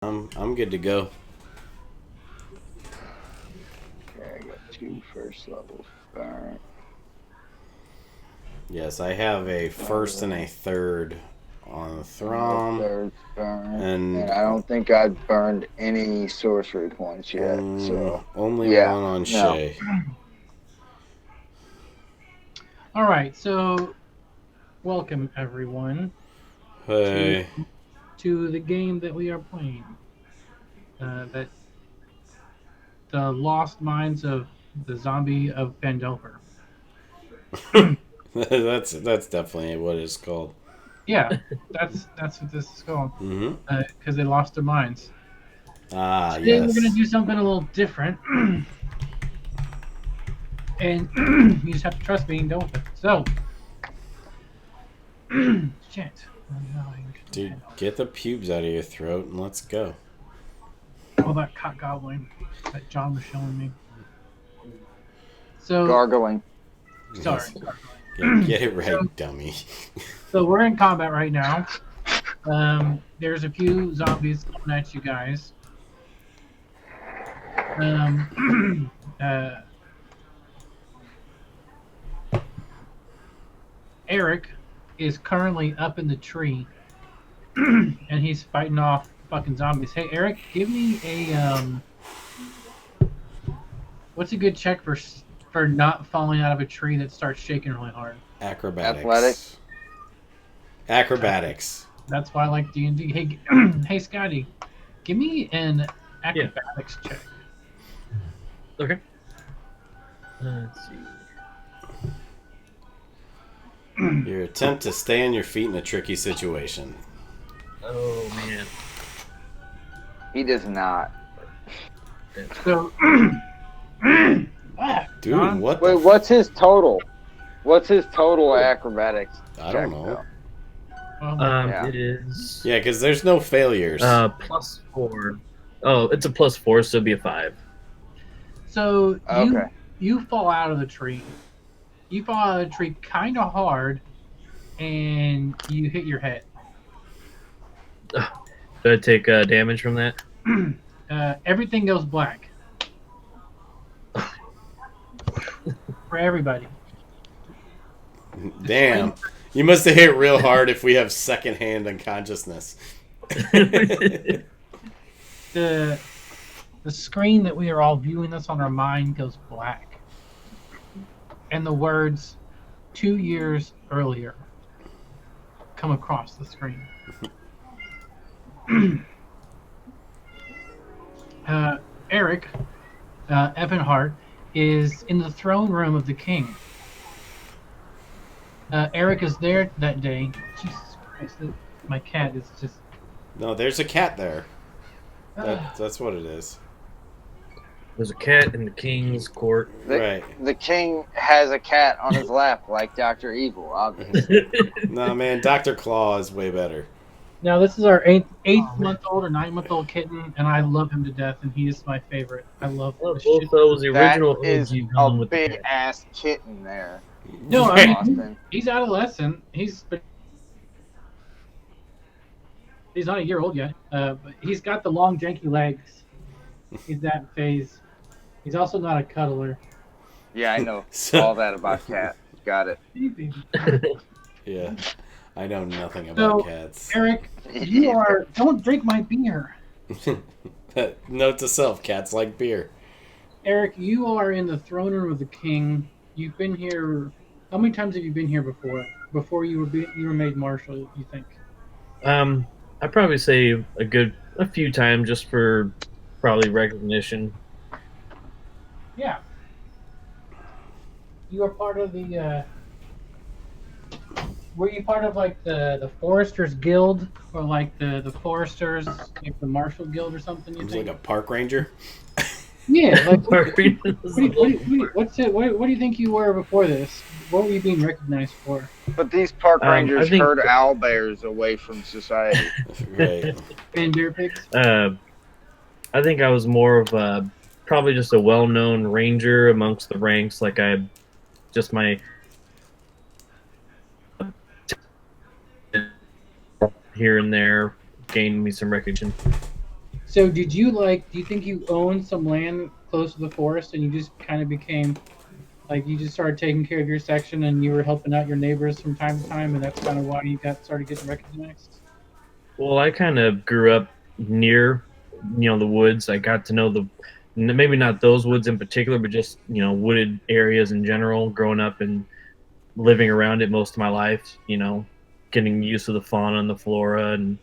I'm good to go. Okay, I got 2 first levels burnt. Yes, I have a first and a third on the And the Throm, third's burnt. And and I don't think I've burned any sorcery points yet. So, only yeah, one on no. Shay. All right, so welcome everyone to Hey, the game that we are playing. That the Lost Minds of the Zombie of Phandelver. that's definitely what it's called. Yeah, that's what this is called. Mm-hmm. Because they lost their minds. Ah, Today we're gonna yes. do something a little different, and you just have to trust me and go with it. So, shit. Dude, get the pubes out of your throat and let's go. Oh, that cock goblin that John was showing me. So, Gargling. sorry. Yes. Get it right, dummy. So we're in combat right now. There's a few zombies coming at you guys. Eric is currently up in the tree, and he's fighting off fucking zombies. Hey, Eric, give me a what's a good check for not falling out of a tree that starts shaking really hard? Acrobatics. Athletics. Acrobatics. That's why I like D&D. Hey, hey, Scotty, give me an acrobatics check. Okay. Let's see. Your attempt to stay on your feet in a tricky situation. Oh man. He does not. So, Dude, John? what Wait, the what's his total? What's his total acrobatics? I don't check, know. though? Well, Yeah. It is Yeah, because there's no failures. +4. Oh, it's a +4, so it'd be a 5. so Okay. you fall out of the tree. You fall out of the tree kind of hard, and you hit your head. Do I take damage from that? Everything goes black for everybody. Damn. You must have hit real hard if we have secondhand unconsciousness. The screen that we are all viewing this on our mind goes black, and the words 2 years earlier come across the screen. Eric Evanhart is in the throne room of the king. Eric is there that day. Jesus Christ, my cat is just... No, there's a cat there. That's what it is. There's a cat in the king's court. Right. The king has a cat on his lap, like Dr. Evil, obviously. No, man, Dr. Claw is way better. Now, this is our eighth-month-old or 9-month-old kitten, and I love him to death, and he is my favorite. I love Well, the both shit. those the That original is OG a villain with the big cat. ass kitten there. No, I mean, Austin. he's adolescent. He's not a year old yet, but he's got the long, janky legs. He's that phase. He's also not a cuddler. Yeah, I know So- all that about cats. Got it. Yeah. I know nothing So, about cats. Eric, you are... Don't drink my beer. Note to self, cats like beer. Eric, you are in the throne room of the king. You've been here... How many times have you been here before? Before you were made marshal, you think? I'd probably say a few times just for probably recognition. Yeah. You are part of the... Were you part of like the Foresters Guild, or like the Foresters, like the Marshal Guild or something? You He's think? like a park ranger. Yeah. Like, what do Well, you think you were before this? What were you being recognized for? But these park I rangers think- herd owlbears away from society. Right. And beer pigs. I think I was more of probably just a well-known ranger amongst the ranks. Like my here and there gained me some recognition. So did you like? Do you think you owned some land close to the forest, and you just kind of became like you just started taking care of your section, and you were helping out your neighbors from time to time, and that's kind of why you got started getting recognized? Well, I kind of grew up near, the woods. I got to know maybe not those woods in particular, but just wooded areas in general. Growing up and living around it most of my life, getting used to the fauna and the flora, and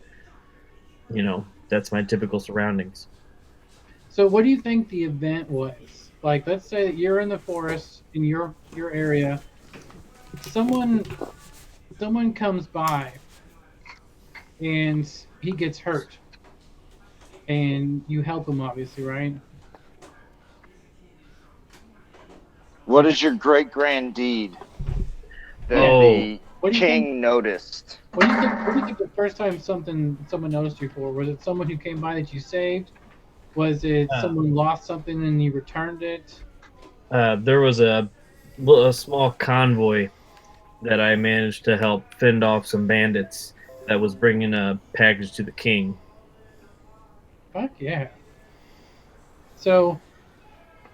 that's my typical surroundings. So what do you think the event was? Like, let's say that you're in the forest in your area. Someone someone comes by and he gets hurt, and you help him, obviously, right? What is your great grand deed that Oh. the What do you think? king noticed? What do you think? What do you think the first time someone noticed you for? Was it someone who came by that you saved? Was it someone lost something and you returned it? There was a small convoy that I managed to help fend off some bandits that was bringing a package to the king. Fuck yeah! So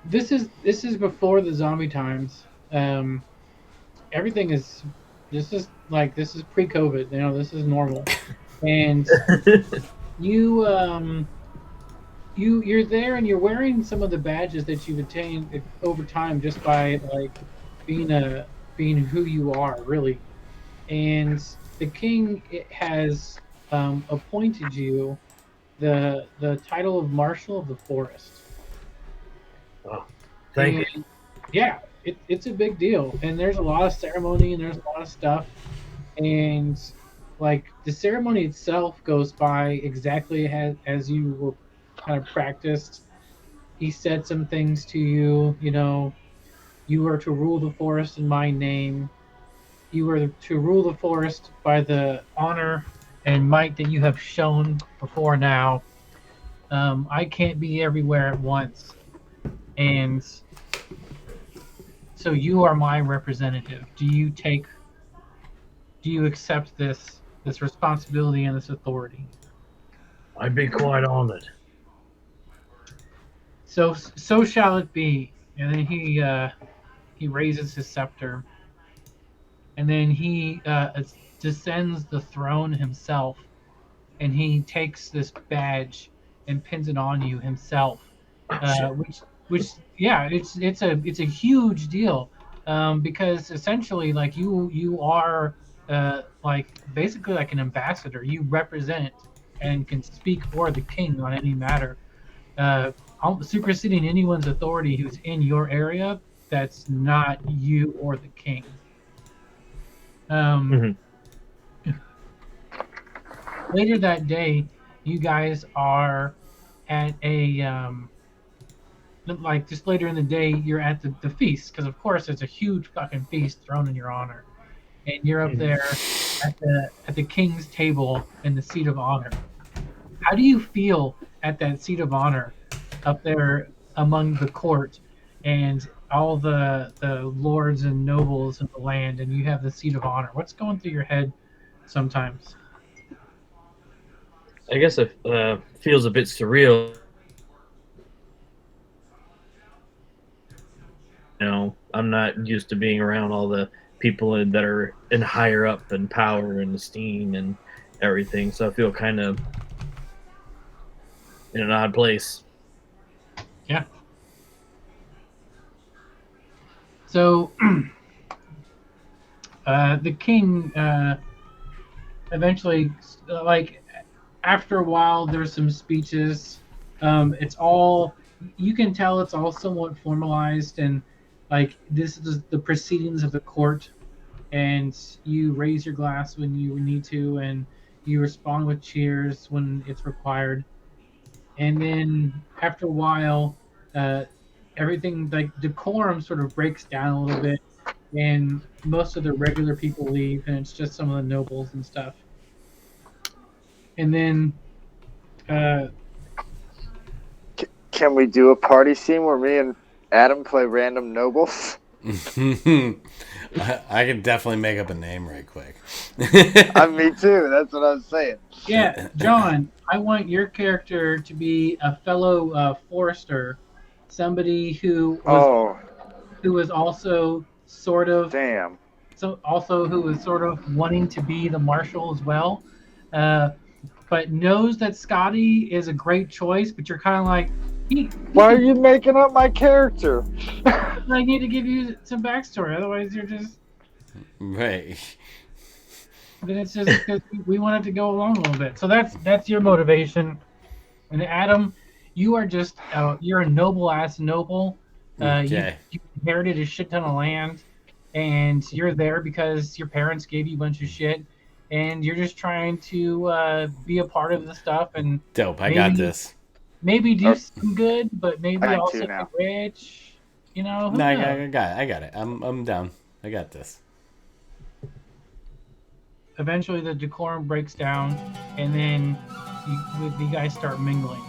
this is before the zombie times. Everything is this is pre-COVID. This is normal, and you you're there and you're wearing some of the badges that you've attained over time just by like being who you are really. And the king has appointed you the title of Marshal of the Forest. Oh, thank you. And yeah, it's a big deal, and there's a lot of ceremony and there's a lot of stuff, and like the ceremony itself goes by exactly as you were kind of practiced. He said some things to you, you are to rule the forest in my name. You are to rule the forest by the honor and might that you have shown before now. I can't be everywhere at once, and so you are my representative. Do you accept this responsibility and this authority? I'd be quite honored. So shall it be. And then he raises his scepter, and then he descends the throne himself, and he takes this badge and pins it on you himself, which yeah, it's a huge deal, because essentially like you are like basically like an ambassador. You represent and can speak for the king on any matter, superseding anyone's authority who's in your area that's not you or the king. Mhm. Later that day, you guys are at a like just later in the day, you're at the feast because of course it's a huge fucking feast thrown in your honor, and you're up there at the king's table in the seat of honor. How do you feel at that seat of honor up there among the court and all the lords and nobles of the land, and you have the seat of honor? What's going through your head sometimes? I guess it feels a bit surreal. I'm not used to being around all the people that are in higher up in power and esteem and everything. So I feel kind of in an odd place. Yeah. So the king eventually, like after a while, there's some speeches. It's all you can tell. It's all somewhat formalized, and like this is the proceedings of the court. And you raise your glass when you need to, and you respond with cheers when it's required. And then after a while, uh, everything like decorum sort of breaks down a little bit, and most of the regular people leave, and it's just some of the nobles and stuff. And then uh, Can we do a party scene where me and Adam play random nobles? I can definitely make up a name right quick. Me too. That's what I was saying. Yeah, John, I want your character to be a fellow forester, somebody Oh, who was also sort of damn. who was sort of wanting to be the marshal as well, but knows that Scotty is a great choice. But you're kind of like, Why are you making up my character? I need to give you some backstory, otherwise you're just. Right. Then it's just because we want it to go along a little bit. So that's your motivation. And Adam, you are just you're a noble ass noble. Okay. You inherited a shit ton of land, and you're there because your parents gave you a bunch of shit, and you're just trying to be a part of the stuff and Dope. I got this. maybe do some good, but maybe I also do now. get rich. You know, who No, I knows? got it. I'm down. I got this. Eventually the decorum breaks down, and then you guys start mingling.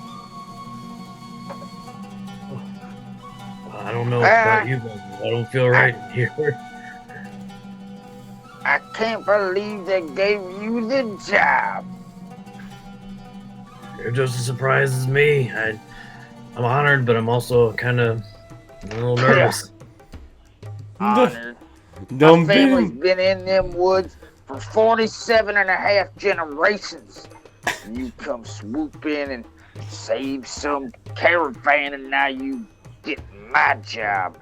I don't know about you, but I don't feel right here. I can't believe they gave you the job. You're just as surprised as me. I'm honored, but I'm also kind of a little nervous. Honored. Don't My family's be. been in them woods for 47 and a half generations. And you come swoop in and save some caravan, and now you get my job.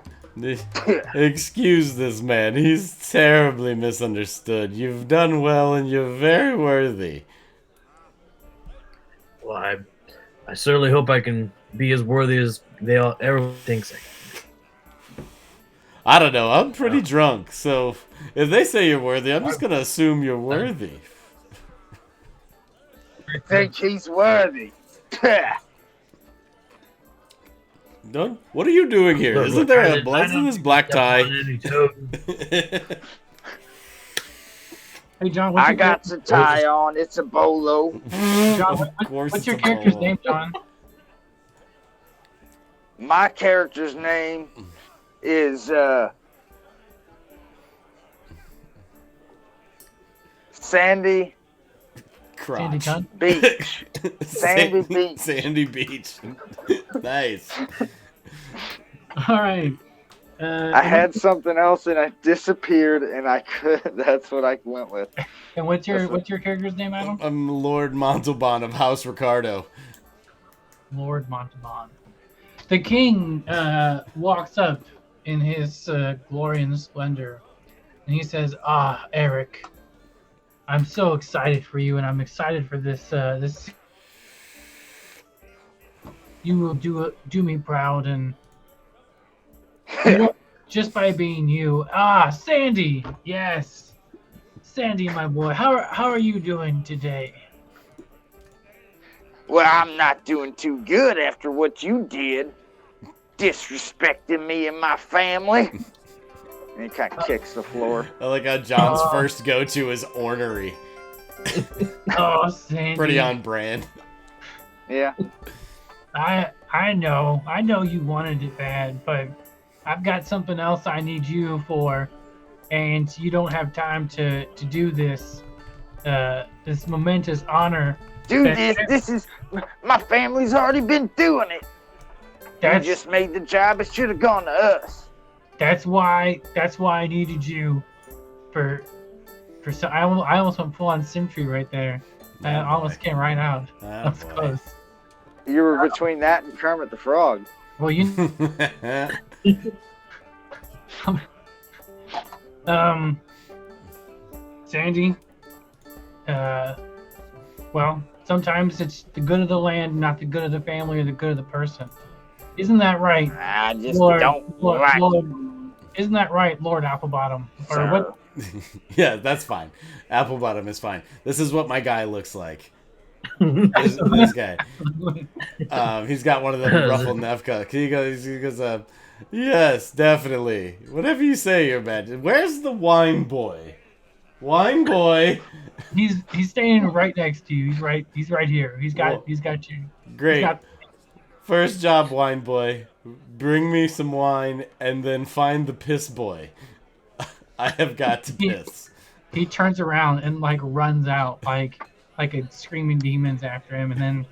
Excuse this man. He's terribly misunderstood. You've done well, and you're very worthy. Well, I certainly hope I can be as worthy as everyone thinks I can. I don't know. I'm pretty drunk, so if they say you're worthy, I'm just gonna assume you're worthy. You think he's worthy? Don't. What are you doing here? Look, Isn't there I a didn't- black I don't this black step tie? on any toes. Hey John, what's I your got the tie on. It's a bolo. John, Of course what's it's your a character's polo. name, John? My character's name is Sandy Sandy Crotch. Cunt? Beach. Sandy Beach. Sandy Beach. Nice. All right. I had something else and I disappeared, and I could. That's what I went with. And what's your character's name, Adam? I'm Lord Montalban of House Ricardo. Lord Montalban. The king walks up in his glory and splendor, and he says, "Ah, Eric, I'm so excited for you, and I'm excited for this. This you will do me proud, and just by being you. Ah, Sandy, yes, Sandy, my boy. How are you doing today?" Well, I'm not doing too good after what you did, disrespecting me and my family. And he kind of kicks the floor. I like how John's first go-to is ornery. Oh, Sandy. Pretty on brand. Yeah. I know you wanted it bad, but I've got something else I need you for, and you don't have time to do this this momentous honor. Dude, this is... My family's already been doing it. You That's just made the job. It should have gone to us. that's why I needed you for so I almost went full on Symphony right there. I Oh, almost boy. came right out. Oh, That's boy. close. You were between that and Kermit the Frog. Well, you Sandy, well, sometimes it's the good of the land, not the good of the family or the good of the person. Isn't that right, I just Lord? don't like Isn't that right, Lord Applebottom? Or Sir. what? Yeah, that's fine. Apple bottom is fine. This is what my guy looks like. This guy. He's got one of them ruffled Nefka. He goes, yes, definitely. Whatever you say, Your Majesty. Where's the wine boy? Wine boy. He's staying right next to you. He's right here. He's got you. Great. He's got, First job, wine boy. Bring me some wine and then find the piss boy. I have got to piss. He turns around and like runs out like a screaming demon's after him, and then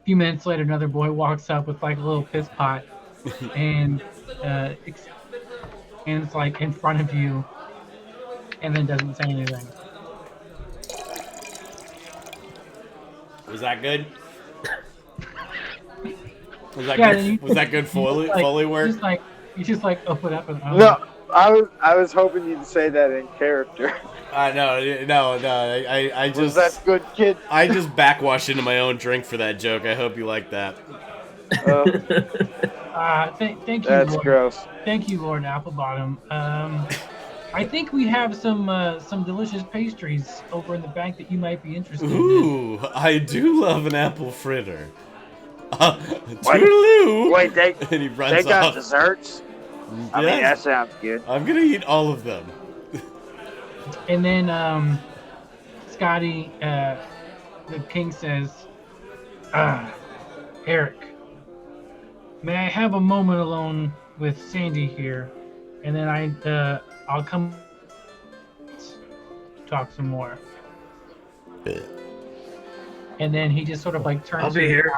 a few minutes later, another boy walks up with like a little piss pot, and it's like in front of you, and then doesn't say anything. Was that good? Was that Yeah, good? Was that good Foley work? You just like open up and No, I was hoping you'd say that in character. No. I Was just that good, kid? I just backwashed into my own drink for that joke. I hope you like that. Thank you. That's Lord. gross. Thank you, Lord Applebottom. I think we have some delicious pastries over in the back that you might be interested in. Ooh, I do love an apple fritter. Toodaloo! Wait, and he runs they got off. Desserts? I mean, that sounds good. I'm gonna eat all of them. And then Scotty, the king says, Eric, may I have a moment alone with Sandy here? And then I'll come talk some more. And then he just sort of like turns I'll be here.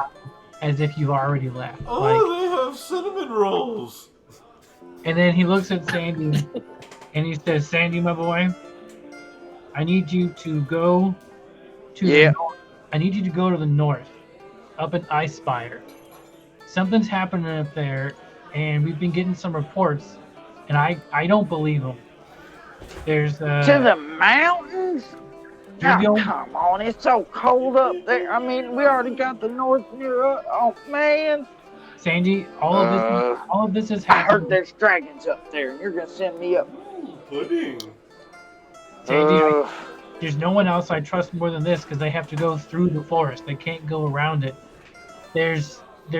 as if you've already left. They have cinnamon rolls. And then he looks at Sandy and he says, Sandy, my boy, I need you to go to the north. I need you to go to the north, up in Icespire. Something's happening up there, and we've been getting some reports, and I don't believe them. There's to the mountains? Oh, come on, it's so cold up there. I mean, we already got the north near us. Oh, man. Sandy, all of this is I happening. heard there's dragons up there, and you're going to send me up. Pudding. Sandy, there's no one else I trust more than this because they have to go through the forest. They can't go around it.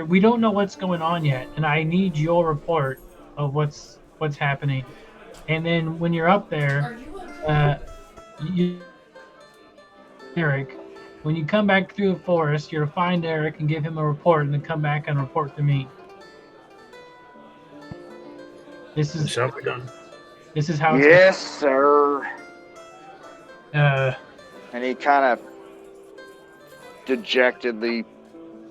We don't know what's going on yet, and I need your report of what's happening. And then when you're up there, Eric, when you come back through the forest, you're to find Eric and give him a report, and then come back and report to me. This is Shall be done. This is how. Yes, sir. Uh, And he kind of dejectedly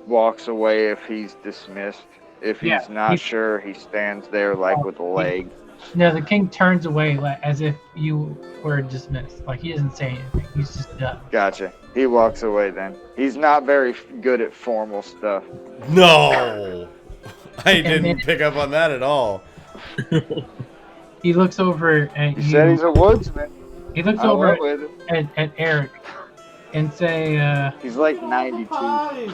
walks away if he's dismissed. If he's not sure, he stands there like with a leg. No, the king turns away as if you were dismissed. Like he doesn't say anything. He's just done. Gotcha. He walks away then. He's not very good at formal stuff. No, I didn't pick up on that at all. He looks over at you. He said he's a woodsman. He looks I over went with him. at Eric and say, He's like 92.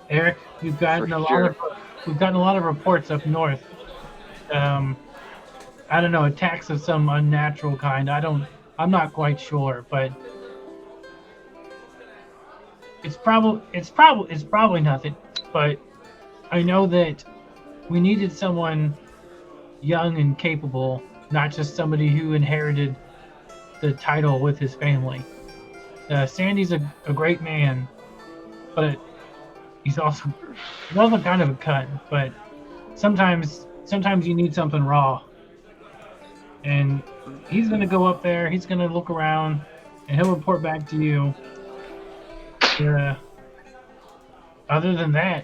Eric, we've gotten a lot of reports up north. I don't know, attacks of some unnatural kind. I'm not quite sure, but it's probably nothing. But I know that we needed someone young and capable, not just somebody who inherited the title with his family. Sandy's a great man, but he's also kind of a cunt. But sometimes you need something raw. And he's gonna go up there. He's gonna look around, and he'll report back to you. Other than that,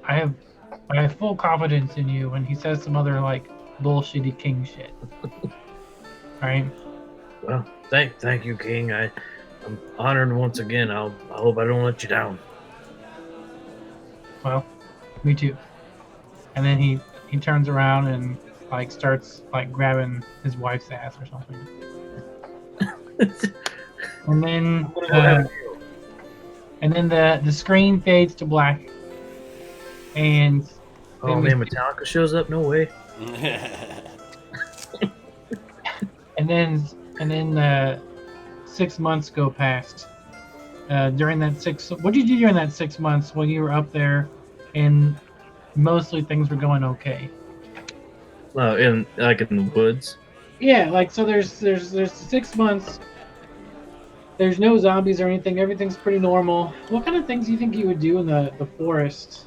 I have full confidence in you. And he says some other like bullshitty king shit. All right. Well, thank you, King. I'm honored once again. I hope I don't let you down. Well, me too. And then he turns around and like starts like grabbing his wife's ass or something. And then the screen fades to black. And man, Metallica shows up? No way. and then 6 months go past. During that what did you do during that 6 months when you were up there, and mostly things were going okay? In the woods. Yeah, like so. There's 6 months. There's no zombies or anything. Everything's pretty normal. What kind of things do you think you would do in the forest?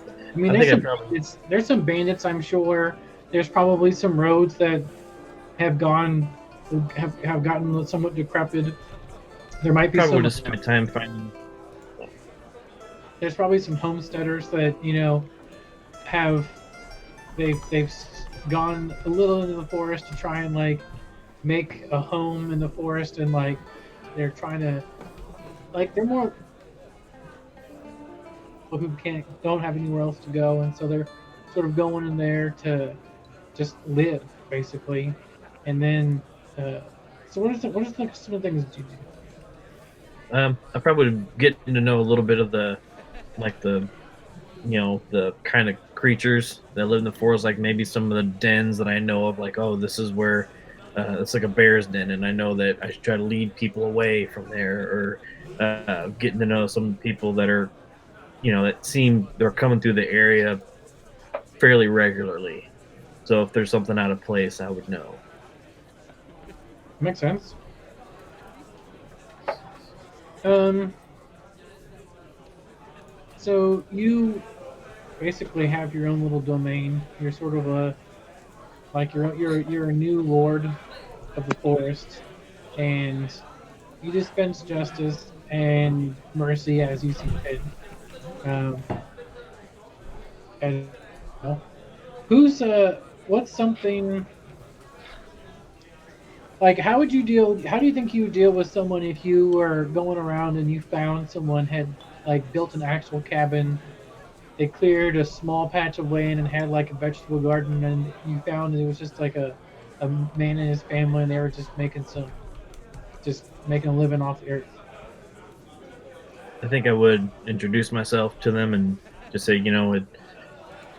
I mean, there's some bandits, I'm sure. There's probably some roads that have gone have gotten somewhat decrepit. There might be Probably would some. have spent my time finding. There's probably some homesteaders that have they've gone a little into the forest to try and like make a home in the forest, and like they're trying to like they're more people who don't have anywhere else to go, and so they're sort of going in there to just live basically, and then so what is like some of the things that you do? I probably would get to know a little bit of the like the kind of creatures that live in the forest, like maybe some of the dens that I know of, like, oh, this is where it's like a bear's den, and I know that I should try to lead people away from there, or getting to know some people that are, that seem they're coming through the area fairly regularly. So if there's something out of place, I would know. Makes sense. Um, so you basically have your own little domain. You're sort of a like you're a new lord of the forest, and you dispense justice and mercy as you see fit. Um, and who's what's something like how would you deal? How do you think you would deal with someone if you were going around and you found someone had like built an actual cabin? They cleared a small patch of land and had like a vegetable garden, and you found it was just like a man and his family, and they were just making a living off the earth. I think I would introduce myself to them and just say,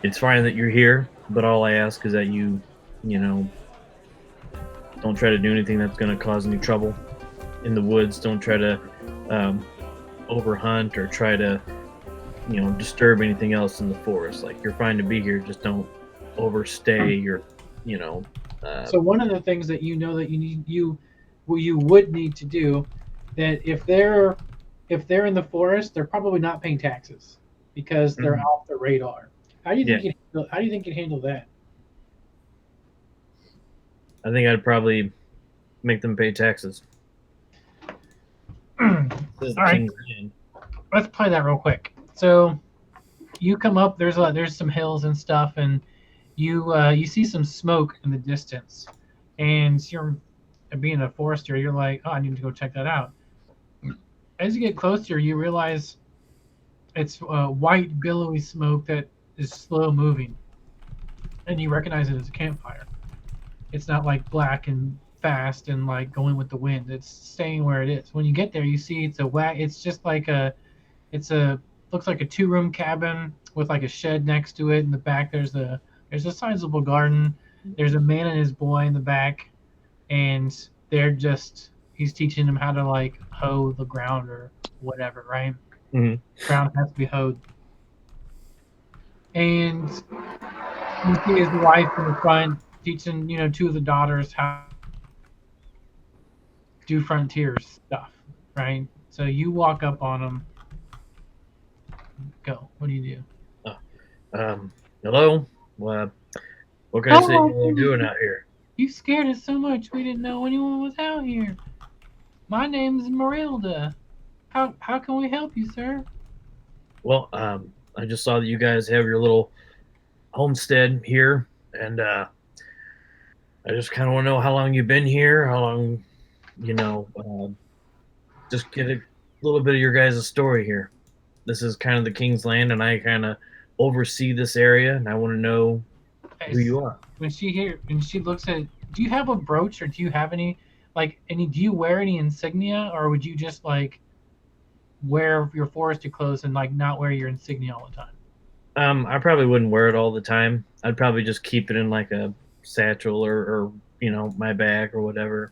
it's fine that you're here, but all I ask is that you know, don't try to do anything that's going to cause any trouble in the woods. Don't try to overhunt or try to, disturb anything else in the forest. Like, you're fine to be here, just don't overstay your, So one of the things that that you would need to do, that if they're in the forest, they're probably not paying taxes because they're Mhm. off the radar. Yeah. How do you think you'd handle that? I think I'd probably make them pay taxes. This is the All right, king's land. let's play that real quick. So you come up. There's some hills and stuff, and you see some smoke in the distance, and you're being a forester. You're like, oh, I need to go check that out. As you get closer, you realize it's white, billowy smoke that is slow moving, and you recognize it as a campfire. It's not like black and fast and like going with the wind. It's staying where it is. When you get there, you see It's just like it's a looks like a two-room cabin with like a shed next to it. In the back, there's a sizable garden. There's a man and his boy in the back, and he's teaching them how to like hoe the ground or whatever, right? Mhm. Ground has to be hoed. And you see his wife in the front teaching, two of the daughters how to do frontier stuff, right? So you walk up on them. Go. What do you do? Hello. What can I say you're doing out here? You scared us so much we didn't know anyone was out here. My name's Marilda. How can we help you, sir? Well, I just saw that you guys have your little homestead here, and I just kind of want to know how long you've been here, how long, you know, just get a little bit of your guys' story here. This is kind of the king's land, and I kind of oversee this area, and I want to know who you are. When she looks at, do you have a brooch or do you have any do you wear any insignia, or would you just like wear your forestry clothes and like not wear your insignia all the time? I probably wouldn't wear it all the time. I'd probably just keep it in like a satchel or my bag or whatever.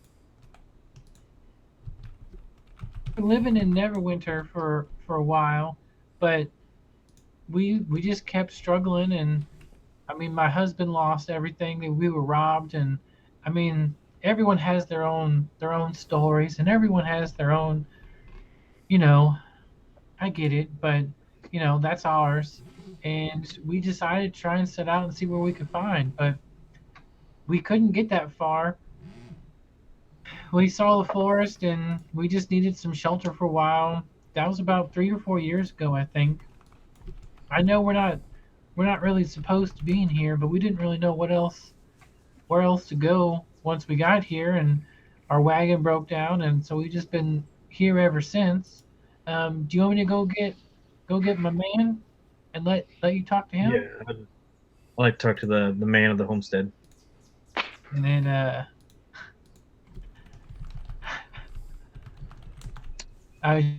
Been living in Neverwinter for a while, but we just kept struggling, and I mean my husband lost everything, and we were robbed, and I mean everyone has their own stories, and everyone has their own, you know, I get it, but that's ours. And we decided to try and set out and see where we could find. But we couldn't get that far. We saw the forest and we just needed some shelter for a while. That was about 3 or 4 years ago, I think. I know we're not really supposed to be in here, but we didn't really know where else to go once we got here, and our wagon broke down, and so we've just been here ever since. Do you want me to go get my man and let you talk to him? Yeah, I like to talk to the man of the homestead. And then I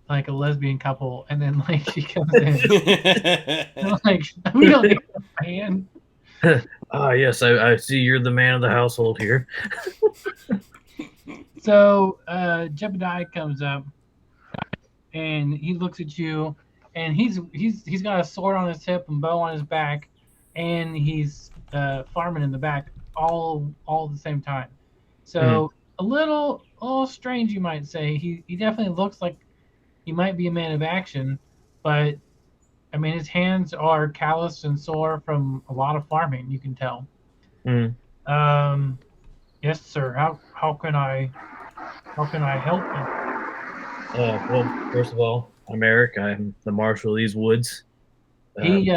like a lesbian couple, and then like she comes in, and, like we don't need a man. Ah, yes, I see you're the man of the household here. So Jebediah comes up, and he looks at you, and he's got a sword on his hip and bow on his back, and he's farming in the back all at the same time. So a little strange, you might say. He definitely looks like he might be a man of action, but I mean his hands are calloused and sore from a lot of farming. You can tell. Mm. Yes, sir. How can I help you? Well, first of all, I'm Eric. I'm the marshal of these woods. He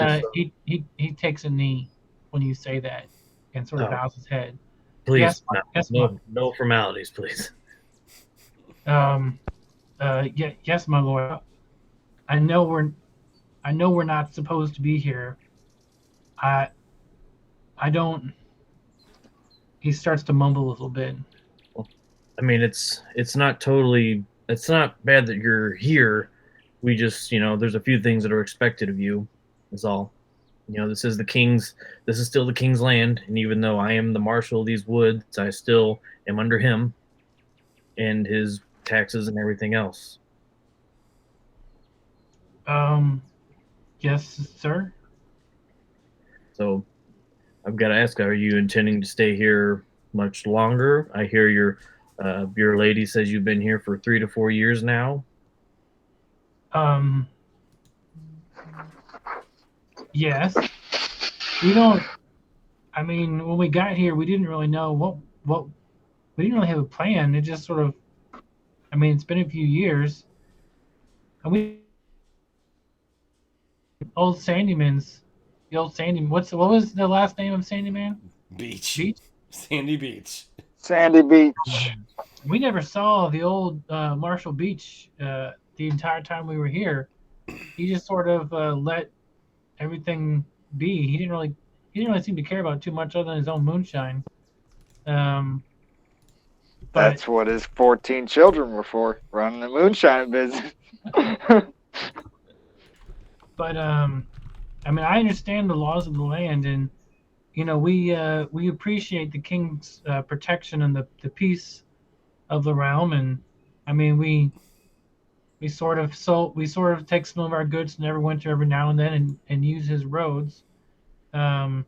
takes a knee when you say that, and sort of Oh. bows his head. Please, Yes, no formalities, please. Yes, my lord. I know we're not supposed to be here. I don't. He starts to mumble a little bit. I mean, it's not bad that you're here. We just, there's a few things that are expected of you. Is all. This is still the king's land, and even though I am the marshal of these woods, I still am under him and his taxes and everything else. Yes, sir. So I've got to ask, are you intending to stay here much longer? I hear your lady says you've been here for 3 to 4 years now. Yes. We don't. I mean, when we got here, we didn't really know what. We didn't really have a plan. It just sort of. I mean, it's been a few years, and we. Old Sandyman's. The old Sandy. What was the last name of Sandyman? Beach. Beach. Sandy Beach. Sandy Beach. We never saw the old Marshall Beach the entire time we were here. He just sort of let everything be. He didn't really seem to care about too much other than his own moonshine. But That's what his 14 children were for, running the moonshine business. But I mean, I understand the laws of the land, and we appreciate the king's protection and the peace of the realm. And I mean, we sort of take some of our goods to Neverwinter every now and then, and use his roads. Do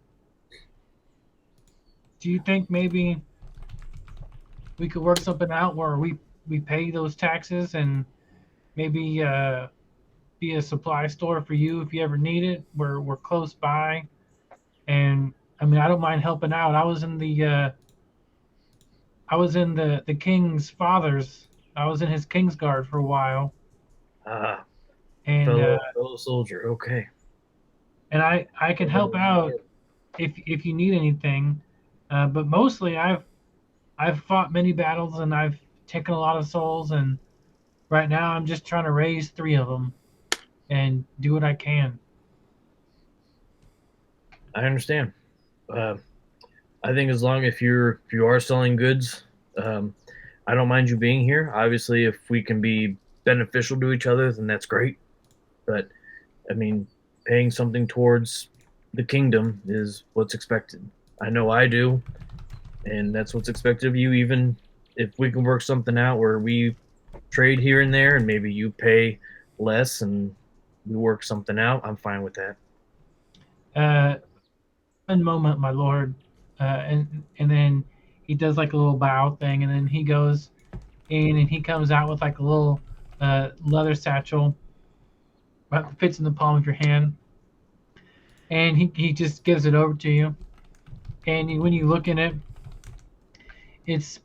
you think maybe we could work something out where we pay those taxes and maybe be a supply store for you if you ever need it? We're close by, and I mean I don't mind helping out. I was in the king's father's. I was in his king's guard for a while. And fellow soldier, okay. And I can help out if you need anything, but mostly I've fought many battles and I've taken a lot of souls, and right now I'm just trying to raise 3 of them and do what I can. I understand. I think as long if you are selling goods, I don't mind you being here. Obviously, if we can be beneficial to each other, then that's great. But I mean, paying something towards the kingdom is what's expected. I know I do, and that's what's expected of you. Even if we can work something out where we trade here and there, and maybe you pay less and we work something out, I'm fine with that. One moment, my lord, and then he does like a little bow thing, and then he goes in and he comes out with like a little leather satchel that fits in the palm of your hand, and he just gives it over to you. And when you look in it, it's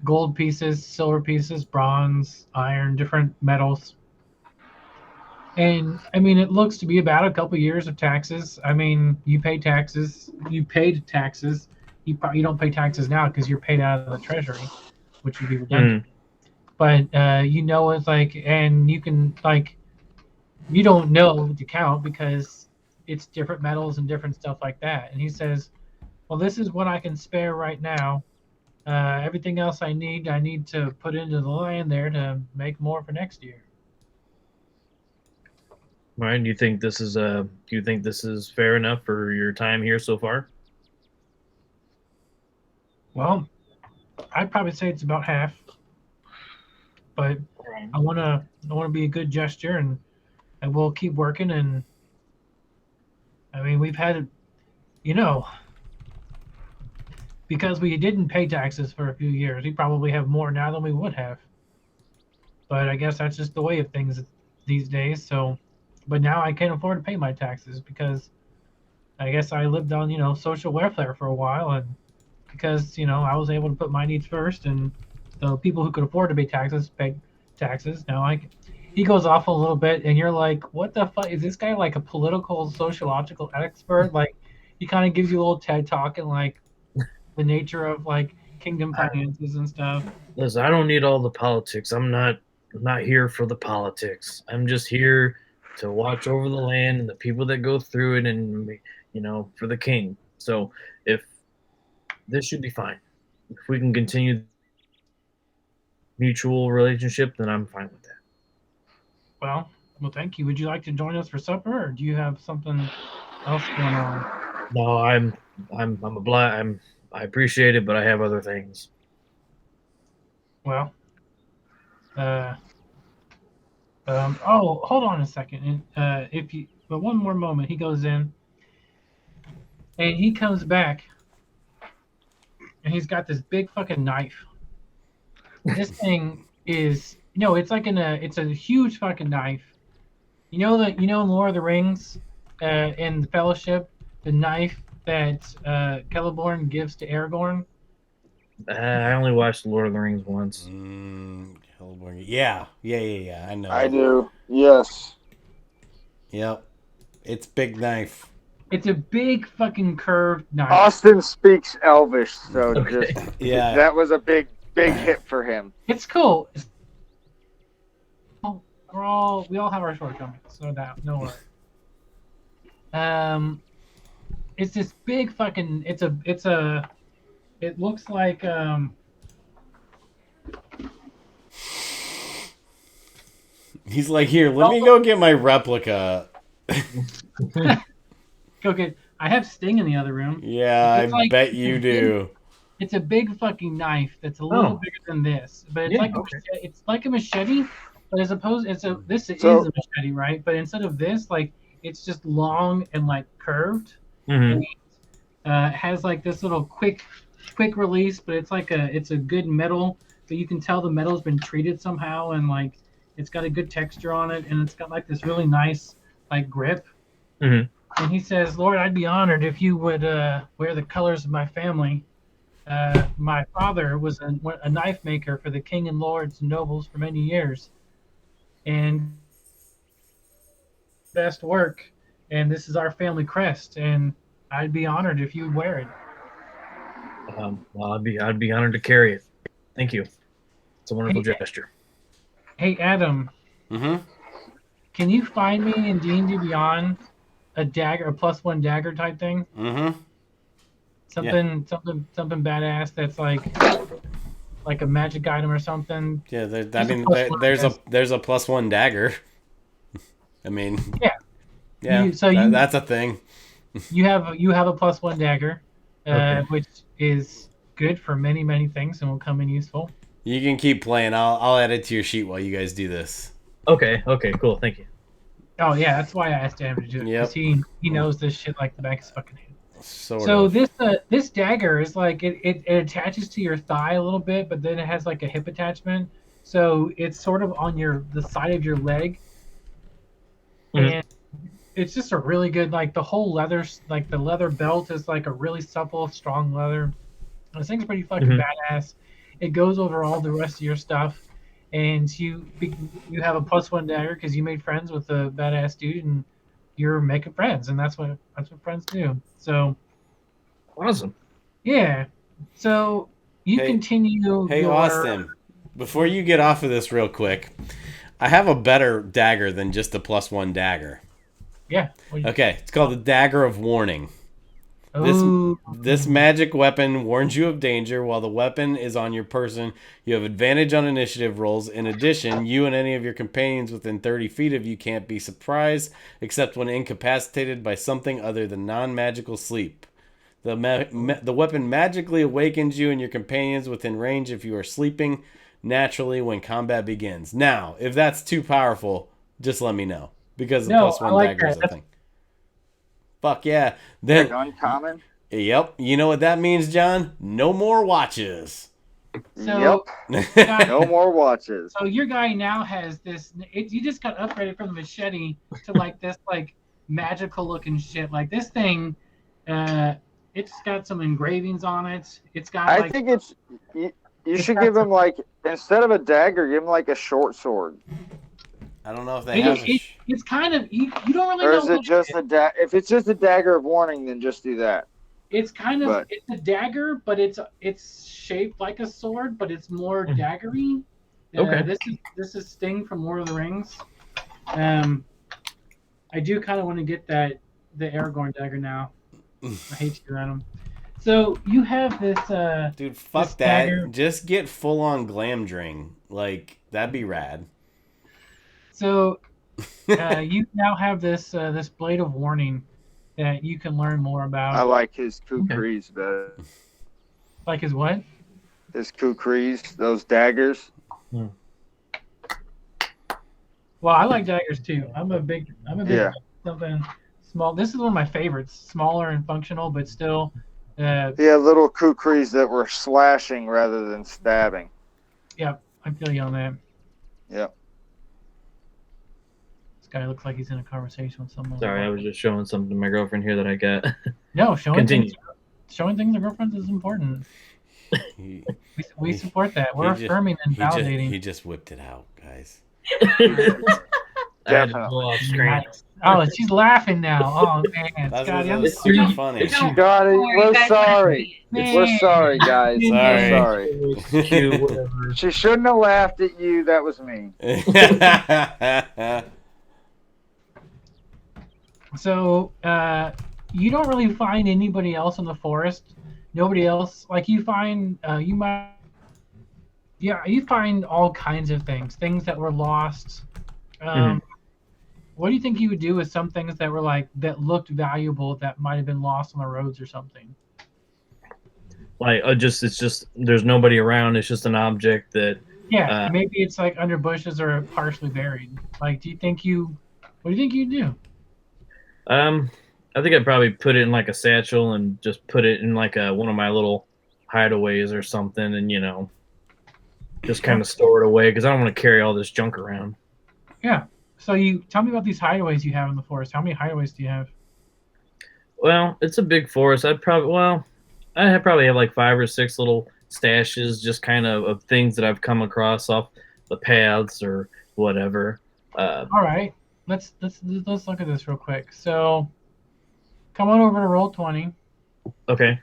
gold pieces, silver pieces, bronze, iron, different metals. And I mean, it looks to be about a couple years of taxes. I mean, you pay taxes. You paid taxes. You don't pay taxes now because you're paid out of the treasury, which would be redundant. But it's like, and you can like, you don't know to count because it's different metals and different stuff like that. And he says, well, this is what I can spare right now. Everything else I need to put into the land there to make more for next year. Ryan, do you think this is fair enough for your time here so far? Well, I'd probably say it's about half. But I wanna be a good gesture, and we'll keep working. And I mean, we've had, because we didn't pay taxes for a few years, we probably have more now than we would have. But I guess that's just the way of things these days. So, but now I can't afford to pay my taxes because I guess I lived on social welfare for a while, and because I was able to put my needs first, and the people who could afford to pay taxes paid taxes. Now he goes off a little bit, and you're like, what the fuck? Is this guy like a political sociological expert? Like, he kind of gives you a little TED talk and like the nature of like kingdom finances and stuff. Listen, I don't need all the politics. I'm not here for the politics. I'm just here to watch over the land and the people that go through it, and for the king. So if this should be fine, if we can continue mutual relationship, then I'm fine with that. Well, thank you. Would you like to join us for supper, or do you have something else going on? No, I appreciate it, but I have other things. Well, hold on a second. But one more moment, he goes in, and he comes back, and he's got this big fucking knife. This thing is, it's like it's a huge fucking knife. In Lord of the Rings, in the Fellowship, the knife that Celeborn gives to Aragorn. I only watched Lord of the Rings once. Celeborn. Yeah. I know. I do. Yes. Yep. It's big knife. It's a big fucking curved knife. Austin speaks Elvish, so Okay. Yeah. that was a big hit for him. It's cool. We all have our shortcomings, no doubt, no worry. It's this big fucking. It looks like He's like, here, let me go get my replica. Go get. I have Sting in the other room. Yeah, I bet you do. It's a big fucking knife that's a little bigger than this, but it's it's like a machete, but as opposed this is a machete, right? But instead of this, like it's just long and like curved. Mm-hmm. And, it has like this little quick release, but it's a good metal, but you can tell the metal's been treated somehow, and like it's got a good texture on it, and it's got like this really nice like grip. Mm-hmm. And he says, Lord, I'd be honored if you would wear the colors of my family. My father was a knife maker for the king and lords and nobles for many years, and best work. And this is our family crest, and I'd be honored if you'd wear it. Well, I'd be honored to carry it. Thank you. It's a wonderful gesture. Hey, Adam. Mm-hmm. Can you find me in D&D Beyond a dagger, a +1 dagger type thing? Mm-hmm. Something badass that's like a magic item or something. Yeah, there's a +1 dagger. I mean, yeah. That's a thing. You have a +1 dagger, which is good for many things and will come in useful. You can keep playing. I'll add it to your sheet while you guys do this. Okay, cool. Thank you. Oh yeah, that's why I asked him to do it, because he knows this shit like the back of his fucking hand. So this dagger is like it attaches to your thigh a little bit, but then it has like a hip attachment, so it's sort of on the side of your leg, and it's just a really good, like the whole leather, like the leather belt is like a really supple, strong leather. This thing's pretty fucking Mhm. badass. It goes over all the rest of your stuff, and you have a +1 dagger because you made friends with a badass dude, and you're making friends, and that's what friends do. So Awesome. yeah, so you Hey, continue Hey, your Austin, before you get off of this real quick, I have a better dagger than just a +1 dagger. yeah. Okay, it's called the Dagger of Warning. This Oh, this magic weapon warns you of danger while the weapon is on your person. You have advantage on initiative rolls. In addition, you and any of your companions within 30 feet of you can't be surprised except when incapacitated by something other than non-magical sleep. The weapon magically awakens you and your companions within range if you are sleeping naturally when combat begins. Now, if that's too powerful, just let me know because the no, I +1 like dagger is that. a thing. Fuck yeah. Like Then uncommon. Yep. You know what that means, John? No more watches. So, Yep. No more watches. so your guy now has this. You just got upgraded from the machete to like this like magical looking shit. Like this thing, it's got some engravings on it. It's got I like think you It's should got give some- him like instead of a dagger, give him like a short sword. I don't know if they have. it's kind of you don't really Or know. is it just a if it's just a dagger of warning, then just do that. It's kind of but- it's a dagger, but it's shaped like a sword, but it's more Mhm. daggery. Okay. This is Sting from Lord of the Rings. I do kind of want to get the Aragorn dagger now. I hate you, Adam. So you have this. Dude, fuck This that. dagger- Just get full on Glamdring. Like, that'd be rad. So you now have this this blade of warning that you can learn more I about. like his kukris better. Like his what? His kukris, those daggers. Well, I like daggers too. I'm a big Yeah. something small. This is one of my favorites. Smaller and functional, but still. Yeah, little kukris that were slashing rather than stabbing. Yeah, I feel you on that. Yep. This guy looks like he's in a conversation with someone. Sorry, I was just showing something to my girlfriend here that I got. No, Continue. showing things to girlfriends is important. He, We support that. We're just- affirming and validating. he just whipped it out, guys. I had to Definitely. pull off screen. Nice. Oh, she's laughing now. Oh man, That Scotty, I'm was sorry. super funny. Scotty, we're sorry. Man. We're sorry, guys. Sorry. We're sorry. It's cute, whatever. She shouldn't have laughed at you. That was me. So you don't really find anybody else in the forest. Nobody else. Like you find you might. Yeah, you find all kinds of things that were lost. What do you think you would do with some things that were like that looked valuable that might have been lost on the roads or something? Like, it's just there's nobody around. It's just an object that. Yeah, maybe it's like under bushes or partially buried. Like, what do you think you'd do? I think I'd probably put it in like a satchel and just put it in like one of my little hideaways or something, and just kind of store it away because I don't want to carry all this junk around. Yeah. So you tell me about these hideaways you have in the forest. How many hideaways do you have? Well, it's a big forest. I probably have like 5 or 6 little stashes, just kind of things that I've come across off the paths or whatever. All right. Let's look at this real quick. So come on over to Roll20 Okay.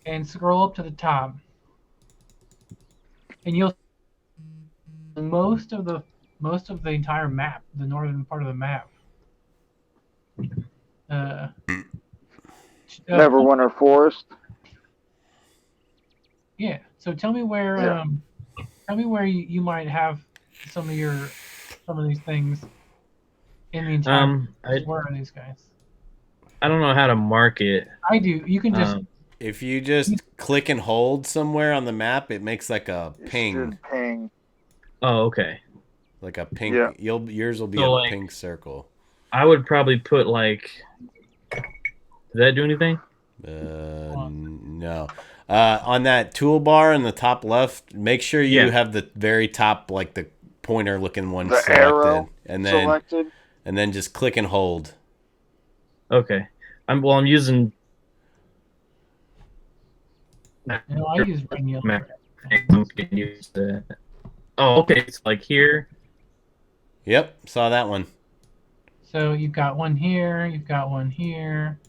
and scroll up to the top. And you'll most of the entire map, the northern part of the map. Neverwinter Forest. Yeah. So tell me where Yeah. you might have some of these things in the entire. Where are these guys? I don't know how to mark it. I do. You can just If you just click and hold somewhere on the map, it makes like a ping. Just ping. Oh, okay. Like a pink. Yeah. Yours will be So, a like- pink circle. I would probably put like. Does that do anything? No. On that toolbar in the top left, make sure you Yeah. have the very top, like the pointer looking one The selected, arrow and then Selected. and then just click and hold. Okay. I'm using. I use Rainier. Map. Can use that. Oh, okay. It's like here. Yep, saw that one. So you've got one here, you've got one here,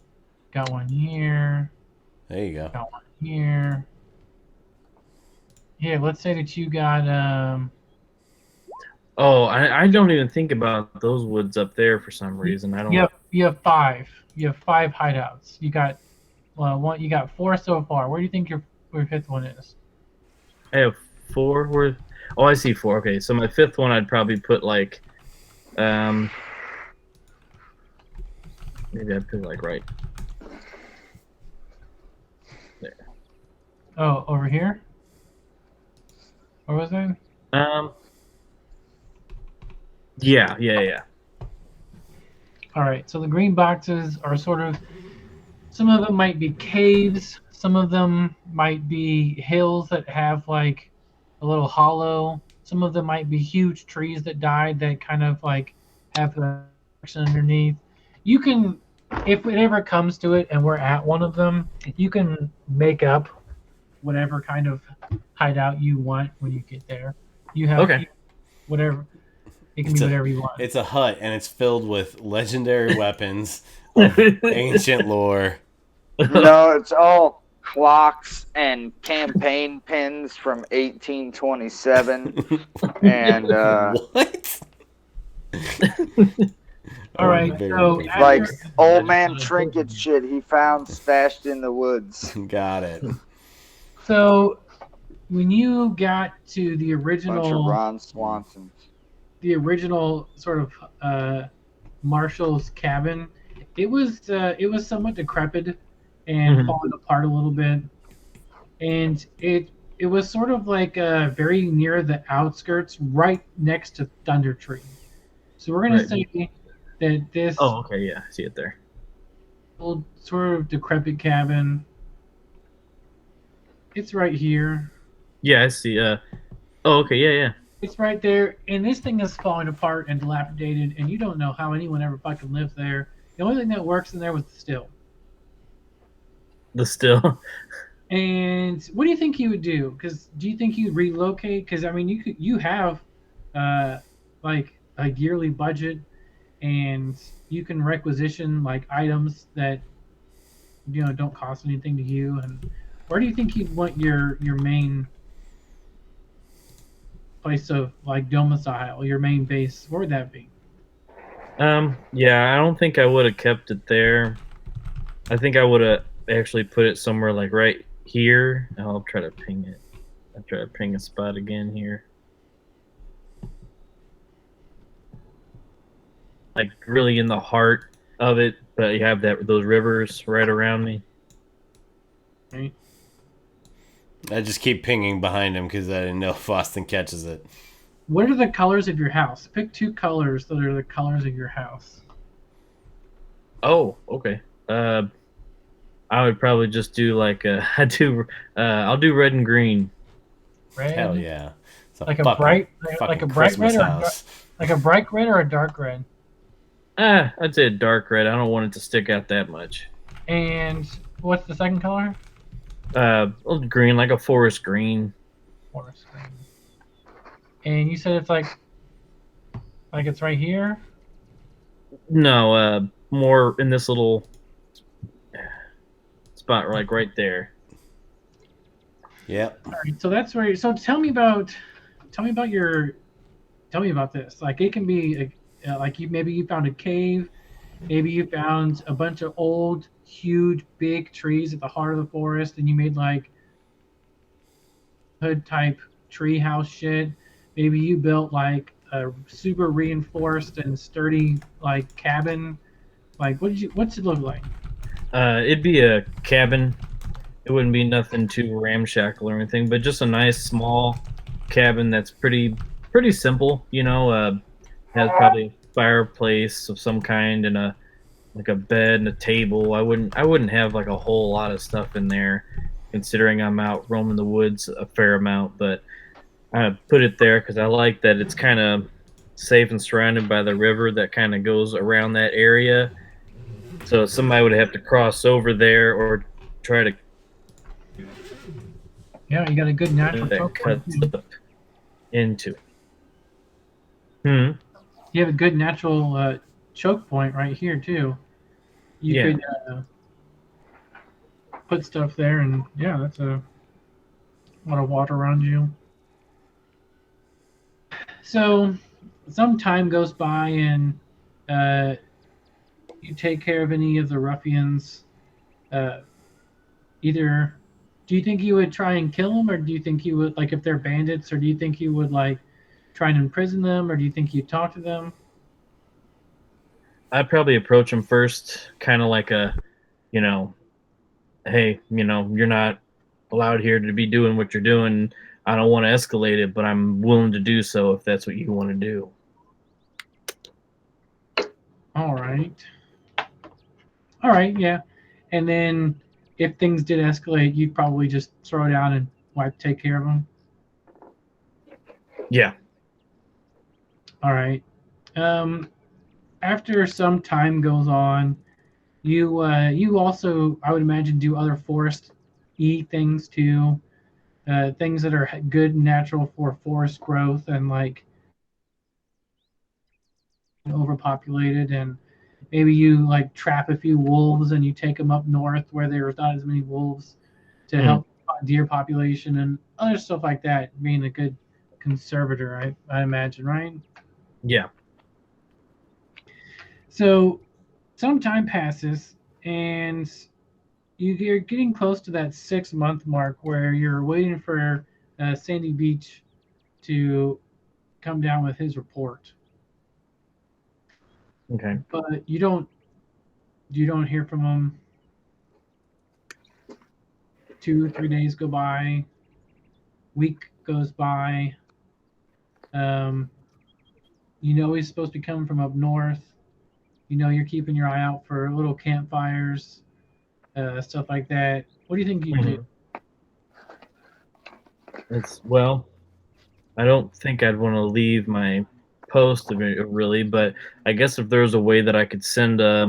got one here, There you go. got one here. Yeah, let's say that you got Oh, I don't even think about those woods up there for some reason. I don't. you have 5. You have 5 hideouts. You got you got 4 so far. Where do you think your 5th one is? I have 4. Where? Oh, I see 4. Okay, so my 5th one I'd probably put like, maybe I'd put like right there. Oh, over here? What was that? Yeah. All right. So the green boxes are sort of, some of them might be caves, some of them might be hills that have like a little hollow. Some of them might be huge trees that died that kind of like have a section underneath. You can, if it ever comes to it and we're at one of them, you can make up whatever kind of hideout you want when you get there. You have Okay. whatever. It can It's be a- whatever you want. It's a hut, and it's filled with legendary weapons of ancient lore. No, it's all clocks and campaign pins from 1827. And What? All right, Very so good. like after- old man trinket shit he found stashed in the woods. Got it. So when you got to the Bunch of original, Ron Swanson. sort of Marshall's cabin, it was somewhat decrepit and Mhm. falling apart a little bit, and it was sort of like very near the outskirts, right next to Thunder Tree. So we're gonna Right. say that this Oh, okay. Yeah, I see it there. old sort of decrepit cabin, it's right here. Yeah, I see. Oh, okay. Yeah. It's right there, and this thing is falling apart and dilapidated, and you don't know how anyone ever fucking lived there. The only thing that works in there was the still. The still. And what do you think you would do? Because do you think you'd relocate? Because I mean, you have like a yearly budget, and you can requisition like items that don't cost anything to you. And where do you think you'd want your main place of like domicile, your main base? Where would that be? Yeah, I don't think I would have kept it there. I think I would have actually put it somewhere like right here. I'll try to ping it. I'll try to ping a spot again here. Like really in the heart of it, but you have those rivers right around me. Right? I just keep pinging behind him because I didn't know if Austin catches it. What are the colors of your house? Pick 2 colors that are the colors of your house. Oh, okay. I would probably just do like I'll do red and green. Red. Hell yeah. It's Like a fucking- bright, fucking like a bright Christmas red, or house. like a bright red or a dark red. I'd say a dark red. I don't want it to stick out that much. And what's the second color? Green, like a forest green. Forest green. And you said it's like it's right here. No, more in this little spot, like right there. Yep. All right, so that's where. So tell me about this. Like it can be like maybe you found a cave, maybe you found a bunch of old, huge, big trees at the heart of the forest, and you made like hood type tree house shit. Maybe you built like a super reinforced and sturdy like cabin. Like what's it look like? It'd be a cabin. It wouldn't be nothing too ramshackle or anything, but just a nice small cabin that's pretty simple. Has probably a fireplace of some kind and a bed and a table. I wouldn't have like a whole lot of stuff in there, considering I'm out roaming the woods a fair amount. But I put it there because I like that it's kind of safe and surrounded by the river that kind of goes around that area. So somebody would have to cross over there or try to Yeah, you got a good natural that choke point. cuts Too. up into. Hmm. You have a good natural choke point right here too. You Yeah. could put stuff there, and yeah, that's a lot of water around you. So some time goes by, and you take care of any of the ruffians. Either, do you think you would try and kill them, or do you think you would, like, if they're bandits, or do you think you would like try and imprison them, or do you think you'd talk to them? I'd probably approach them first, kind of like a, you know, hey, you're not allowed here to be doing what you're doing. I don't want to escalate it, but I'm willing to do so if that's what you want to do. All right. All right, yeah. And then if things did escalate, you'd probably just throw it out and take care of them. Yeah. All right. After some time goes on, you also, I would imagine, do other forest-y things too. Things that are good and natural for forest growth and like overpopulated, and maybe you like trap a few wolves and you take them up north where there's not as many wolves to help deer population and other stuff like that. Being a good conservator, I imagine, right? Yeah. So some time passes, and you're getting close to that 6 month mark where you're waiting for Sandy Beach to come down with his report. Okay. But you don't hear from him. 2-3 days go by. Week goes by. He's supposed to be coming from up north. You're keeping your eye out for little campfires, stuff like that. What do you think you do? Well, I don't think I'd want to leave my post really, but I guess if there was a way that I could send, I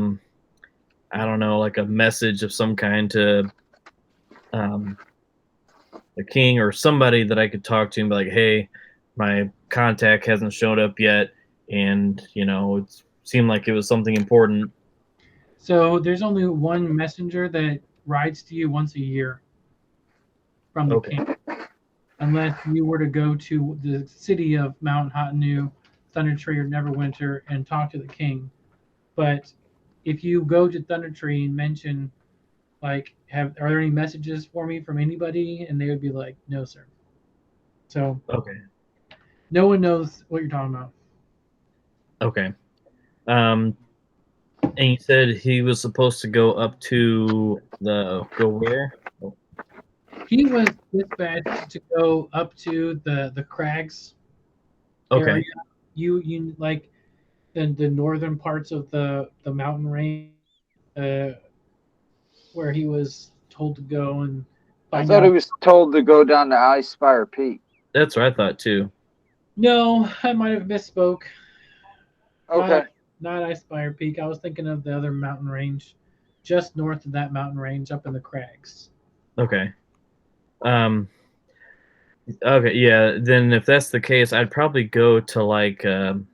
don't know, like a message of some kind to the king or somebody that I could talk to and be like, hey, my contact hasn't showed up yet, and it seemed like it was something important. So there's only one messenger that rides to you once a year from the king, unless you were to go to the city of Mount Hotenu, Thunder Tree, or Neverwinter and talk to the king. But if you go to Thunder Tree and mention, like, are there any messages for me from anybody? And they would be like, no, sir. So no one knows what you're talking about. Okay. And you said he was supposed to go up to go where? He was dispatched to go up to the crags area. You like the northern parts of the mountain range, where he was told to go and I thought he was told to go down to Ice Spire Peak. That's what I thought too. No, I might have misspoke. Okay. Not Ice Spire Peak. I was thinking of the other mountain range, just north of that mountain range, up in the crags. Okay. Okay, yeah. Then if that's the case, I'd probably go to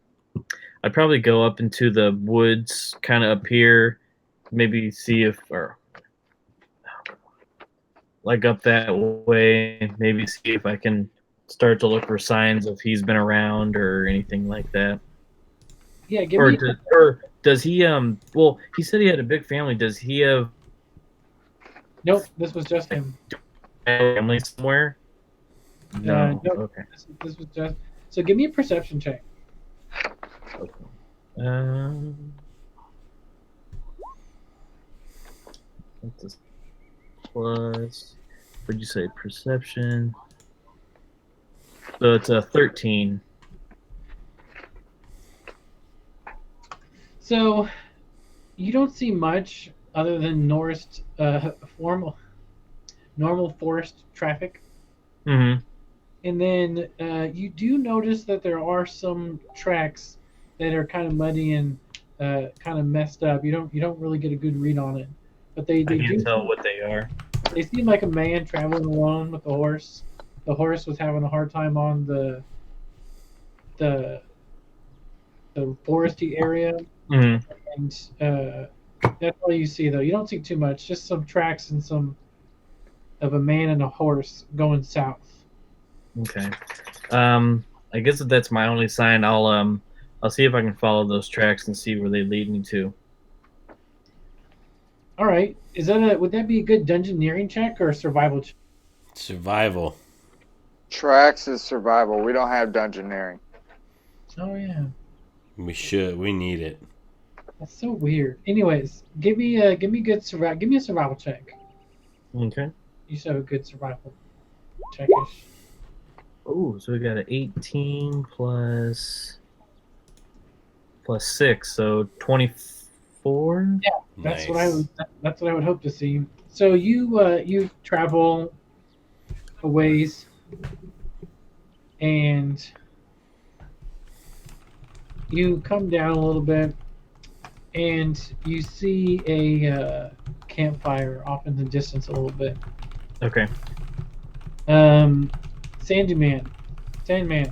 I'd probably go up into the woods, kind of up here, maybe see if, or like up that way, maybe see if I can start to look for signs if he's been around or anything like that. Yeah, or does he? Well, he said he had a big family. Does he have? Nope, this was just him. Family somewhere? No. Nope. Okay. This was just. So give me a perception check. Okay. What's this? Plus, what'd you say? Perception. So it's a 13. So you don't see much other than normal forest traffic. Mm-hmm. And then you do notice that there are some tracks that are kind of muddy and kind of messed up. You don't really get a good read on it, but they I they can't do tell what they are. they seem like a man traveling alone with a horse. The horse was having a hard time on the the foresty area, Hmm. and that's all you see though. You don't see too much, just some tracks and some of a man and a horse going south. Okay. I guess if that's my only sign, I'll see if I can follow those tracks and see where they lead me to. All right, is that a would that be a good dungeoneering check or a survival check? Survival. Tracks is survival. We don't have dungeoneering. Oh yeah, We should. We need it. that's so weird. Anyways, give me good survival. Give me a survival check. Okay. You should have a good survival checkish. Oh, so we got an 18 plus 6, so 24. That's Nice. what I would. That's what I would hope to see. So you travel a ways, and you come down a little bit, and you see a campfire off in the distance a little bit. Okay. Sandyman, Sandman,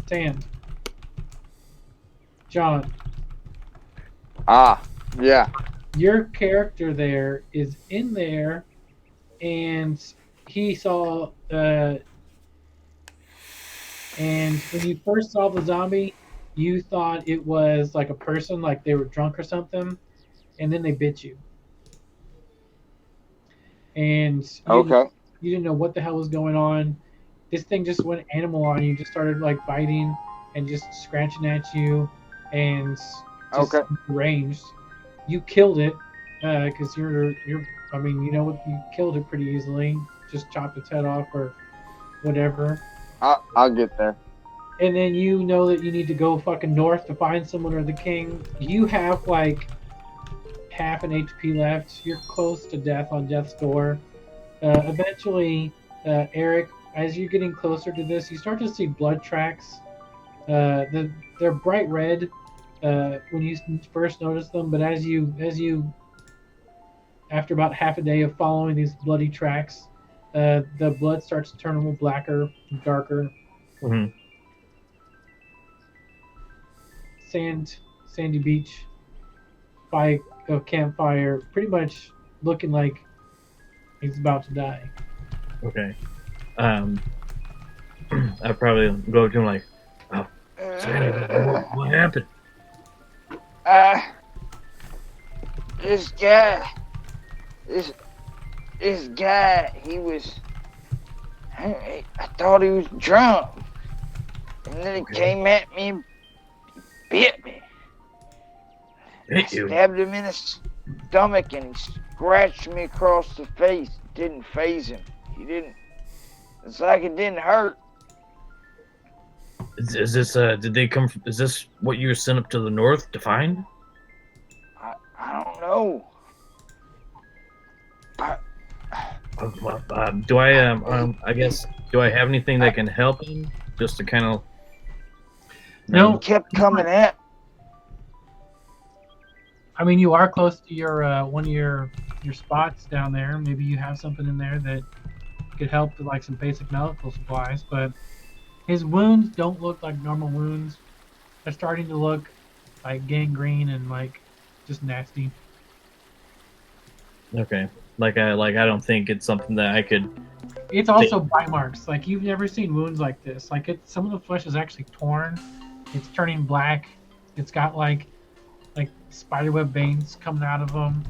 Sand, John. Ah, yeah. Your character there is in there, and he saw. And when you first saw the zombie, you thought it was like a person, like they were drunk or something, and then they bit you. And Okay. you didn't know what the hell was going on. This thing just went animal on you, just started like biting and just scratching at you, and just Okay. ranged. You killed it because you're. I mean, you know what? You killed it pretty easily. Just chopped its head off or whatever. I'll get there. And then you know that you need to go fucking north to find someone or the king. You have like half an HP left. You're close to death on death's door. Eventually, Eric, as you're getting closer to this, you start to see blood tracks. They're bright red when you first notice them, but as you after about half a day of following these bloody tracks, the blood starts to turn a little blacker, darker. Hmm. Sandy beach by a campfire, pretty much looking like he's about to die. Okay. I probably go to him like, "Oh, Sandy, what happened?" Uh, this guy, this guy, he was. I thought he was drunk, and then he Okay. came at me and bit me. I Hit you. stabbed him in the stomach and he scratched me across the face. Didn't phase him. He didn't. It's like it didn't hurt. Is this did they come from, is this what you were sent up to the north to find? I don't know. Do I guess, do I have anything that can help him just to kind of No, He kept coming at. I mean you are close to your one of your spots down there. Maybe you have something in there that could help with like some basic medical supplies. But his wounds don't look like normal wounds. They're starting to look like gangrene and like just nasty. Okay. Like I don't think it's something that I could. It's also bite marks. Like you've never seen wounds like this. Like some of the flesh is actually torn. It's turning black. It's got like spiderweb veins coming out of him.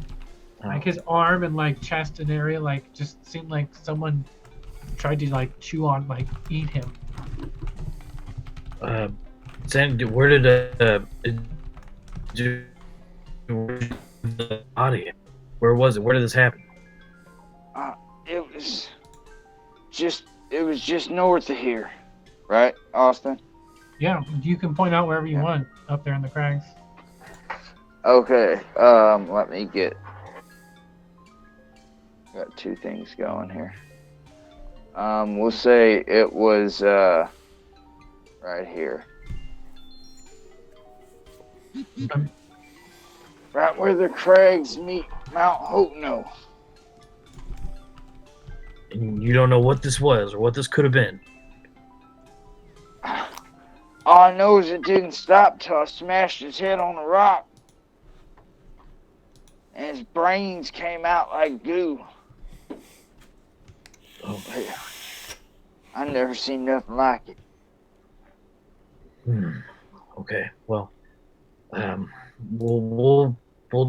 Like his arm and like chest and area like just seemed like someone tried to like chew on like eat him. Sandy, where did the body? Where was it? Where did this happen? It was just north of here, right, Austin? Yeah, you can point out wherever you want up there in the crags. Okay. Let me get. Got two things going here. We'll say it was right here. Right where the crags meet Mount Hotono. And you don't know what this was or what this could have been. All I know is it didn't stop till I smashed his head on a rock. And his brains came out like goo. Oh. I never seen nothing like it. Okay, well, we'll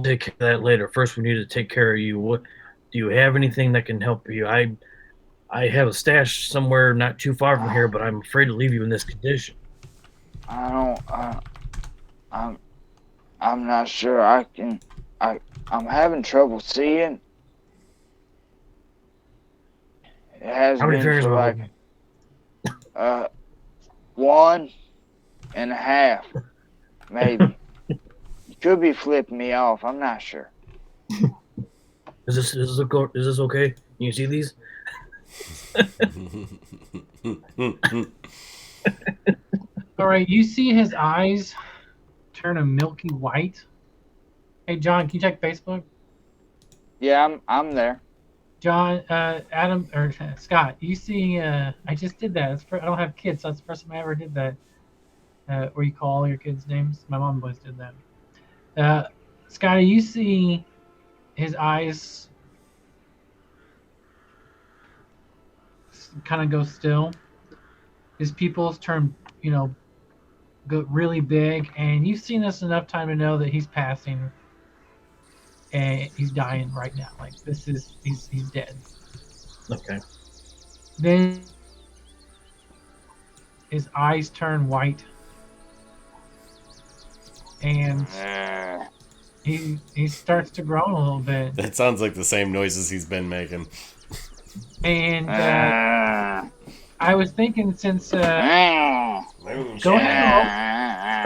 take care of that later. First, we need to take care of you. What do you have anything that can help you? I have a stash somewhere not too far from here, but I'm afraid to leave you in this condition. I don't. I'm not sure I can. I'm having trouble seeing. It has How many been fingers for am I like 1.5, maybe. You could be flipping me off. I'm not sure. Is this okay? Can you see these? All right, you see his eyes turn a milky white. Hey, John, can you check Facebook? Yeah, I'm there. John, Adam, or Scott, you see? I just did that. I don't have kids, so that's the first time I ever did that. Where you call all your kids' names. My mom always did that. Scotty, you see his eyes kind of go still. His pupils turn, go really big, and you've seen this enough time to know that he's passing, and he's dying right now. Like he's dead. Okay. Then his eyes turn white, and he starts to groan a little bit. That sounds like the same noises he's been making. And I was thinking, since go ahead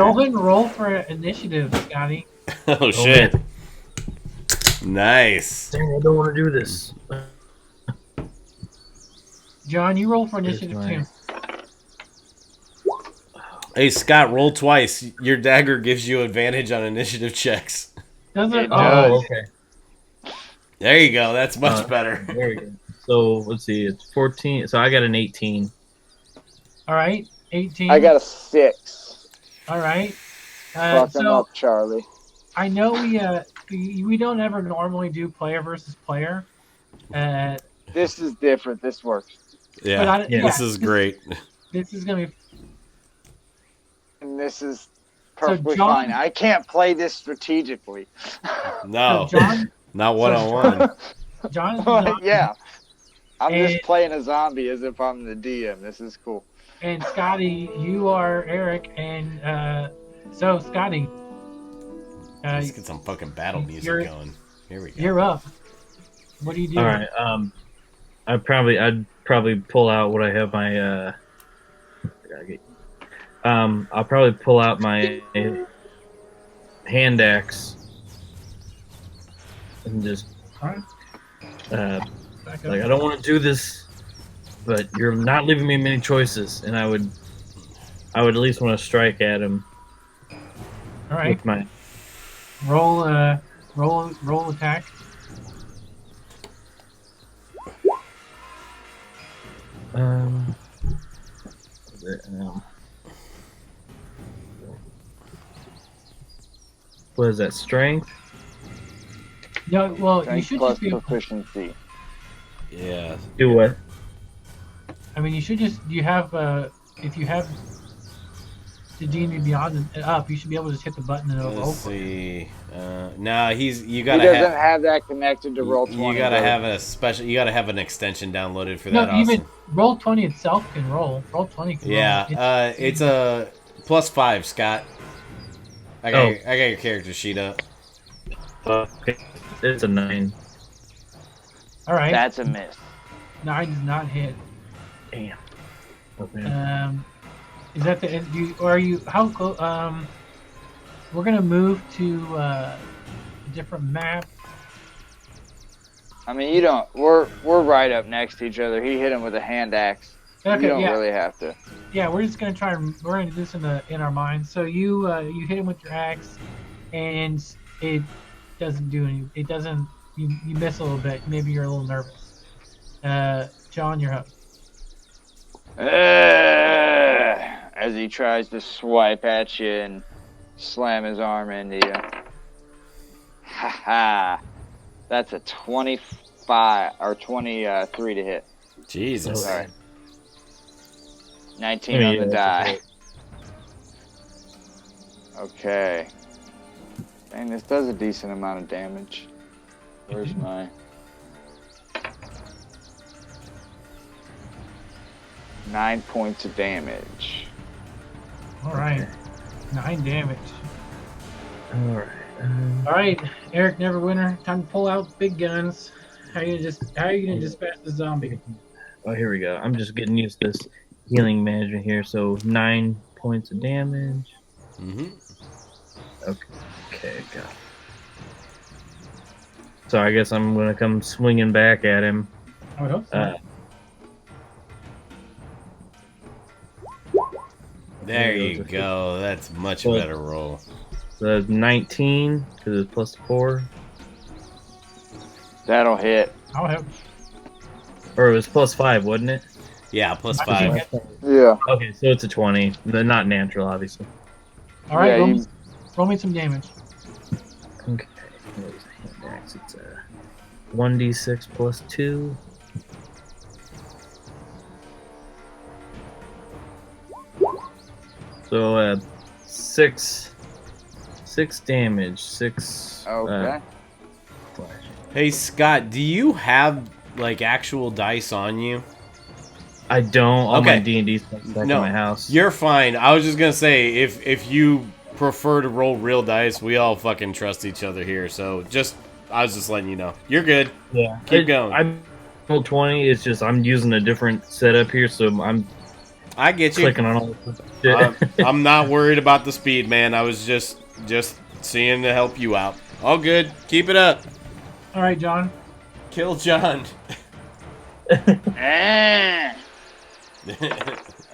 and roll for initiative, Scotty. Oh shit! Nice. Dang, I don't want to do this. John, you roll for initiative too. Hey Scott, roll twice. Your dagger gives you advantage on initiative checks. Does it? Oh, okay. There you go. That's much better. There we go. So let's see, it's 14. So I got an 18. All right, 18. I got a 6. All right. Fuck him So up, Charlie. I know we don't ever normally do player versus player. This is different. This works. Yeah, this is great. This is gonna be. And this is perfectly John- fine. I can't play this strategically. No, So John, not one-on-one. John is the Yeah. I'm And- just playing a zombie as if I'm the DM. This is cool. and Scotty, you are Eric, and so Scotty, Let's get some fucking battle music you're- going. Here we go. you're up. What do you do? All right. I'd probably pull out what I have my. I'll probably pull out my hand axe and just. All right. Back up. Like, I don't want to do this, but you're not leaving me many choices, and I would at least want to strike at him All right. with my. Roll attack. What is that? Strength? No, well, you Strength should plus just be. proficiency. Yeah. Do what? I mean, you should just. You have. If you have the D&D Beyond up, you should be able to just hit the button and it'll Let's open. see. No, you He gotta doesn't have. have that connected to Roll20. You gotta though. have a special. You gotta have an extension downloaded for No, that. even Awesome. Roll20 itself can roll. Roll20 can Yeah. roll. It's a +5, Scott. I got your character sheet up. Okay. It's a 9. All right. That's a miss. 9 does not hit. Damn. Okay. Is that the you or are you how close? We're gonna move to a different map. I mean, you don't. We're right up next to each other. He hit him with a hand axe. Okay, You don't yeah. really have to. Yeah, we're just gonna try and we're gonna do this in our minds. So you hit him with your axe, and it doesn't do any. It doesn't. You miss a little bit. Maybe you're a little nervous. John, you're up. As he tries to swipe at you and slam his arm into you. Ha ha. That's a 25 or 23 to hit. Jesus. Sorry. 19 on the die. Okay. Dang, this does a decent amount of damage. Where's my... Nine points of damage. All right, 9 damage. All right. All right, Eric Neverwinter, time to pull out big guns. How are you gonna dispatch the zombie? Oh, here we go. I'm just getting used to this healing management here. So 9 points of damage. Mm-hmm. Okay, got it. So I guess I'm gonna come swinging back at him. I would hope so. There you go. That's much better roll. So 19 because it's plus 4, That'll hit. I'll help. or it was plus 5, wasn't it? Yeah, plus I 5. think Yeah. Okay, so it's a 20. Not natural, obviously. All right, Yeah, roll me some damage. Okay. Where's the hand axe? It's a 1d6 plus 2. So 6 damage. 6. Okay. Flash. Hey, Scott, do you have, like, actual dice on you? I don't. All my Okay. D&D stuff is back No, in my house. You're fine. I was just going to say, if you prefer to roll real dice, we all fucking trust each other here. So I was just letting you know. You're good. Yeah. Keep going. I'm roll 20. It's just I'm using a different setup here, so I'm I get you. clicking on all this shit. I'm not worried about the speed, man. I was just seeing to help you out. All good. Keep it up. All right, John. Kill John. And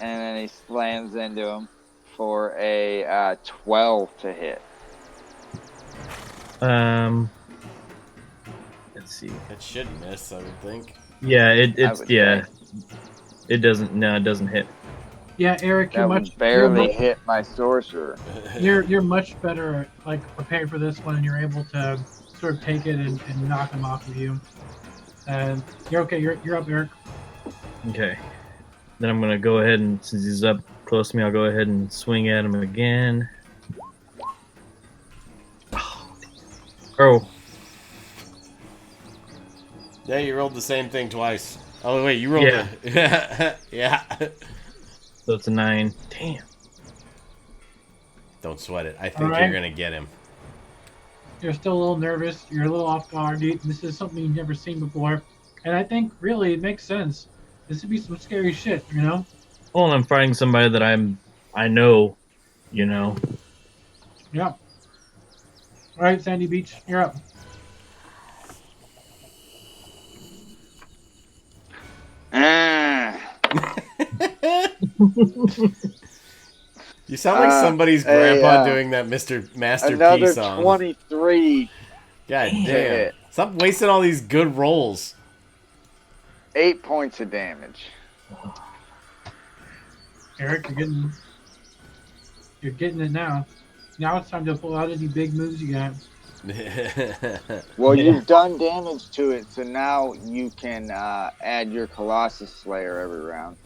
then he slams into him for a 12 to hit. Let's see. It should miss, I would think. Yeah, I it's would yeah. think. It doesn't. No, it doesn't hit. Yeah, Eric, That would barely hit my sorcerer. you're much better like prepared for this one, and you're able to sort of take it and knock him off of you. And you're okay. You're up, Eric. Okay. Then I'm gonna go ahead and since he's up close to me, I'll go ahead and swing at him again. Oh. Yeah, you rolled the same thing twice. Oh wait, you rolled Yeah. yeah. So it's a 9. Damn. Don't sweat it. I think Alright. you're gonna get him. You're still a little nervous. You're a little off guard. This is something you've never seen before, and I think really it makes sense. This would be some scary shit, you know? Well, I'm fighting somebody that I know, you know. Yeah. All right, Sandy Beach, you're up. You sound like somebody's grandpa a, doing that Mr. Master P Another song. 23. God damn. hit. Stop wasting all these good rolls. 8 points of damage. Eric, you're getting it now. Now it's time to pull out any big moves you got. Well, you've done damage to it, so now you can add your Colossus Slayer every round.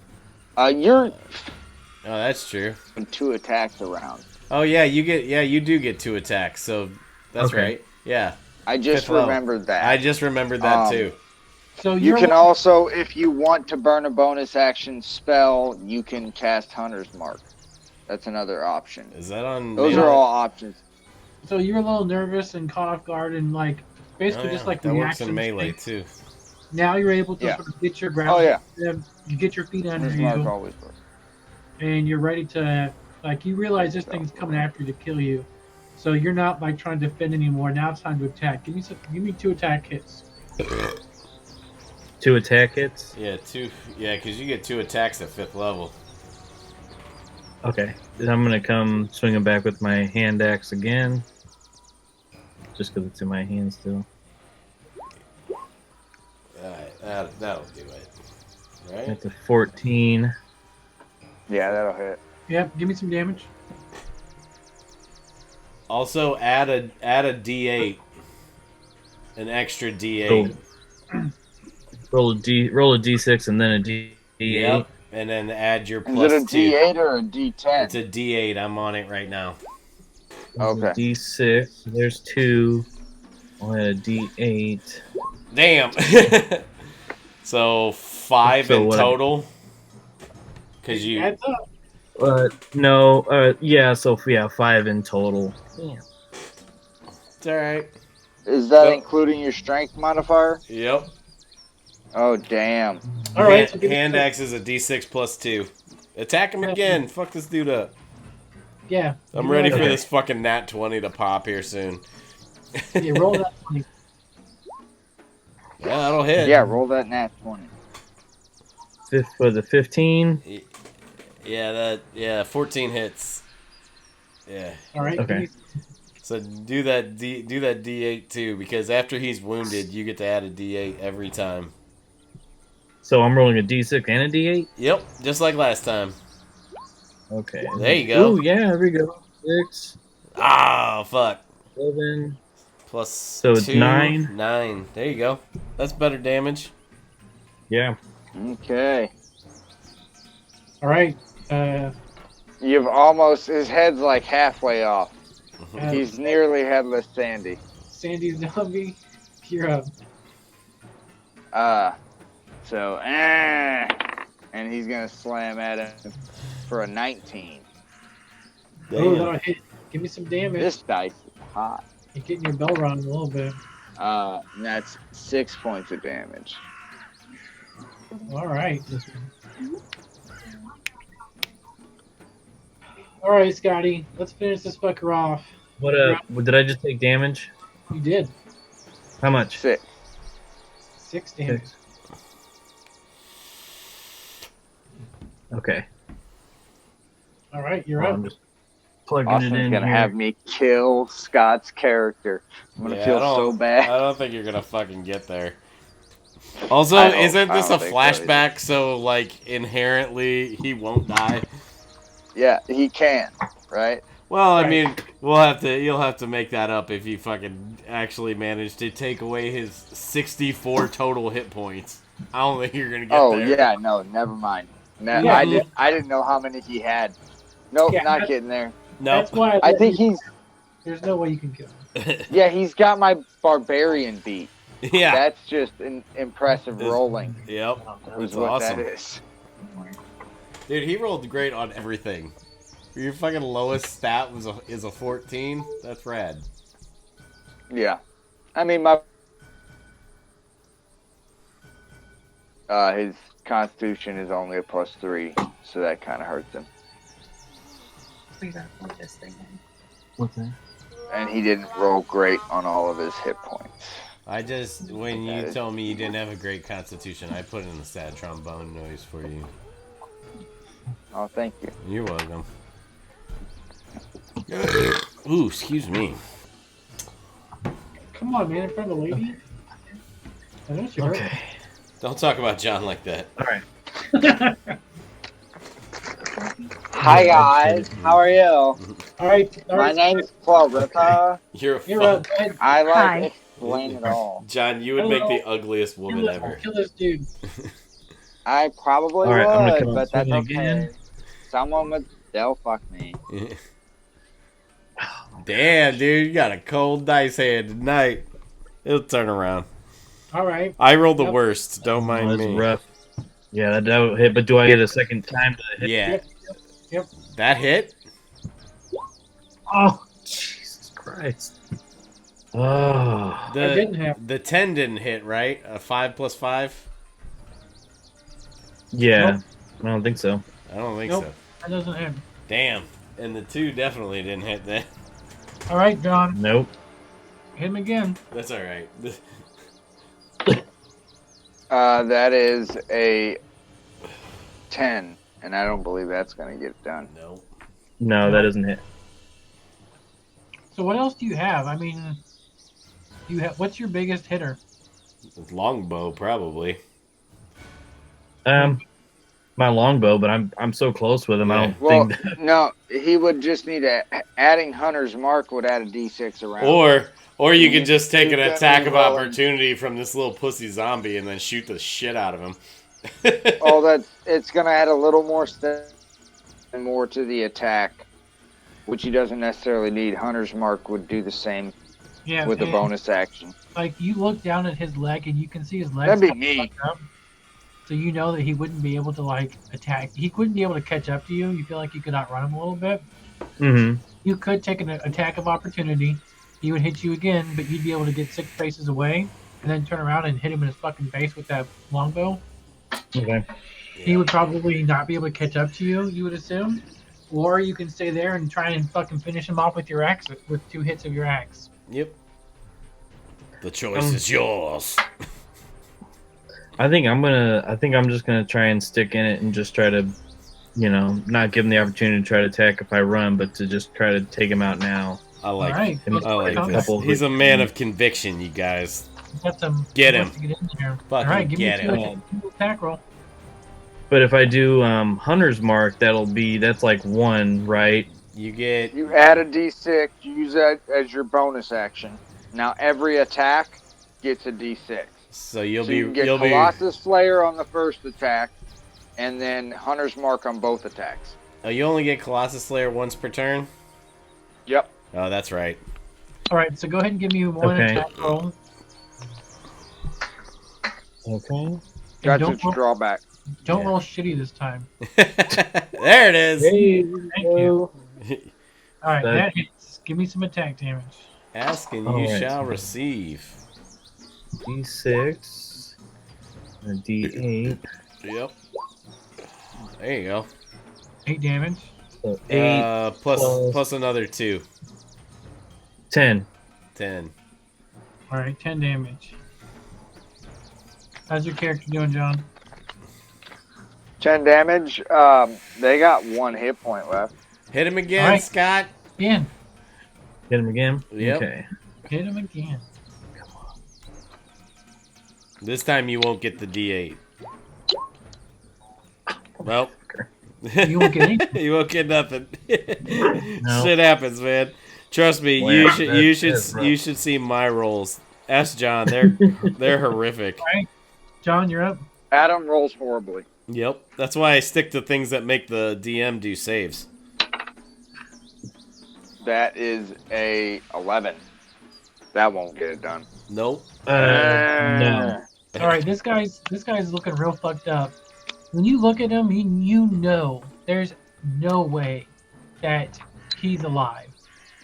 You're Oh, that's true. 2 attacks a round. Oh yeah, you do get 2 attacks, so that's Okay. right. Yeah. I just Fifth level. remembered that. I just remembered that too. So You you're can also, if you want to burn a bonus action spell, you can cast Hunter's Mark. That's another option. Is that on Those melee? are all options. So you're a little nervous and caught off guard, and like basically Oh, just yeah. like that the works in reaction melee thing. too. Now you're able to Yeah. sort of get your ground. Oh, yeah. You get your feet under Hunter's you, Mark always works. and you're ready to like you realize this thing's coming after you to kill you. So you're not like trying to defend anymore. Now it's time to attack. Give me 2 attack hits. 2 attack hits. Yeah, 2. Yeah, because you get 2 attacks at 5th level. Okay, then I'm gonna come swinging back with my hand axe again, just because it's in my hand still. Alright, that'll do it. Right? That's a 14. Yeah, that'll hit. Yep, give me some damage. Also, add a D8. An extra D8. So, roll a D6 and then a D8. Yep. And then add your Is plus it a 2. D8 or a D10? It's a D8. I'm on it right now. Okay. D6. There's 2. I'll add a D8. Damn. So 5 So in what- total. Because you. Adds up. No. Yeah. So yeah, 5 in total. Damn. It's alright. Is that Well- including your strength modifier? Yep. Oh, damn. All right. So give me Hand some- axe is a D6 plus 2. Attack him again. Fuck this dude up. Yeah. I'm you ready roll for that- this fucking nat 20 to pop here soon. Yeah, roll that 20. Yeah, that'll hit. Yeah, roll that nat 20. For the 15. Yeah, 14 hits. Yeah. All right. Okay. give me- So do that D8 too, because after he's wounded, you get to add a D8 every time. So I'm rolling a D6 and a D8. Yep, just like last time. Okay. There you go. Oh yeah, there we go. 6, Ah, fuck. 7. Plus So it's 2, 9. 9. There you go. That's better damage. Yeah. Okay. All right. You've almost, his head's like halfway off. Uh, He's nearly headless Sandy. Sandy Zombie, you're up. And he's gonna slam at him for a 19. Oh, that'll hit. Give me some damage. This dice is hot. You're getting your bell rung a little bit. And that's 6 points of damage. All right. All right, Scotty. Let's finish this fucker off. What did I just take damage? You did How much? 6. 6 damage. 6. Okay. All right, you're Well, up. I'm just plugging it Austin's in gonna here. have me kill Scott's character. I'm gonna Yeah, feel I don't- so bad. I don't think you're gonna fucking get there. Also, I don't- isn't I this a don't think so either. flashback? So, like, inherently, he won't die. Yeah, he can, right? Well, I Right. mean, you'll have to make that up if you fucking actually manage to take away his 64 total hit points. I don't think you're gonna get Oh there. yeah, no, never mind. No, Yeah, I didn't know how many he had. Nope, Yeah, not that- getting there. That's Nope. why I think there's no way you can kill him. yeah, he's got my barbarian beat. Yeah. That's just an impressive It's- rolling. Yep. Is That's what awesome. that is. Dude, he rolled great on everything. Your fucking lowest stat is a 14. That's rad. Yeah, I mean his Constitution is only a +3, so that kind of hurts him. We gotta plug this thing in. What's that? And he didn't roll great on all of his hit points. When you told me you didn't have a great constitution, I put in the sad trombone noise for you. Oh, thank you. You're welcome. Ooh, excuse me. Come on, man, in front of the lady. I know you Okay. Don't talk about John like that. All right. Hi guys, how are you? All right. My name's Clarissa. You're a You're up. fuck. Go ahead. I like Hi. explain it all. John, you would make the ugliest Kill woman this, ever. kill this dude. I probably All right, I'm gonna would, come but that's swing okay. again. Someone would, they'll fuck me. Damn, dude, you got a cold dice hand tonight. It'll turn around. All right. I rolled the Yep. worst. Don't mind Oh, that's me. rough. Yeah, that would hit. But do I get a second time to hit? Yeah. Yep. That hit? Oh, Jesus Christ. Oh. I didn't have. The 10 didn't hit, right? A 5 plus 5? Yeah. Nope. I don't think so. I don't think Nope. so. That doesn't have. Damn. And the 2 definitely didn't hit that. All right, John. Nope. Hit him again. That's alright. That is a 10, and I don't believe that's going to get it done. No. No, that doesn't hit. So what else do you have? I mean, what's your biggest hitter? Longbow, probably. My longbow, but I'm so close with him. I don't Well, think that... no, he would just need adding Hunter's Mark would add a D6 around. Or you could just take an you attack of definitely opportunity from this little pussy zombie and then shoot the shit out of him. It's going to add a little more and more to the attack, which he doesn't necessarily need. Hunter's Mark would do the same with a bonus action. Like, you look down at his leg and you can see his legs. That'd be neat. Up, so you know that he wouldn't be able to, like, attack. He wouldn't be able to catch up to you. You feel like you could outrun him a little bit. Mm-hmm. You could take an attack of opportunity. He would hit you again, but you'd be able to get 6 paces away and then turn around and hit him in his fucking face with that longbow. Okay. He would probably not be able to catch up to you, you would assume. Or you can stay there and try and fucking finish him off with your axe, with 2 hits of your axe. Yep. The choice is yours. I think I'm just gonna try and stick in it and just try to, not give him the opportunity to try to attack if I run, but to just try to take him out now. I like All right. this. He's a man of conviction, you guys. Get him. To get in there. Fucking all right, give get me him. two attack roll. But if I do Hunter's Mark, that's like 1, right? You add a D6, use that as your bonus action. Now every attack gets a D6. So you can get Colossus Slayer on the first attack, and then Hunter's Mark on both attacks. Oh, you only get Colossus Slayer once per turn? Yep. Oh, that's right. All right, so go ahead and give me one attack roll. Okay. That's its drawback. Don't roll shitty this time. There it is. Hey, Thank you. All right, that hits. Give me some attack damage. Ask and you shall receive. D6. A D8. Yep. There you go. 8 damage. So 8 plus another 2. 10. 10. All right, 10 damage. How's your character doing, John? 10 damage. They got 1 hit point left. Hit him again, Scott. Again. Hit him again? Yep. Okay. Hit him again. This time you won't get the D8. Well, you won't get anything. You won't get nothing. No. Shit happens, man. Trust me. Well, you should see my rolls. Ask John. They're horrific. All right, John, you're up. Adam rolls horribly. Yep. That's why I stick to things that make the DM do saves. That is a 11. That won't get it done. Nope. No. All right, this guy's looking real fucked up. When you look at him, you know there's no way that he's alive.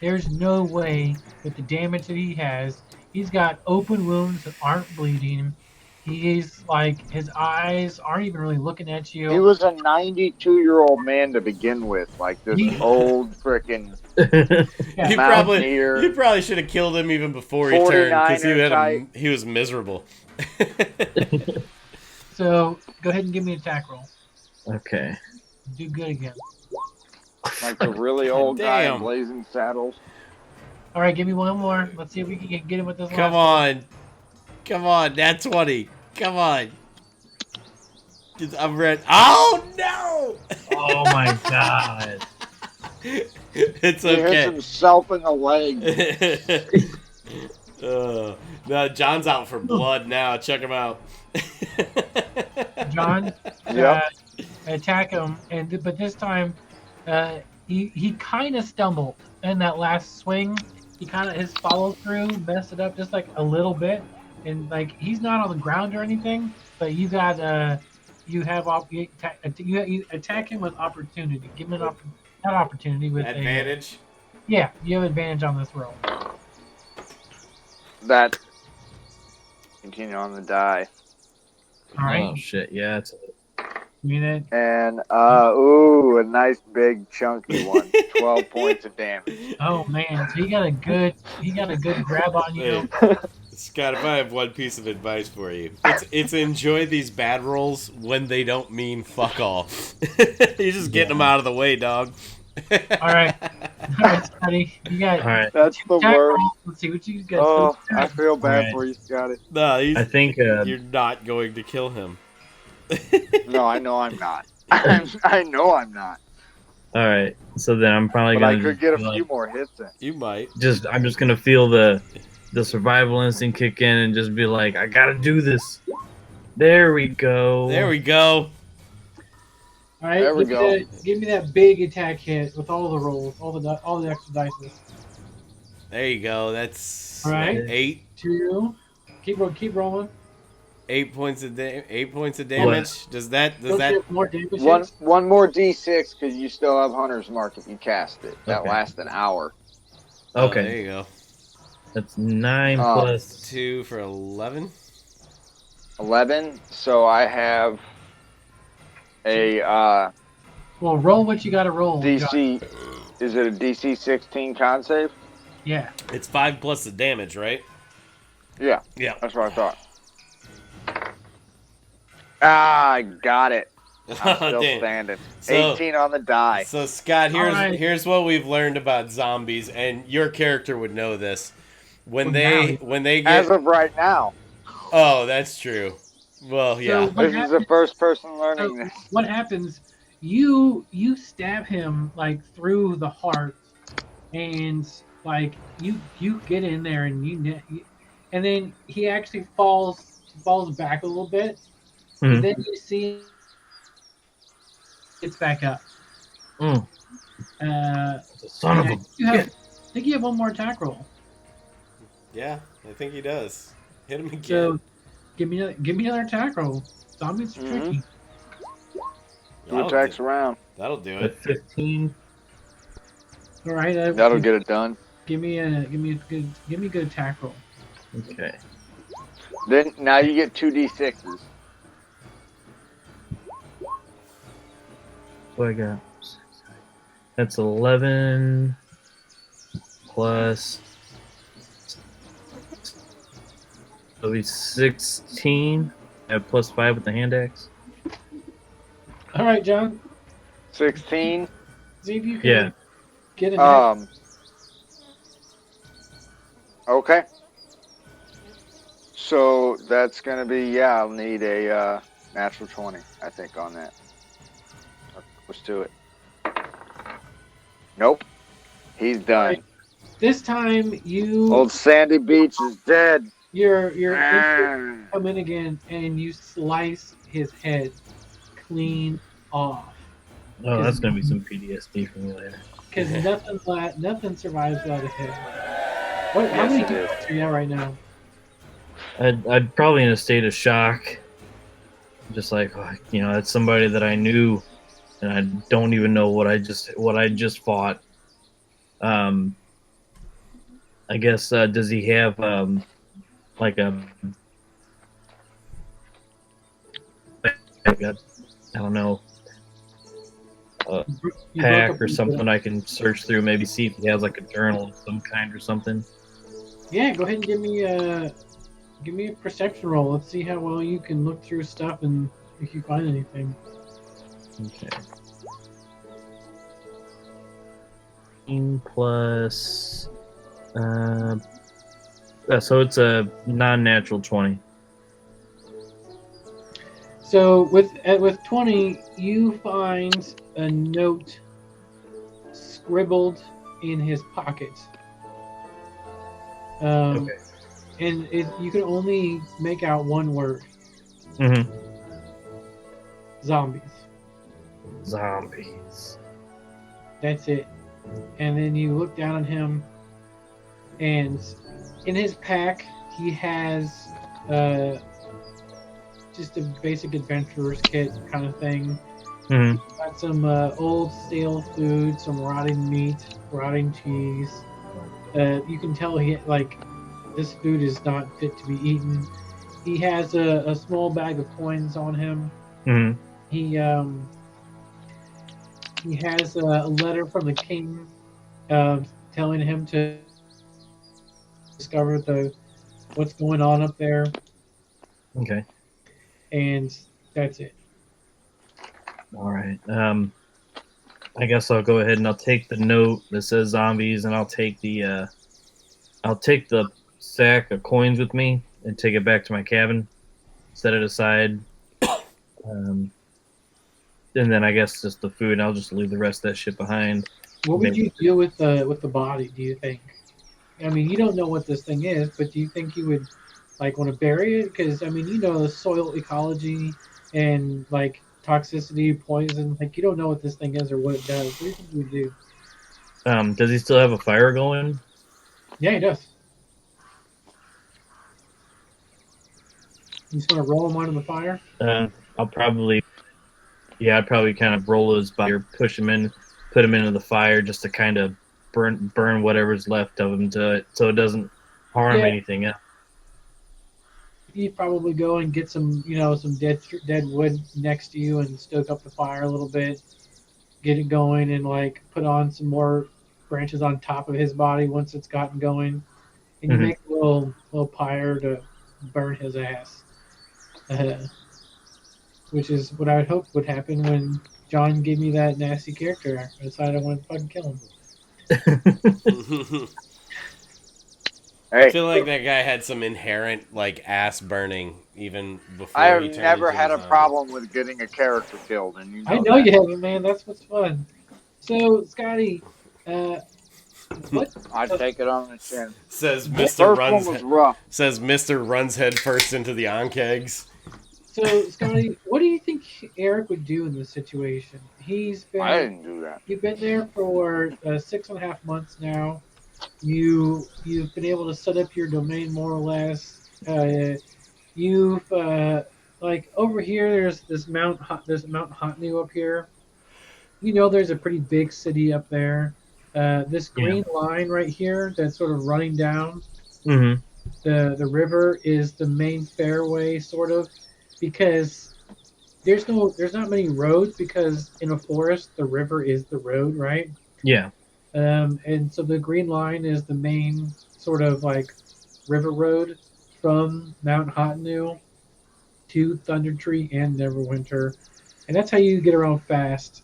There's no way with the damage that he has. He's got open wounds that aren't bleeding. He's like, his eyes aren't even really looking at you. He was a 92-year-old man to begin with, like this old frickin' You probably should have killed him even before he turned, because he was miserable. So go ahead and give me an attack roll. Okay. Do good again. Like the really old guy in Damn. Blazing Saddles. All right, give me one more. Let's see if we can get him with this. Come on. Come on. Nat 20. Come on. I'm ready. Oh, no! Oh, my God. It's He hits okay. himself in the leg. No, John's out for blood now. Check him out. John, Yep. attack him, but this time, he kind of stumbled in that last swing. His follow through messed it up just like a little bit, and like he's not on the ground or anything, but you attack him with opportunity. Give him not opportunity with Advantage. You have advantage on this roll. That. Continue on the die. All right, Oh, shit. Yeah, it's you mean it? And, a nice big chunky one. 12 points of damage. Oh man, so he got a good grab on you. Scott, if I have one piece of advice for you, it's enjoy these bad rolls when they don't mean fuck all. You're just getting them out of the way, dog. All right, Scotty, you got All right. That's the attack worst. roll. Let's see what you got. Oh, I feel bad Right. for you, Scotty. No, I think you're not going to kill him. No, I know I'm not. I know I'm not. all right. So then I'm probably But gonna I could get a like, few more hits in. You might. I'm just gonna feel the survival instinct kick in and just be like, I gotta do this. There we go. There we go. All right, There we give me that big attack hit with all the rolls, all the extra dices. There you go. That's All right. 8. 2. Keep rolling. 8 points of damage. Does that Don't get more damage One hits. more D6 because you still have Hunter's Mark if you cast it. That Okay. lasts an hour. Oh, Okay. there you go. That's 9 Oh. plus 2 for 11. 11. So I have a Well, roll what you got to roll. DC. Is it a DC 16 con save? Yeah. It's 5 plus the damage, right? Yeah, Yeah. that's what I thought. Ah, I got it. I'm still Damn. standing. So- 18 on the die. So Scott, Alright. here's what we've learned about zombies, and your character would know this. When Well, they As get of right now, oh, that's true. Well, yeah. So- this is the first person learning So this. what happens? You stab him like through the heart, and like you get in there and and then he actually falls back a little bit. Mhm. And then you see it's back up. Mm. Son of Yeah, a I think you have one more attack roll. Yeah, I think he does. Hit him again. So give me another attack roll. Zombies are Mhm. tricky. Two That'll attacks do- around. That'll do a it. 15. All right, That'll get it done. give me a good attack roll. Okay. Then now you get 2d6s. What I got? That's 11 plus. It'll be 16. I have plus 5 with the hand axe. All right, John. 16. See if you can Yeah. get an Okay. So that's gonna be I'll need a natural 20, I think, on that. Let's do it. Nope. He's done. This time Old Sandy Beach is dead. you're Ah. come in again and you slice his head clean off Oh, that's gonna be some PTSD for me later. because nothing survives without a head. How Yes, many it is. hits are you at right now? I'd probably in a state of shock, just like it's somebody that I knew, and I don't even know what I just fought. I guess does he have like a I don't know You pack broke or up- something I can search through, maybe see if he has like a journal of some kind or something. Yeah, go ahead and give me a perception roll. Let's see how well you can look through stuff and if you find anything. Okay. 15 plus so it's a non-natural 20. So with 20, you find a note scribbled in his pocket. Okay. And you can only make out one word: Mm-hmm. zombies. Zombies. That's it. And then you look down at him, and in his pack he has just a basic adventurer's kit kind of thing. Mm-hmm. Got some old stale food, some rotting meat, rotting cheese. You can tell this food is not fit to be eaten. He has a small bag of coins on him. Mm-hmm. He has a letter from the king telling him to discover the what's going on up there, Okay. and that's it. All right. I guess I'll go ahead and I'll take the note that says zombies, and I'll take the sack of coins with me and take it back to my cabin, set it aside, and then I guess just the food. I'll just leave the rest of that shit behind. What would you do with the body? Do you think? I mean, you don't know what this thing is, but do you think you would like want to bury it? Because I mean, you know, the soil ecology and like toxicity, poison. Like you don't know what this thing is or what it does. What do you think you would do? Does he still have a fire going? Yeah, he does. You just want to roll him onto the fire? I'd probably kind of roll his body or push him in, put him into the fire just to kind of burn whatever's left of him so it doesn't harm anything else. You'd probably go and get some, you know, some dead wood next to you and stoke up the fire a little bit, get it going, and like put on some more branches on top of his body once it's gotten going, and you make a little pyre to burn his ass, which is what I would hope would happen when John gave me that nasty character. I decided I wanted to fucking kill him. I Hey, feel like that guy had some inherent like ass burning even before. I have he turned never into had a zombie. problem with getting a character killed, and you know I know that. you haven't, man. That's what's fun. So, Scotty, what? I'd take it on the chin. Says The Mr. first Runs. one was rough. Says Mr. Runs head first into the onkegs. So, Scotty, what do you think Eric would do in this situation? He's I been didn't do that. you've been there for 6.5 months now. You've been able to set up your domain more or less. You've like over here. There's Mount Hotnu up here. You know, there's a pretty big city up there. This green line right here that's sort of running down the river is the main fairway, sort of, because there's not many roads, because in a forest the river is the road, right? Yeah. And so the green line is the main sort of like river road from Mount Hotnu to Thunder Tree and Neverwinter, and that's how you get around fast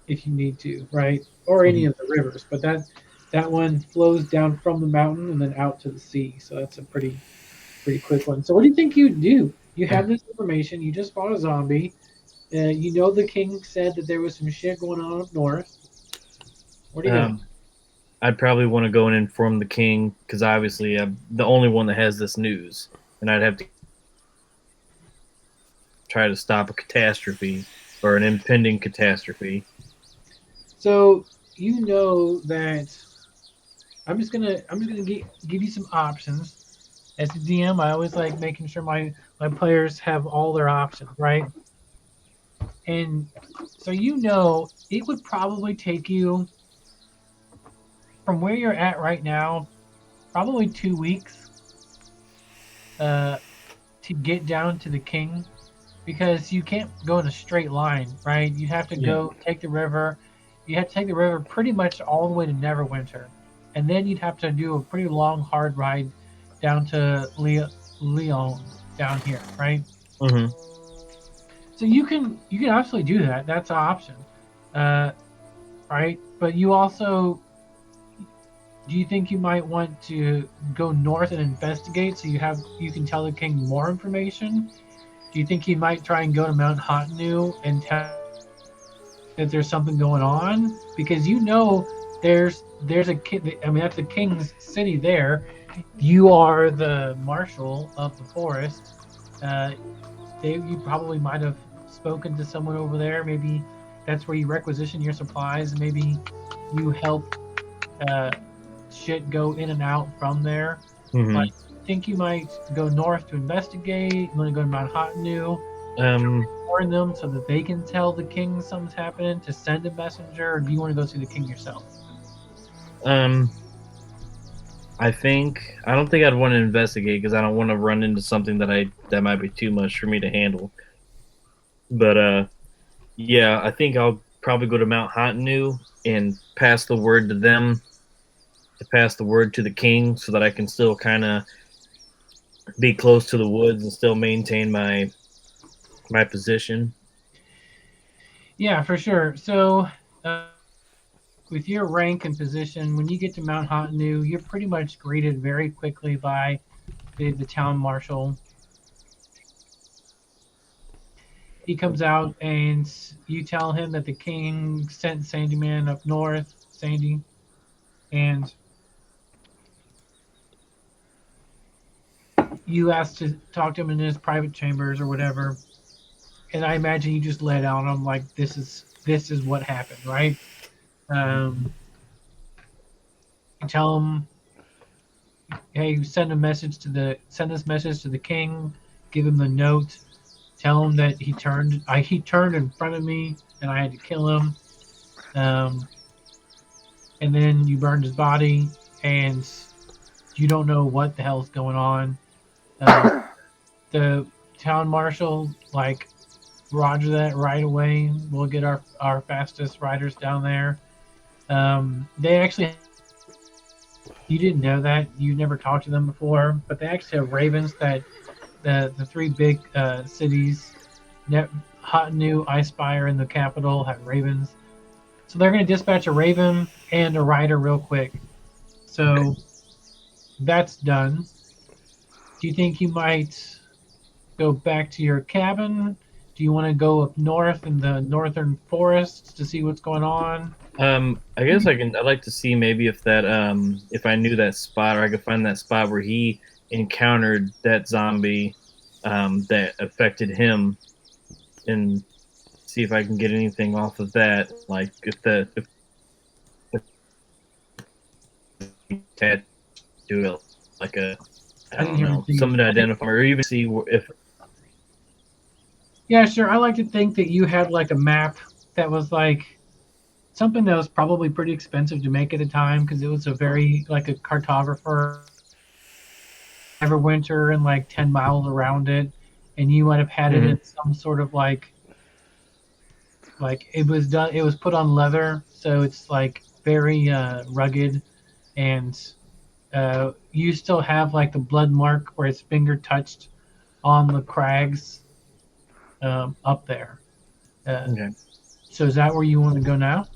if you need to, right? Or any of the rivers, but that one flows down from the mountain and then out to the sea, so that's a pretty quick one. So what do you think you'd do? You have this information. You just fought a zombie. You know the king said that there was some shit going on up north. What do you do? I'd probably want to go and inform the king, because obviously I'm the only one that has this news, and I'd have to try to stop a catastrophe or an impending catastrophe. So you know that I'm just gonna give you some options. As a DM, I always like making sure my players have all their options, right? And so you know it would probably take you from where you're at right now, probably 2 weeks to get down to the king, because you can't go in a straight line, right? You have to go take the river. You have to take the river pretty much all the way to Neverwinter, and then you'd have to do a pretty long, hard ride down to Leon down here, right? Mm-hmm. So you can absolutely do that. That's an option, right? But you also, do you think you might want to go north and investigate so you can tell the king more information? Do you think he might try and go to Mount Hotnu and tell that there's something going on? Because you know there's a king. I mean, that's the king's city there. You are the marshal of the forest. You probably might have spoken to someone over there. Maybe that's where you requisition your supplies, and maybe you help shit go in and out from there. Mm-hmm. But I think you might go north to investigate. You want to go to Mount Hotnu, warn them so that they can tell the king something's happening, to send a messenger, or do you want to go see the king yourself? I don't think I'd want to investigate, because I don't want to run into something that might be too much for me to handle. But yeah, I think I'll probably go to Mount Hotnu and pass the word to them to pass the word to the king so that I can still kind of be close to the woods and still maintain my position? Yeah, for sure. So, with your rank and position, when you get to Mount Hotenu, you're pretty much greeted very quickly by the town marshal. He comes out and you tell him that the king sent Sandyman up north, Sandy, and you asked to talk to him in his private chambers or whatever. And I imagine you just let out on him like this is what happened, right? You tell him, hey, send this message to the king, give him the note, tell him that he turned in front of me and I had to kill him. And then you burned his body and you don't know what the hell's going on. The town marshal, like, roger that right away. We'll get our fastest riders down there. They actually, you didn't know that, you never talked to them before, but they actually have ravens that the three big cities, Hotenu, Icespire, and the capital have ravens. So they're going to dispatch a raven and a rider real quick. So that's done. Do you think you might go back to your cabin? Do you want to go up north in the northern forests to see what's going on? I guess I'd like to see maybe if that if I knew that spot, or I could find that spot where he encountered that zombie that affected him, and see if I can get anything off of that. Like if do it like a, I don't know, something to identify, or even see if. Yeah, sure. I like to think that you had like a map that was like something that was probably pretty expensive to make at the time because it was a very like a cartographer. Everwinter and like 10 miles around it, and you might have had it in some sort of like it was done. It was put on leather, so it's like very rugged, and you still have like the blood mark where his finger touched on the crags up there. Okay. So is that where you want to go now?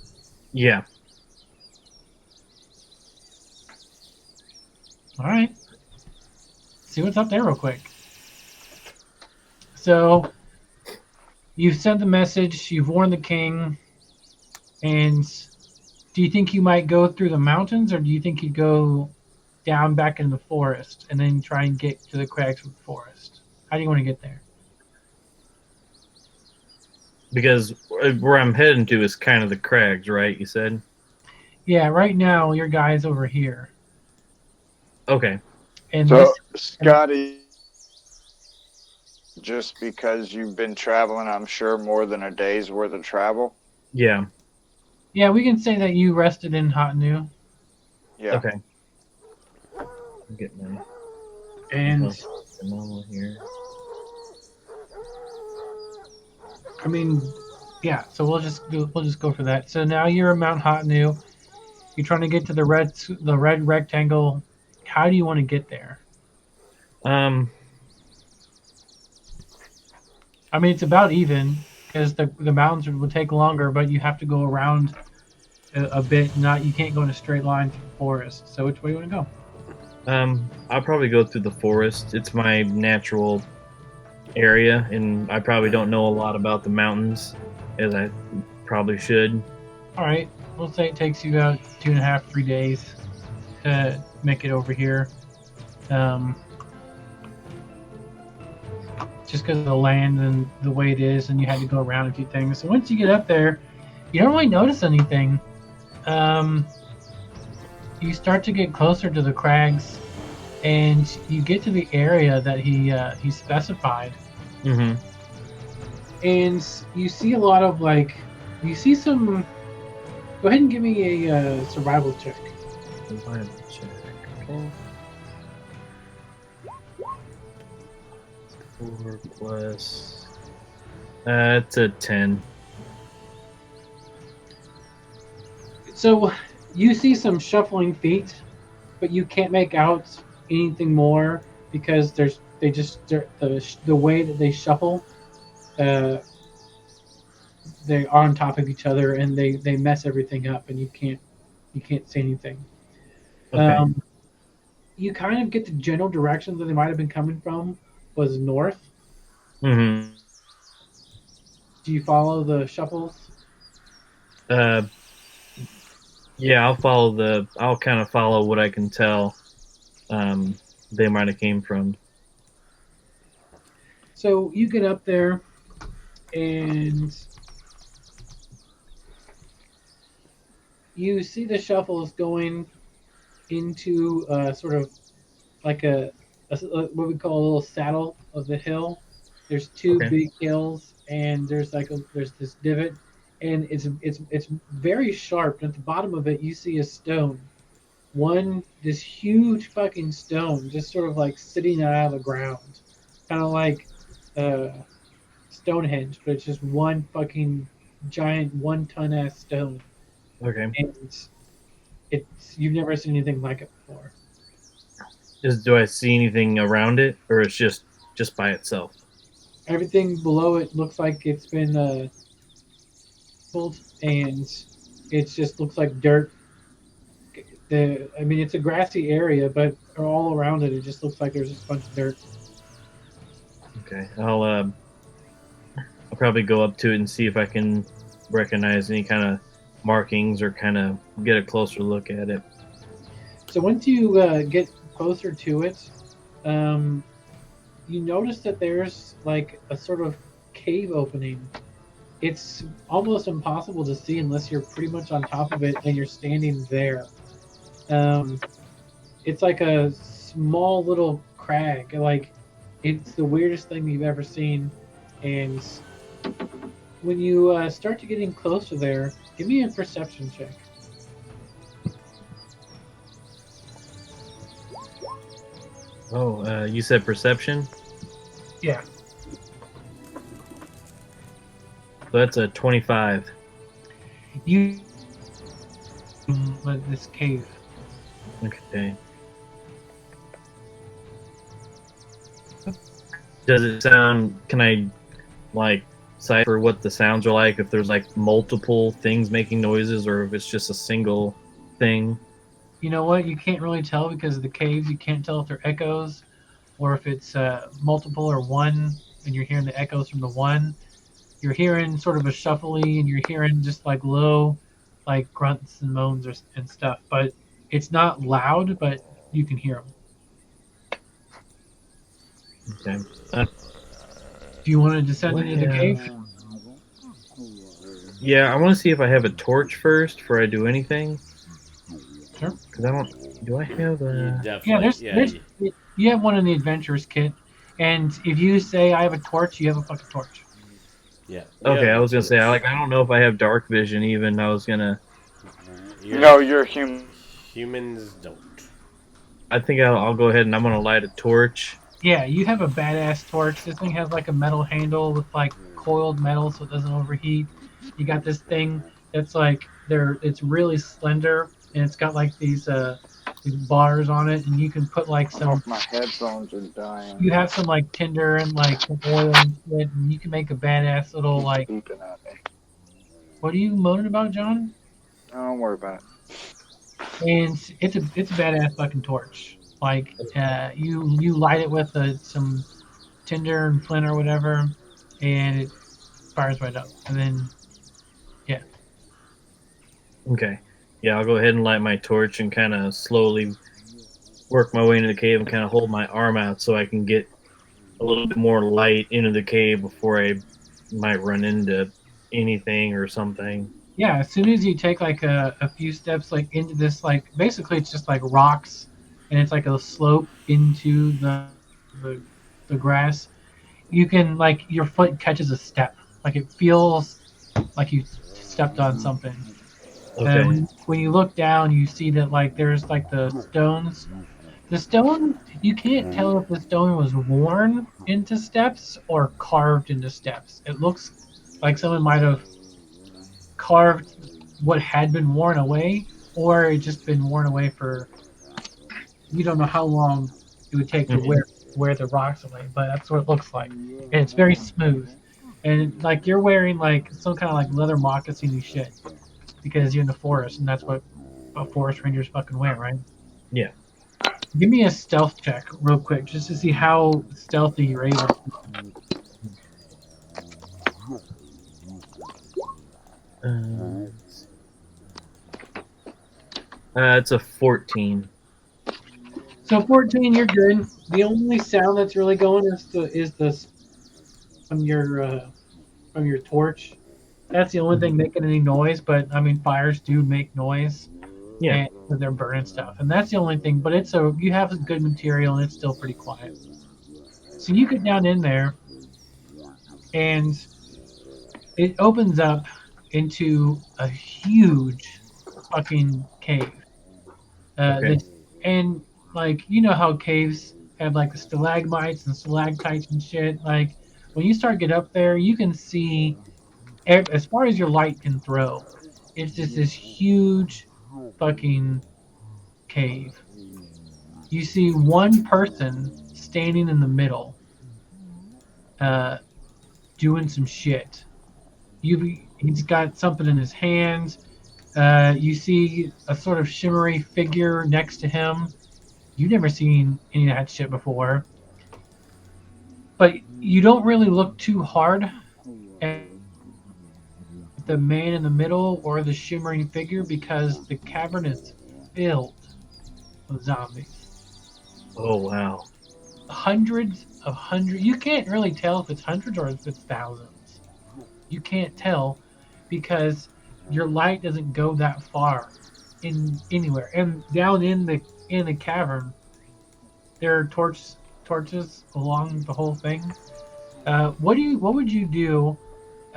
Yeah. All right. See what's up there real quick. So you've sent the message, you've warned the king, and do you think you might go through the mountains, or do you think you'd go down back in the forest and then try and get to the crags of the forest? How do you want to get there? Because where I'm heading to is kind of the crags, right? You said? Yeah, right now your guy's over here. Okay. And so, Scotty, just because you've been traveling, I'm sure, more than a day's worth of travel? Yeah. Yeah, we can say that you rested in Hotenu. Yeah. Okay. I'm getting my And normal here. I mean, yeah. So we'll just go for that. So now you're in Mount Hotenu. You're trying to get to the red rectangle. How do you want to get there? I mean, it's about even because the mountains will take longer, but you have to go around a bit. You can't go in a straight line through the forest. So which way do you want to go? I'll probably go through the forest. It's my natural area, and I probably don't know a lot about the mountains as I probably should. All right, we'll say it takes you about 2.5, 3 days to make it over here. Just because of the land and the way it is, and you had to go around a few things. So once you get up there, you don't really notice anything. You start to get closer to the crags, and you get to the area that he specified. Mm-hmm. And you see a lot of you see some. Go ahead and give me a survival check. Survival check. Okay. 4 plus. It's a 10. So you see some shuffling feet but you can't make out anything more because the way that they shuffle, they're on top of each other and they mess everything up, and you can't see anything. Okay. You kind of get the general direction that they might have been coming from was north. Mm-hmm. Do you follow the shuffles? Yeah, I'll kind of follow what I can tell. They might have came from. So you get up there, and you see the shuffles going into sort of like what we call a little saddle of the hill. There's two Okay. big hills, and there's this divot, and it's very sharp. And at the bottom of it, you see a stone. This huge fucking stone, just sort of like sitting out of the ground, kind of like Stonehenge, but it's just one fucking giant 1 ton ass stone, Okay. and it's you've never seen anything like it before. Do I see anything around it, or it's just by itself? Everything below it looks like it's been pulled, and it just looks like dirt. I mean, it's a grassy area, but all around it, it just looks like there's just a bunch of dirt. Okay. I'll probably go up to it and see if I can recognize any kind of markings or kind of get a closer look at it. So once you get closer to it, you notice that there's like a sort of cave opening. It's almost impossible to see unless you're pretty much on top of it and you're standing there. It's like a small little crag. Like, it's the weirdest thing you've ever seen. And when you start to getting closer there, give me a perception check. Oh, you said perception? Yeah. So that's a 25. You this cave. Okay. Does it sound? Can I like cipher what the sounds are like? If there's like multiple things making noises, or if it's just a single thing? You know what? You can't really tell because of the caves. You can't tell if they're echoes or if it's multiple or one, and you're hearing the echoes from the one. You're hearing sort of a shuffly, and you're hearing just like low, like grunts and moans and stuff. But it's not loud, but you can hear them. Okay. Do you want to descend into the cave? Yeah, I want to see if I have a torch first before I do anything. Sure. Because I don't. Do I have a? Definitely. There's you have one in the adventurers kit, and if you say I have a torch, you have a fucking torch. Yeah. Okay, Yeah. I was gonna say I don't know if I have dark vision even. I was gonna. No, you're human. Humans don't. I think I'll go ahead and I'm gonna light a torch. Yeah, you have a badass torch. This thing has like a metal handle with like coiled metal so it doesn't overheat. You got this thing that's like it's really slender and it's got like these bars on it, and you can put like some. My headphones are dying. You have some like tinder and like some oil and shit, and you can make a badass little like. Beeping at me. What are you moaning about, John? Don't worry about it. And it's a badass fucking torch. Like you light it with some tinder and flint or whatever, and it fires right up. And then Okay. Yeah, I'll go ahead and light my torch and kind of slowly work my way into the cave and kind of hold my arm out so I can get a little bit more light into the cave before I might run into anything or something. yeah, as soon as you take like a few steps like into this, like basically it's just like rocks, and it's like a slope into the grass. You can like your foot catches a step, like it feels like you stepped on something. Okay. When you look down, you see that like there's like the stones. The stone, you can't tell if the stone was worn into steps or carved into steps. It looks like someone might have carved what had been worn away, or it just been worn away for you don't know how long it would take to wear the rocks away, but that's what it looks like, and it's very smooth, and like you're wearing like some kind of like leather moccasin shit because you're in the forest, and that's what forest rangers fucking wear, right? Yeah. Give me a stealth check real quick just to see how stealthy you're able to. It's a 14. So 14, you're good. The only sound that's really going is the from your torch. That's the only thing making any noise. But I mean, fires do make noise. Yeah. And they're burning stuff, and that's the only thing. But you have some good material, and it's still pretty quiet. So you get down in there, and it opens up into a huge fucking cave. Okay. And like you know how caves have like the stalagmites and stalactites and shit. Like when you start get up there, you can see as far as your light can throw. It's just this huge fucking cave. You see one person standing in the middle, doing some shit. He's got something in his hands. You see a sort of shimmery figure next to him. You've never seen any of that shit before. But you don't really look too hard at the man in the middle or the shimmering figure because the cavern is filled with zombies. Oh, wow. Hundreds. You can't really tell if it's hundreds or if it's thousands. You can't tell because your light doesn't go that far in anywhere. And down in the cavern, there are torches along the whole thing. What would you do?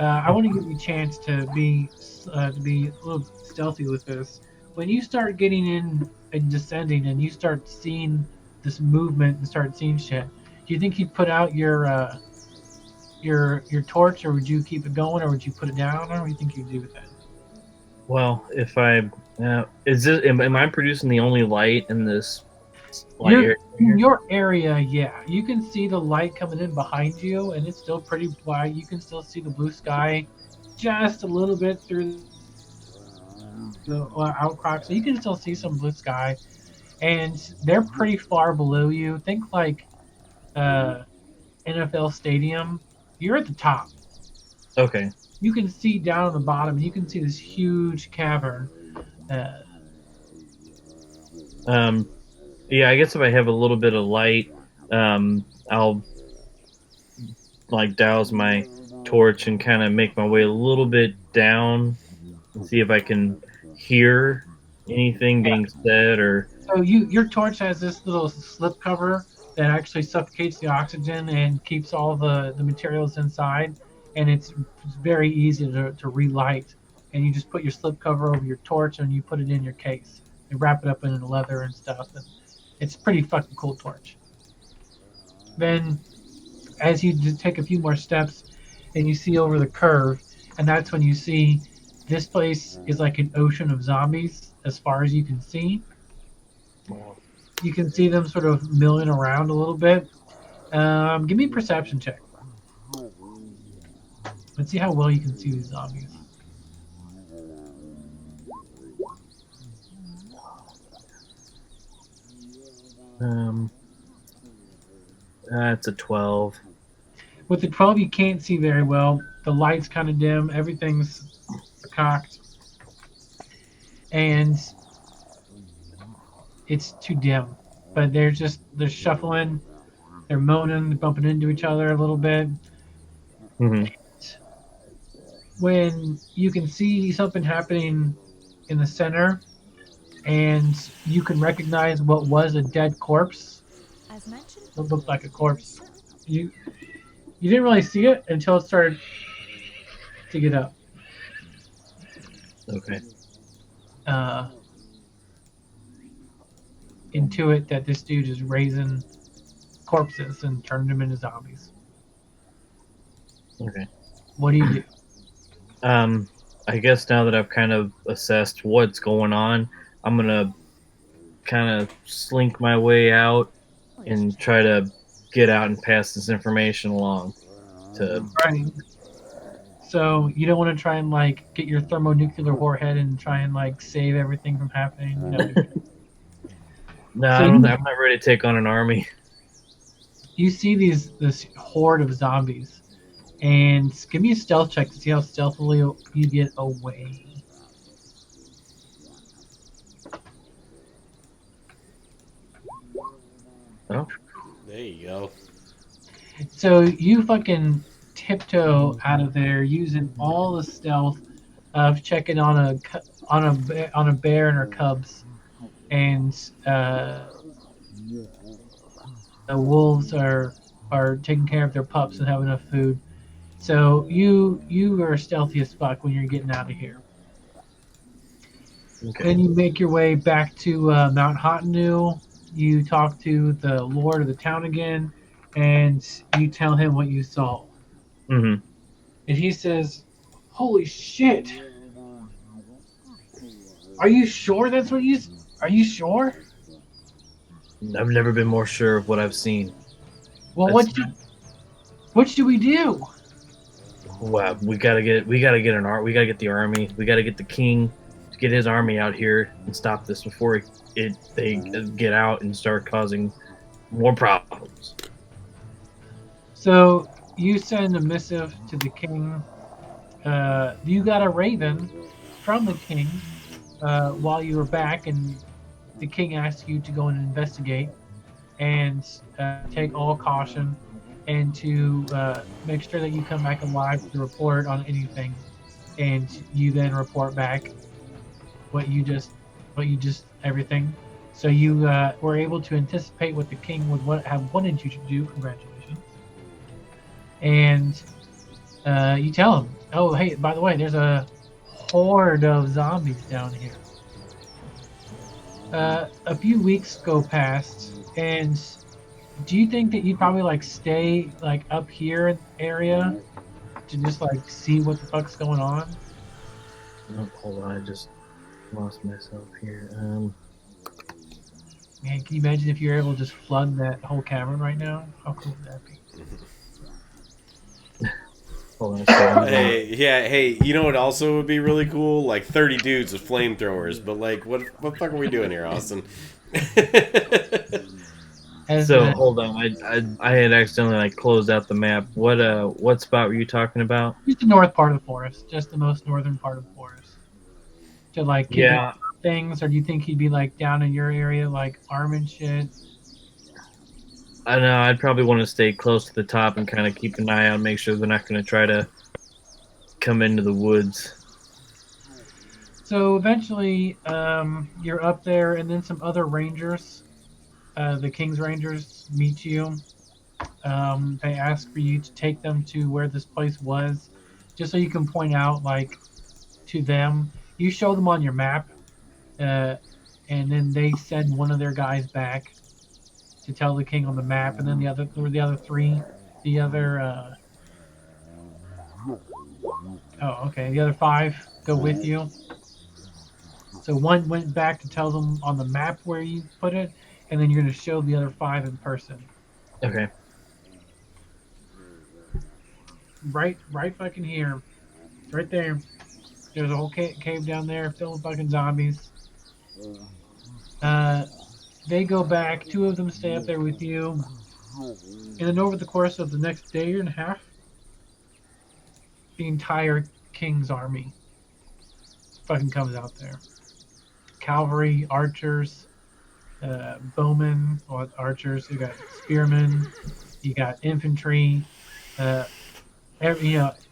I want to give you a chance to be a little stealthy with this. When you start getting in and descending, and you start seeing this movement and start seeing shit, do you think you'd put out your torch, or would you keep it going, or would you put it down, or what do you think you'd do with that? Well, if I am I producing the only light in this light area? In your area, yeah, you can see the light coming in behind you, and it's still pretty bright. You can still see the blue sky, just a little bit through the outcrop, so you can still see some blue sky, and they're pretty far below you. Think like NFL Stadium. You're at the top. Okay. You can see down at the bottom. You can see this huge cavern. Yeah, I guess if I have a little bit of light, I'll like douse my torch and kind of make my way a little bit down and see if I can hear anything being said or. So your torch has this little slip cover that actually suffocates the oxygen and keeps all the materials inside, and it's very easy to relight. And you just put your slip cover over your torch and you put it in your case and wrap it up in leather and stuff. And it's a pretty fucking cool torch. Then, as you just take a few more steps, and you see over the curve, and that's when you see this place is like an ocean of zombies as far as you can see. You can see them sort of milling around a little bit. Give me a perception check. Let's see how well you can see these zombies. That's a 12. With the 12, you can't see very well. The light's kind of dim. Everything's cocked. And it's too dim. But they're shuffling. They're moaning, bumping into each other a little bit. Mm-hmm. When you can see something happening in the center, and you can recognize what was a dead corpse. As mentioned, What looked like a corpse. You didn't really see it until it started to get up. Okay. Into it that this dude is raising corpses and turning them into zombies. Okay. What do you do? I guess now that I've kind of assessed what's going on, I'm gonna kind of slink my way out and try to get out and pass this information along to. Right. So you don't want to try and like get your thermonuclear warhead and try and like save everything from happening. You know? No, So I don't. you- I'm not ready to take on an army. You see this horde of zombies, and give me a stealth check to see how stealthily you get away. Oh, There you go. So you fucking tiptoe out of there using all the stealth of checking on a bear and her cubs, and the wolves are taking care of their pups and have enough food. So you are stealthy as fuck when you're getting out of here. okay. Then you make your way back to Mount Hotenu. You talk to the lord of the town again, and you tell him what you saw. Mm-hmm. And he says, "Holy shit! Are you sure that's what you? Are you sure? I've never been more sure of what I've seen. Well, That's- what should we do? Wow, we gotta get we gotta get the army. We gotta get the king to get his army out here and stop this before they get out and start causing more problems. So you send a missive to the king. You got a raven from the king while you were back, and the king asked you to go and investigate and take all caution, and to make sure that you come back alive to report on anything, and you then report back what you just everything. So you were able to anticipate what the king would have wanted you to do. Congratulations. And you tell him, oh, hey, by the way, there's a horde of zombies down here. A few weeks go past, and do you think that you'd probably like stay like up here in the area to just like see what the fuck's going on? Oh, hold on, I just lost myself here. Man, can you imagine if you're able to just flood that whole cavern right now? How cool would that be? Hold on a second. Hey, yeah, hey, you know what also would be really cool? Like 30 dudes with flamethrowers, but like, what the fuck are we doing here, Austin? As So the- hold on, I had accidentally like closed out the map. What spot were you talking about? just the north part of the forest, just the most northern part of the forest. To like keep Yeah, things, or do you think he'd be like down in your area, like arming shit? I know. I'd probably want to stay close to the top and kind of keep an eye out, make sure they're not going to try to come into the woods. So eventually, you're up there, and then some other rangers, the King's Rangers, meet you. They ask for you to take them to where this place was, just so you can point out, like, to them. You show them on your map, and then they send one of their guys back to tell the king on the map, and then the other three, the other. The other 5 go with you. So one went back to tell them on the map where you put it, and then you're going to show the other 5 in person. Okay. Right fucking here. Right there. There's a whole cave down there filled with fucking zombies. They go back. 2 of them stay up there with you. And then over the course of the next day and a half, the entire king's army fucking comes out there. Cavalry, archers, bowmen, or archers. You got spearmen. You got infantry. The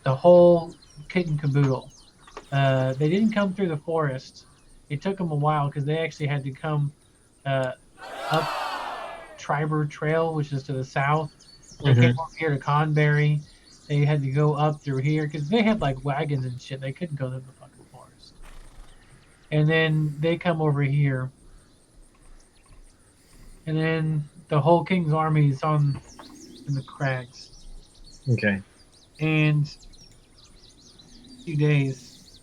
whole kit and caboodle. They didn't come through the forest. It took them a while because they actually had to come up Triber Trail, which is to the south. They came up here to Conberry. They had to go up through here because they had like wagons and shit. They couldn't go through the fucking forest. And then they come over here. And then the whole king's army is in the crags. Okay. And 2 days,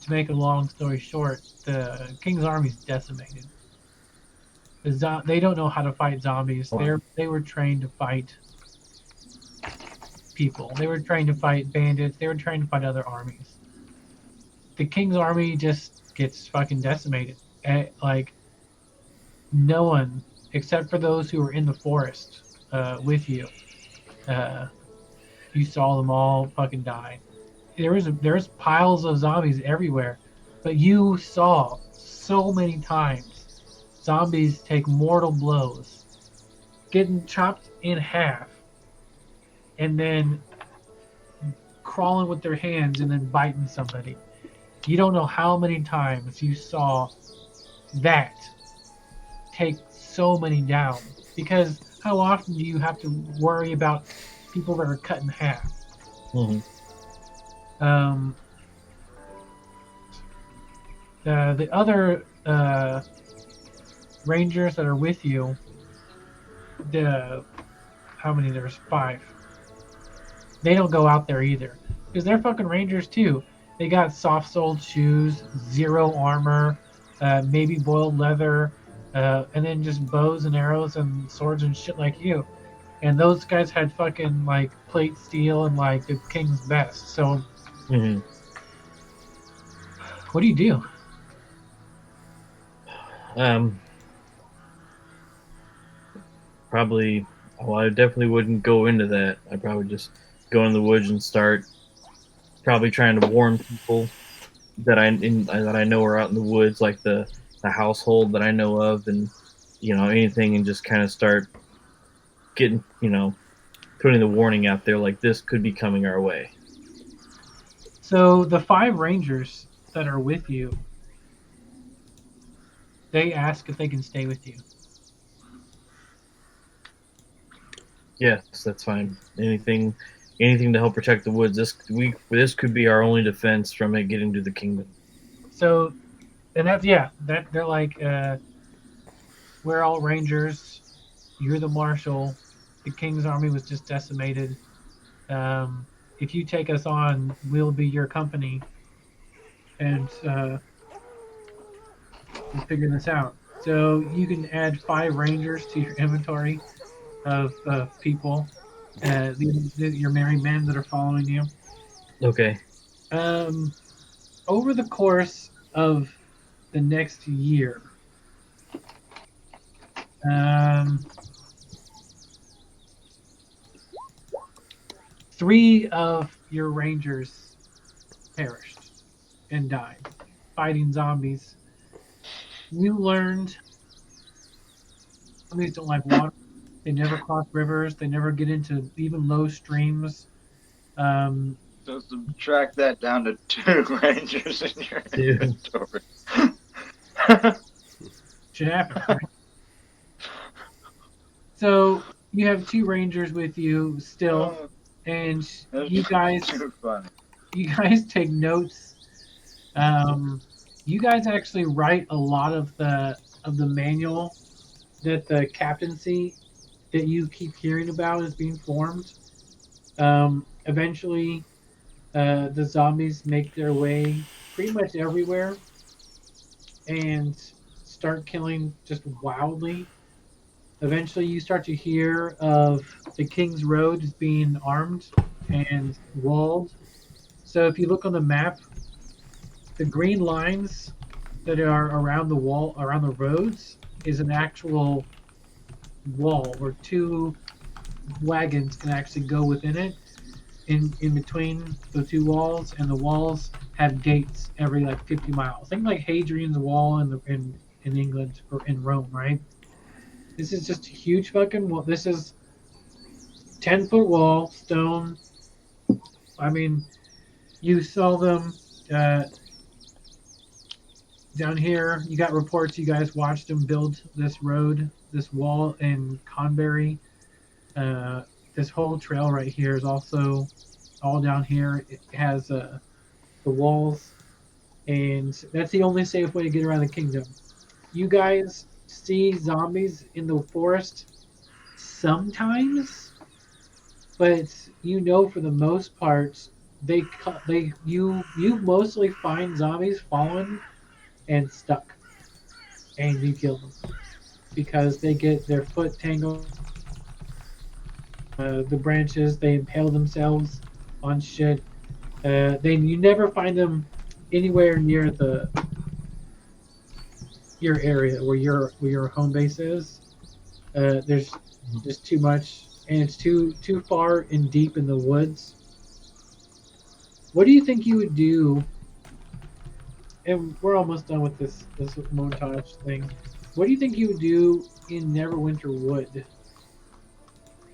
to make a long story short, the King's army's decimated. They don't know how to fight zombies. They were trained to fight people. They were trained to fight bandits. They were trained to fight other armies. The King's army just gets fucking decimated. Like, no one, except for those who were in the forest with you, you saw them all fucking die. There's piles of zombies everywhere, but you saw so many times zombies take mortal blows, getting chopped in half, and then crawling with their hands and then biting somebody. You don't know how many times you saw that take so many down, because how often do you have to worry about people that are cut in half? Mhm. The other rangers that are with you, how many? There's 5. They don't go out there either, because they're fucking rangers too. They got soft-soled shoes, 0 armor, maybe boiled leather, and then just bows and arrows and swords and shit like you. And those guys had fucking like plate steel and like the king's best. So, Mhm. what do you do? Probably. Well, I definitely wouldn't go into that. I'd probably just go in the woods and start probably trying to warn people that I know are out in the woods, like the household that I know of, and anything, and just kind of start getting putting the warning out there, like this could be coming our way. So the 5 rangers that are with you, they ask if they can stay with you. Yes, that's fine. Anything to help protect the woods. This could be our only defense from it getting to the kingdom. So, and that they're like, we're all rangers. You're the marshal. The king's army was just decimated. If you take us on, we'll be your company, and we'll figure this out. So you can add 5 rangers to your inventory of people. Your married men that are following you. Okay. Over the course of the next year, 3 of your rangers perished and died fighting zombies. You learned zombies don't like water. They never cross rivers. They never get into even low streams. So subtract that down to 2 rangers in your inventory. Should happen. Right? So you have 2 rangers with you still, and you guys take notes. You guys actually write a lot of the manual that the captaincy that you keep hearing about is being formed. Eventually, the zombies make their way pretty much everywhere and start killing just wildly. Eventually, you start to hear of the King's Road as being armed and walled. So if you look on the map, the green lines that are around the wall, around the roads, is an actual wall where 2 wagons can actually go within it. In between the 2 walls, and the walls have gates every like 50 miles. Think like Hadrian's Wall in England or in Rome, right? This is just a huge fucking wall. This is 10-foot wall, stone. I mean, you saw them down here. You got reports. You guys watched them build this road, this wall in Conbury. This whole trail right here is also all down here. It has the walls, and that's the only safe way to get around the kingdom. You guys see zombies in the forest sometimes, but for the most part, you mostly find zombies fallen and stuck, and you kill them because they get their foot tangled the branches. They impale themselves on shit. You never find them anywhere near your area where your home base is. There's just too much, and it's too far and deep in the woods. What do you think you would do? And we're almost done with this montage thing. What do you think you would do in Neverwinter Wood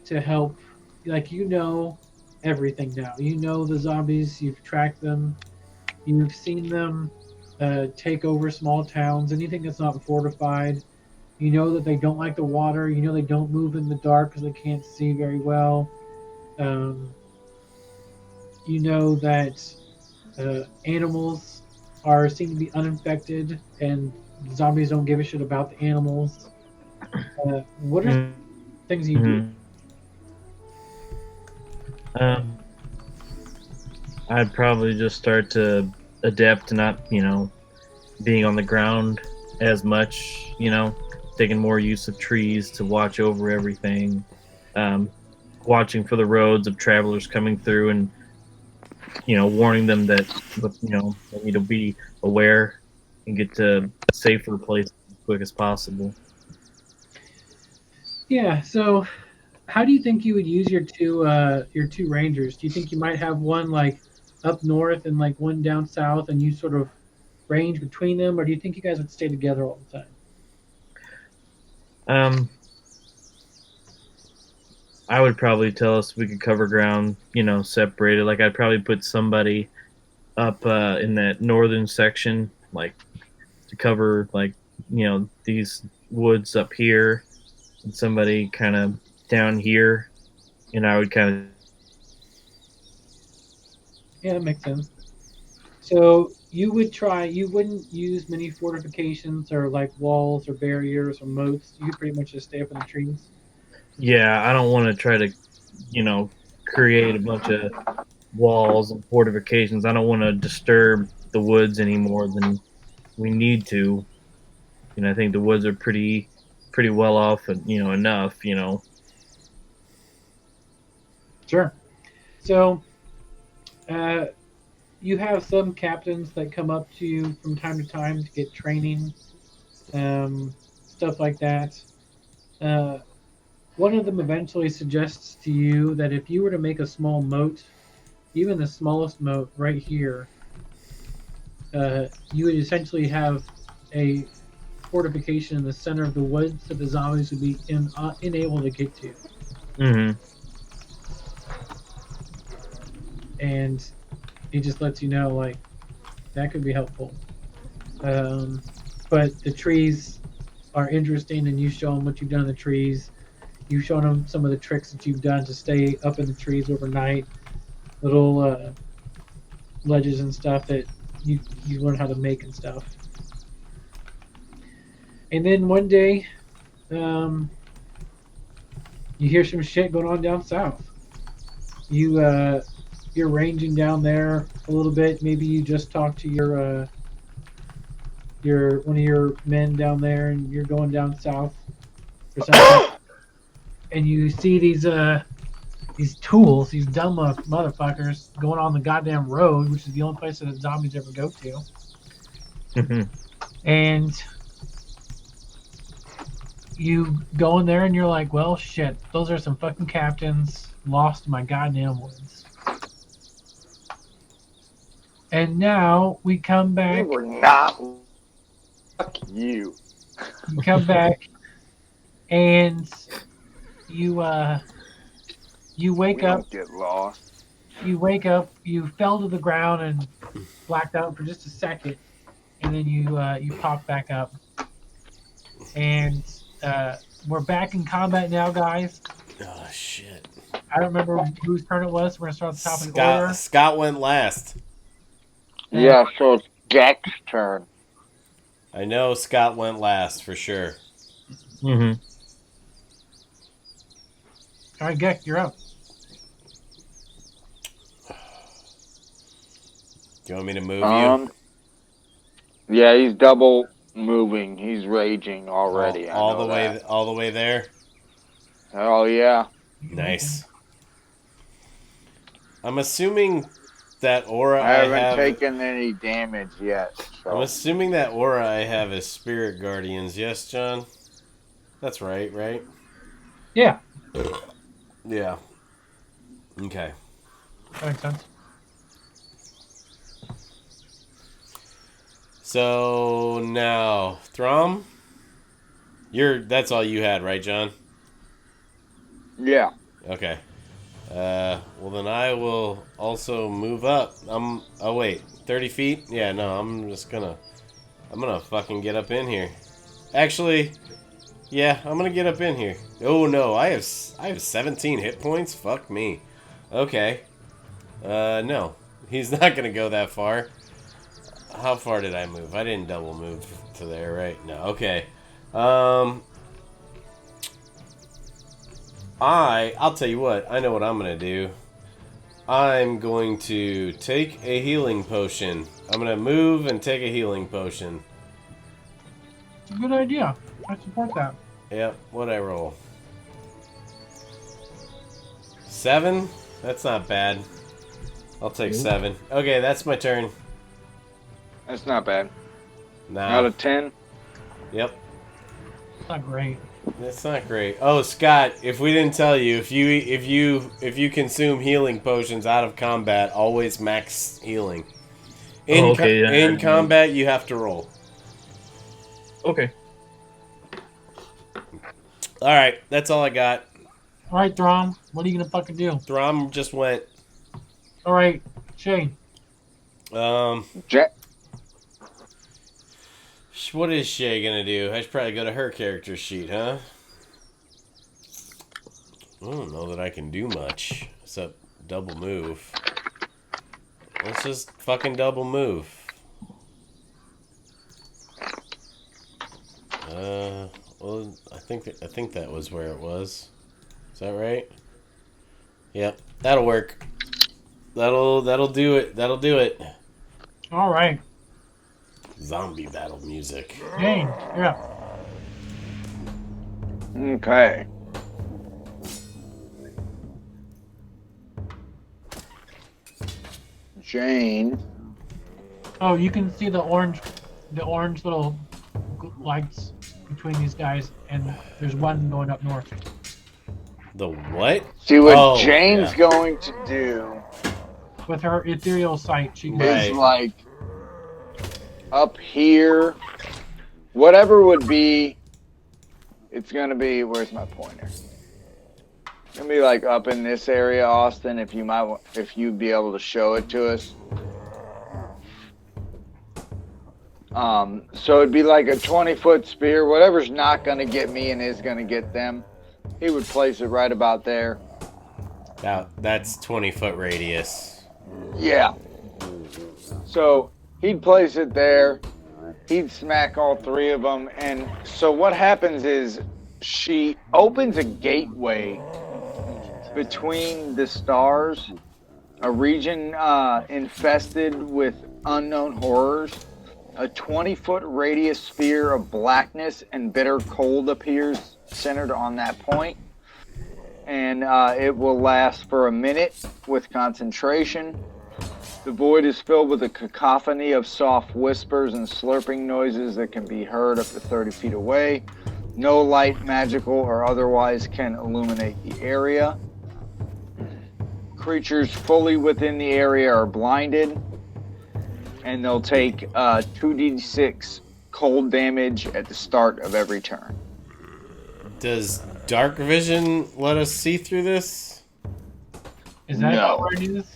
to help? Like, you know everything now. You know the zombies. You've tracked them. You've seen them take over small towns. Anything that's not fortified. You know that they don't like the water. You know they don't move in the dark because they can't see very well. You know that animals seem to be uninfected, and zombies don't give a shit about the animals. What are things you do? I'd probably just start to adapt to not, being on the ground as much, taking more use of trees to watch over everything, watching for the roads of travelers coming through and, warning them that, they need to be aware and get to a safer place as quick as possible. Yeah, so how do you think you would use your two rangers? Do you think you might have one like up north and like one down south, and you sort of range between them, or do you think you guys would stay together all the time? I would probably tell us we could cover ground, separated. Like, I'd probably put somebody up in that northern section, like to cover like these woods up here, and somebody kind of down here, and I would kind of. Yeah, that makes sense. So you wouldn't use many fortifications or like walls or barriers or moats. You could pretty much just stay up in the trees. Yeah, I don't want to try to, create a bunch of walls and fortifications. I don't want to disturb the woods any more than we need to. And I think the woods are pretty well off, and enough. Sure. So, you have some captains that come up to you from time to time to get training, stuff like that. One of them eventually suggests to you that if you were to make a small moat, even the smallest moat right here, you would essentially have a fortification in the center of the woods that the zombies would be unable to get to. Mm-hmm. And he just lets you know, like, that could be helpful. But the trees are interesting, and you show them what you've done in the trees. You've shown them some of the tricks that you've done to stay up in the trees overnight. Little ledges and stuff that you learn how to make and stuff. And then one day, you hear some shit going on down south. You're ranging down there a little bit. Maybe you just talked to your one of your men down there, and you're going down south or something. And you see these tools, these dumb motherfuckers, going on the goddamn road, which is the only place that zombies ever go to. Mm-hmm. And you go in there, and you're like, well, shit, those are some fucking captains lost in my goddamn woods. And now we come back. You were not. Fuck you. You come back, and you wake up. Don't get lost. You wake up. You fell to the ground and blacked out for just a second, and then you pop back up. And we're back in combat now, guys. Oh shit! I don't remember whose turn it was. We're gonna start at the top of the order. Scott went last. Yeah, so it's Jack's turn. I know Scott went last for sure. Mm-hmm. All right, Gek, you're up. Do you want me to move you? Yeah, he's double moving. He's raging already. All the way there. Oh yeah. Nice. I'm assuming that aura I haven't taken any damage yet. So. I'm assuming that aura I have is Spirit Guardians. Yes, John? That's right? Yeah, Yeah. Okay. that makes sense. So now, Throm, that's all you had, right, John? Yeah. Okay. Well then I will also move up. Oh wait, 30 feet? Yeah, no, I'm gonna fucking get up in here. Actually, yeah, I'm gonna get up in here. Oh no, I have 17 hit points? Fuck me. Okay. No. He's not gonna go that far. How far did I move? I didn't double move to there, right? No, okay. I'll tell you what, I know what I'm gonna do. I'm going to take a healing potion. I'm gonna move and take a healing potion. Good idea. I support that. Yep, what'd I roll? 7? That's not bad. I'll take 7. Okay, that's my turn. That's not bad. Now. Out of 10. Yep. It's not great. That's not great. Oh, Scott, if we didn't tell you, if you consume healing potions out of combat, always max healing. In combat, you have to roll. Okay. All right, that's all I got. All right, Throm, what are you gonna fucking do? Throm just went. All right, Shane. What is Shay gonna do? I should probably go to her character sheet, huh? I don't know that I can do much except double move. Let's just fucking double move. Well, I think that was where it was. Is that right? Yep, that'll work. That'll do it. That'll do it. All right. Zombie battle music. Shane, you're up. Okay. Jane. Oh, you can see the orange little lights between these guys, and there's one going up north. The what? See what Jane's going to do With her ethereal sight, she can is like up here. Whatever would be, it's gonna be. Where's my pointer? It's gonna be like up in this area, Austin. If you'd be able to show it to us. So it'd be like a 20-foot spear. Whatever's not gonna get me and is gonna get them, he would place it right about there. That's 20-foot radius. Yeah. So he'd place it there. He'd smack all three of them. And so what happens is she opens a gateway between the stars, a region infested with unknown horrors. A 20-foot radius sphere of blackness and bitter cold appears centered on that point. And it will last for a minute with concentration. The void is filled with a cacophony of soft whispers and slurping noises that can be heard up to 30 feet away. No light, magical or otherwise, can illuminate the area. Creatures fully within the area are blinded, and they'll take 2d6 cold damage at the start of every turn. Does dark vision let us see through this? Is that how hard it is?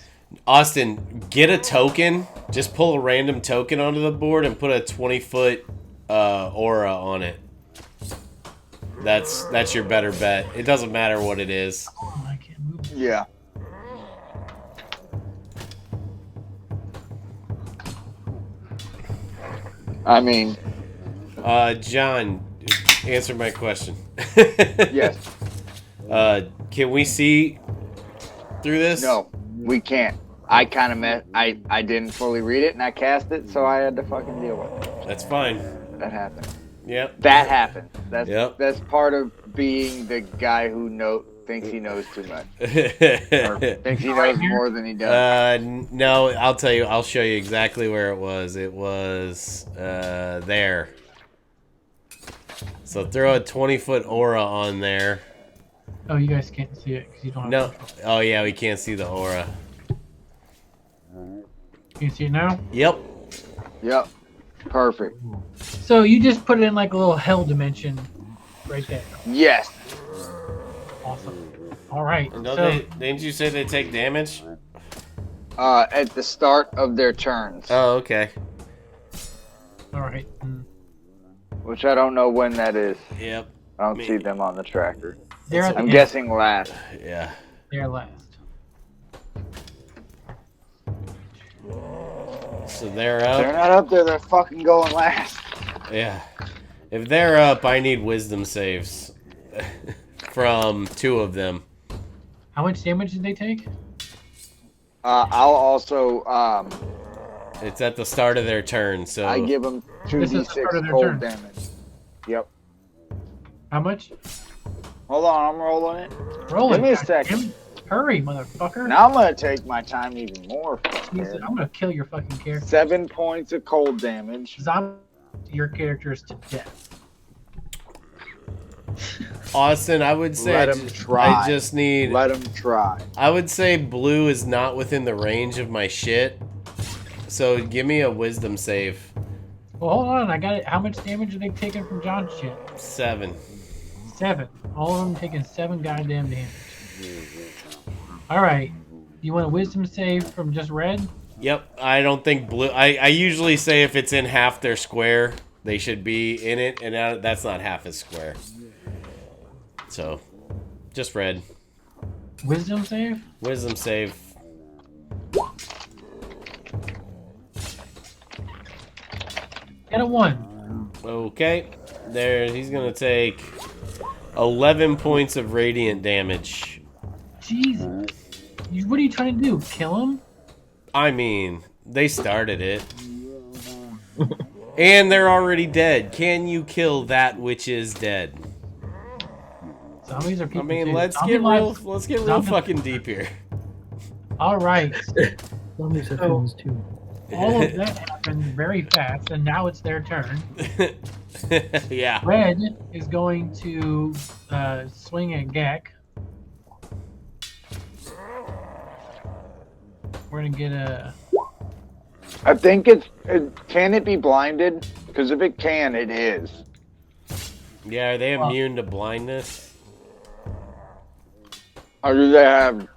Austin, get a token. Just pull a random token onto the board and put a 20-foot aura on it. That's your better bet. It doesn't matter what it is. Oh, I can't move. Yeah. I mean... John, answer my question. Yes. Can we see through this? No, we can't. I kind of I didn't fully read it and I cast it, so I had to fucking deal with it. That's fine. That happened. Yep. That happened. Yep. That's part of being the guy who thinks he knows too much. Or thinks he knows more than he does. No, I'll tell you. I'll show you exactly where it was. It was there. So throw a 20-foot aura on there. Oh, you guys can't see it because you don't have No. control. Oh yeah, we can't see the aura. Can you see it now? Yep. Yep. Perfect. So you just put it in like a little hell dimension right there. Yes. Awesome. All right. Don't So didn't you say they take damage? At the start of their turns. Oh, okay. all right. Which I don't know when that is. Yep. I don't see them on the tracker. They're at the I'm end. guessing last. Yeah. They're last. So they're They're up. not up there. They're fucking going last. Yeah. If they're up, I need wisdom saves from 2 of them. How much damage did they take? I'll also It's at the start of their turn, so I give them This is the start of 2d6 their cold turn. damage. Yep. How much? Hold on, I'm rolling it. Roll Give it. me a God second. damn it. Hurry, motherfucker. Now I'm gonna take my time even more. Jesus, fuckhead. I'm gonna kill your fucking character. 7 points of cold damage. Because I'm your characters to death. Austin, I would say Let I 'em ju- try. I just need. Let them try. I would say blue is not within the range of my shit. So give me a wisdom save. Well, hold on. I got it. How much damage are they taking from John's shit? 7. 7. All of them taking 7 goddamn damage. All right. You want a wisdom save from just red? Yep. I don't think blue. I usually say if it's in half their square, they should be in it, and that's not half a square. So, just red. Wisdom save? Wisdom save. Get a 1. Okay. There, he's gonna take 11 points of radiant damage. Jesus. What are you trying to do? Kill him? I mean, they started it. And they're already dead. Can you kill that which is dead? Zombies are I people mean, too. let's Zombie get real lives- let's get real zombie- fucking deep here. All right. Zombies have So- feelings too. All of that happened very fast, and now it's their turn. Yeah. Red is going to swing at Gek. We're gonna get a. I think can it be blinded? Because if it can, it is. Yeah, are they immune to blindness? Or do they have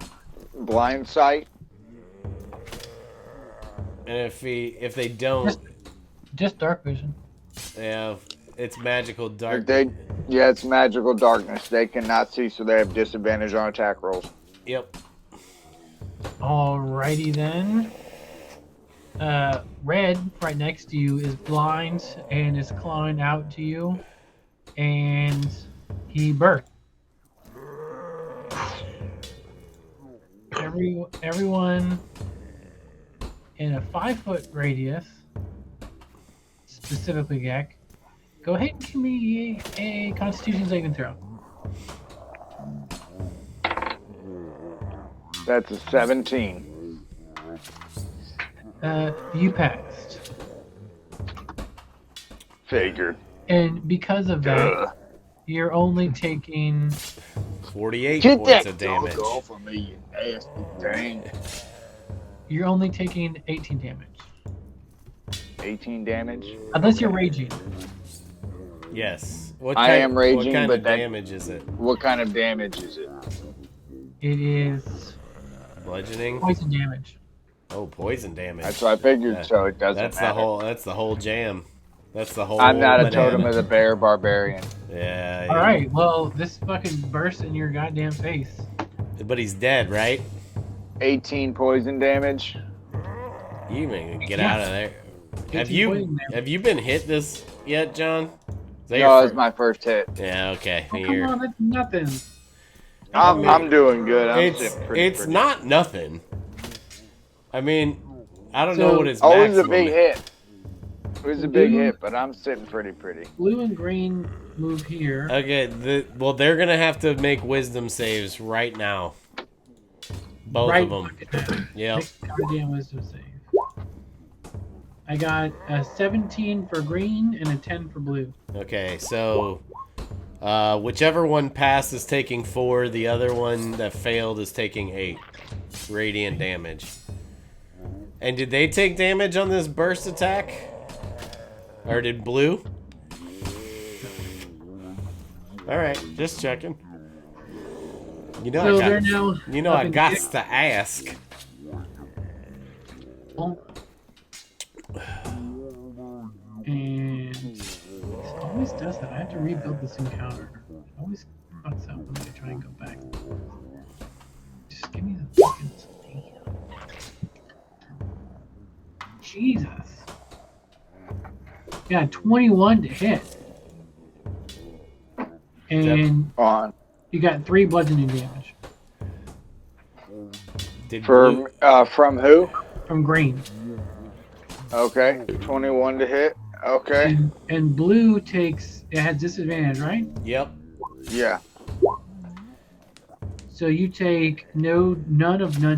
blind sight? And if they don't, Just dark vision. yeah, it's magical dark. Yeah, it's magical darkness. They cannot see, so they have disadvantage on attack rolls. Yep. Alrighty then. Red, right next to you, is blind and is clawing out to you, and he burst. Everyone in a 5-foot radius, specifically Gek, go ahead and give me a Constitution saving throw. That's a 17. You passed, Figured. and because of that, you're only taking 48 Get points that of damage. dog off of me, you nasty thing. 18 damage, 18 damage. unless you're raging. Yes. What I kind, am raging, what kind but of that- damage is it? What kind of damage is it? It is Bludgeoning? poison damage. Oh, poison damage. That's what I figured, That- so it doesn't That's matter. That's the whole jam. That's the whole I'm not a banana. totem of the bear barbarian. Yeah, All right, well, this fucking bursts in your goddamn face. But he's dead, right? 18 poison damage. You even get Yeah. out of there. Have 18 poison damage. you been hit this yet, John? Is that No, your it's my first hit. Yeah, okay. Oh, You're- come on, that's nothing. I'm doing good. I'm it's sitting pretty it's pretty. not nothing. I mean, I don't know what his Oh, it was a maximum big is. hit. It was a big hit, but I'm sitting pretty. Blue and green move here. Okay, well, they're gonna have to make wisdom saves right now. Both right of them. fucking now. Yep. Make a goddamn wisdom save. I got a 17 for green and a 10 for blue. Okay, so whichever one passed is taking 4. The other one that failed is taking 8 radiant damage. And did they take damage on this burst attack? Or did blue? Alright, just checking. You know, So they're now I up in got six. to ask. And it always does that. I have to rebuild this encounter. It always fucks up when I try and go back. Just give me the fucking sleep. Jesus. Yeah, 21 to hit. And On. you got 3 bludgeoning damage Did blue, From who? from green. Okay, 21 to hit. Okay, And blue takes, it has disadvantage, right? Yep. yeah. So you take none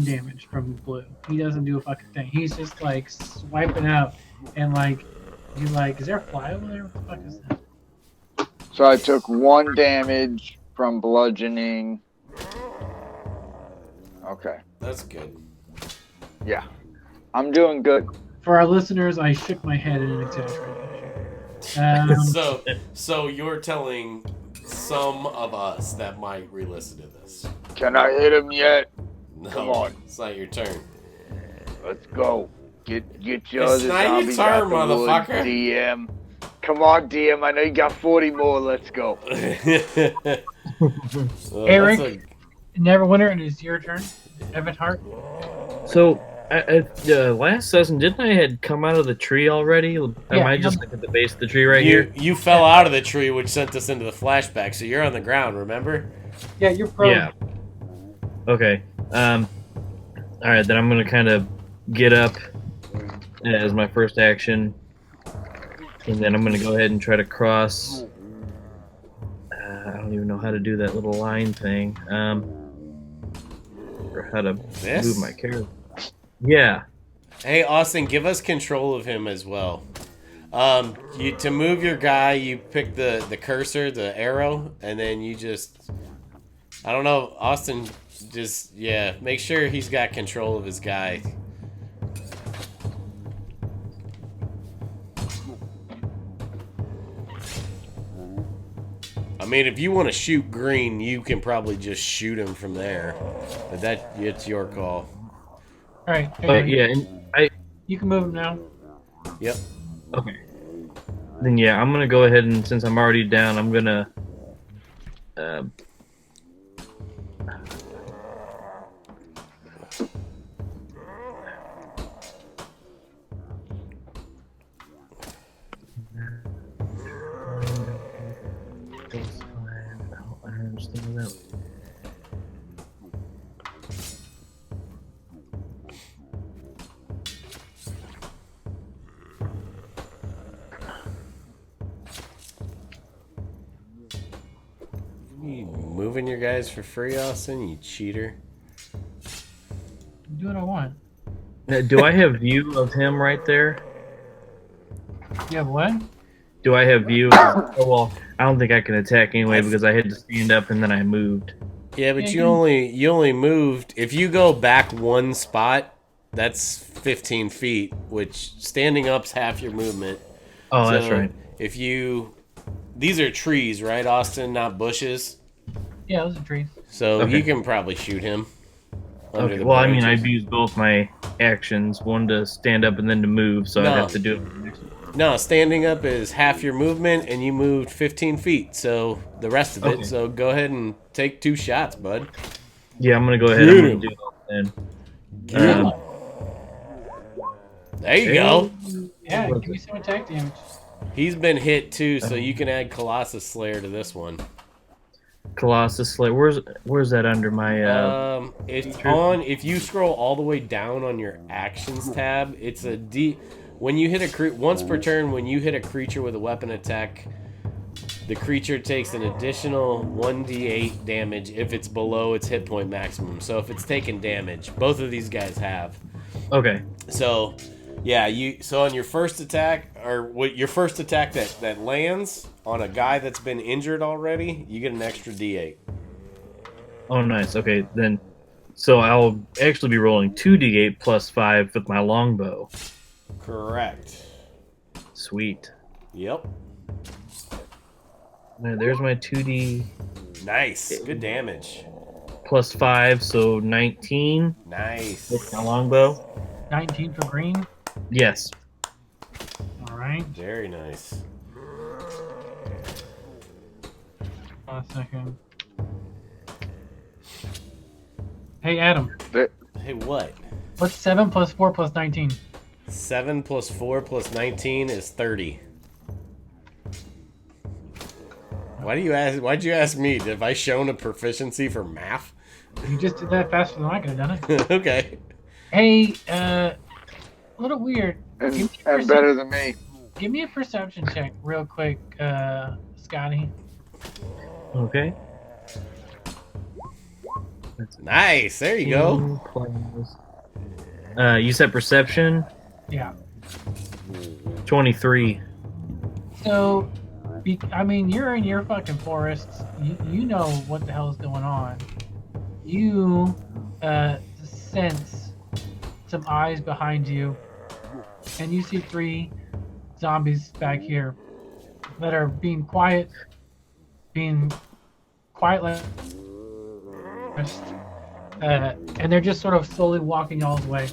damage from blue. He doesn't do a fucking thing. He's just like swiping out and like he's like, is there a fly over there? What the fuck is that? So I took 1 damage from bludgeoning. Okay, That's good. yeah. I'm doing good. For our listeners, I shook my head in an exaggeration. So you're telling some of us that might re-listen to this. Can I hit him yet? No, Come on. It's not your turn. Let's go. Get your It's other not your zombies turn, out the motherfucker. woods, DM. Come on, DM. I know you got 40 more. Let's go. Well, Eric? that's Neverwinter, and it's your turn. Evan Hart. So, last session, didn't I had come out of the tree already? Am Yeah, I just yeah. like at the base of the tree right you here? you fell out of the tree, which sent us into the flashback. So you're on the ground. Remember? Yeah, you're pro. Yeah. Okay. All right, then I'm gonna kind of get up as my first action, and then I'm gonna go ahead and try to cross. I don't even know how to do that little line thing. Or how to This? move my character. Yeah. Hey, Austin, give us control of him as well. To move your guy, you pick the cursor, the arrow, and then you just, I don't know, Austin, just, yeah, make sure he's got control of his guy. I mean, if you want to shoot green, you can probably just shoot him from there. But it's your call. All right. Yeah, and You can move him now. Yep. okay. Then yeah, I'm gonna go ahead and since I'm already down, I'm gonna. You moving your guys for free, Austin? You cheater. Do what I want. Do I have view of him right there? You have what? Do I have view? Oh, well, I don't think I can attack anyway because I had to stand up and then I moved. Yeah, but Yeah, you only moved. If you go back one spot, that's 15 feet, which standing up's half your movement. Oh, that's So right. If these are trees, right, Austin? Not bushes. Yeah, those are trees. So Okay. you can probably shoot him. Under Okay. the Well, I mean, branches. I've used both my actions, one to stand up and then to move, so No. I'd have to do it. No, standing up is half your movement, and you moved 15 feet. So the rest of Okay. it. So go ahead and take 2 shots, bud. Yeah, I'm gonna go ahead Get and him. do that Get then. him. There you go. Yeah, give me some attack damage. He's been hit too, so you can add Colossus Slayer to this one. Colossus Slayer. Where's that under my? It's feature? on. If you scroll all the way down on your actions tab, it's a D. When you hit once per turn, when you hit a creature with a weapon attack, the creature takes an additional 1d8 damage if it's below its hit point maximum. So if it's taking damage, both of these guys have. Okay. So, yeah, so on your first attack, your first attack that lands on a guy that's been injured already, you get an extra d8. Oh, nice. Okay, then. So I'll actually be rolling 2d8 plus 5 with my longbow. Correct. Sweet. Yep. There's my 2d Nice. Good damage. plus 5, so 19 Nice. with my longbow. 19 for green. Yes. All right. Very nice. Hold on a second. Hey, Adam. Hey, what? What's 7 plus 4 plus 19? 7 plus 4 plus 19 is 30. Why'd you ask me? Have I shown a proficiency for math? You just did that faster than I could have done it. Okay. Hey, a little weird. And better than me. Give me a perception check real quick, Scotty. Okay. Nice. There you go. You said perception? Yeah. 23. So, I mean, you're in your fucking forests. You know what the hell is going on. You sense some eyes behind you, and you see 3 zombies back here that are being quiet like and they're just sort of slowly walking all the way.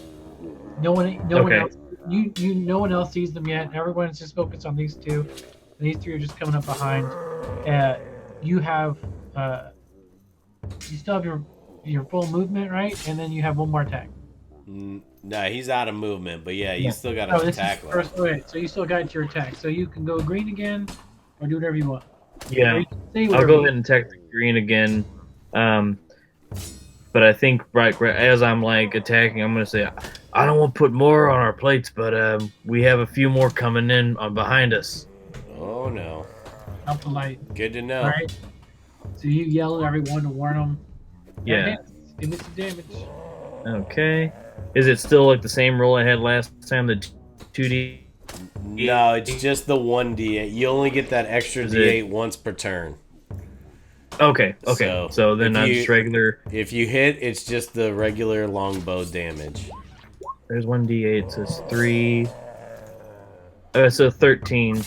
No one else. No one else sees them yet. Everyone's just focused on these 2. And these 3 are just coming up behind. You have you still have your full movement, right? And then you have one more attack. No, he's out of movement, but yeah, you still got Oh, an this attack is left. first. Wait, so you still got your attack. So you can go green again, or do whatever you want. Or Yeah. you can say I'll whatever go you ahead and attack the green again. But I think right as I'm like attacking, I'm gonna say I don't want to put more on our plates, but we have a few more coming in behind us. Oh no. How polite. Good to know. All right. So you yell at everyone to warn them. Yeah. Give me some damage. Okay. Is it still like the same roll I had last time? The 2D. No, it's just the 1d8. You only get that extra Is d8 once per turn. Okay. Okay. So then if I'm you- just regular. If you hit, it's just the regular longbow damage. There's 1d8. So it's 3. So 13.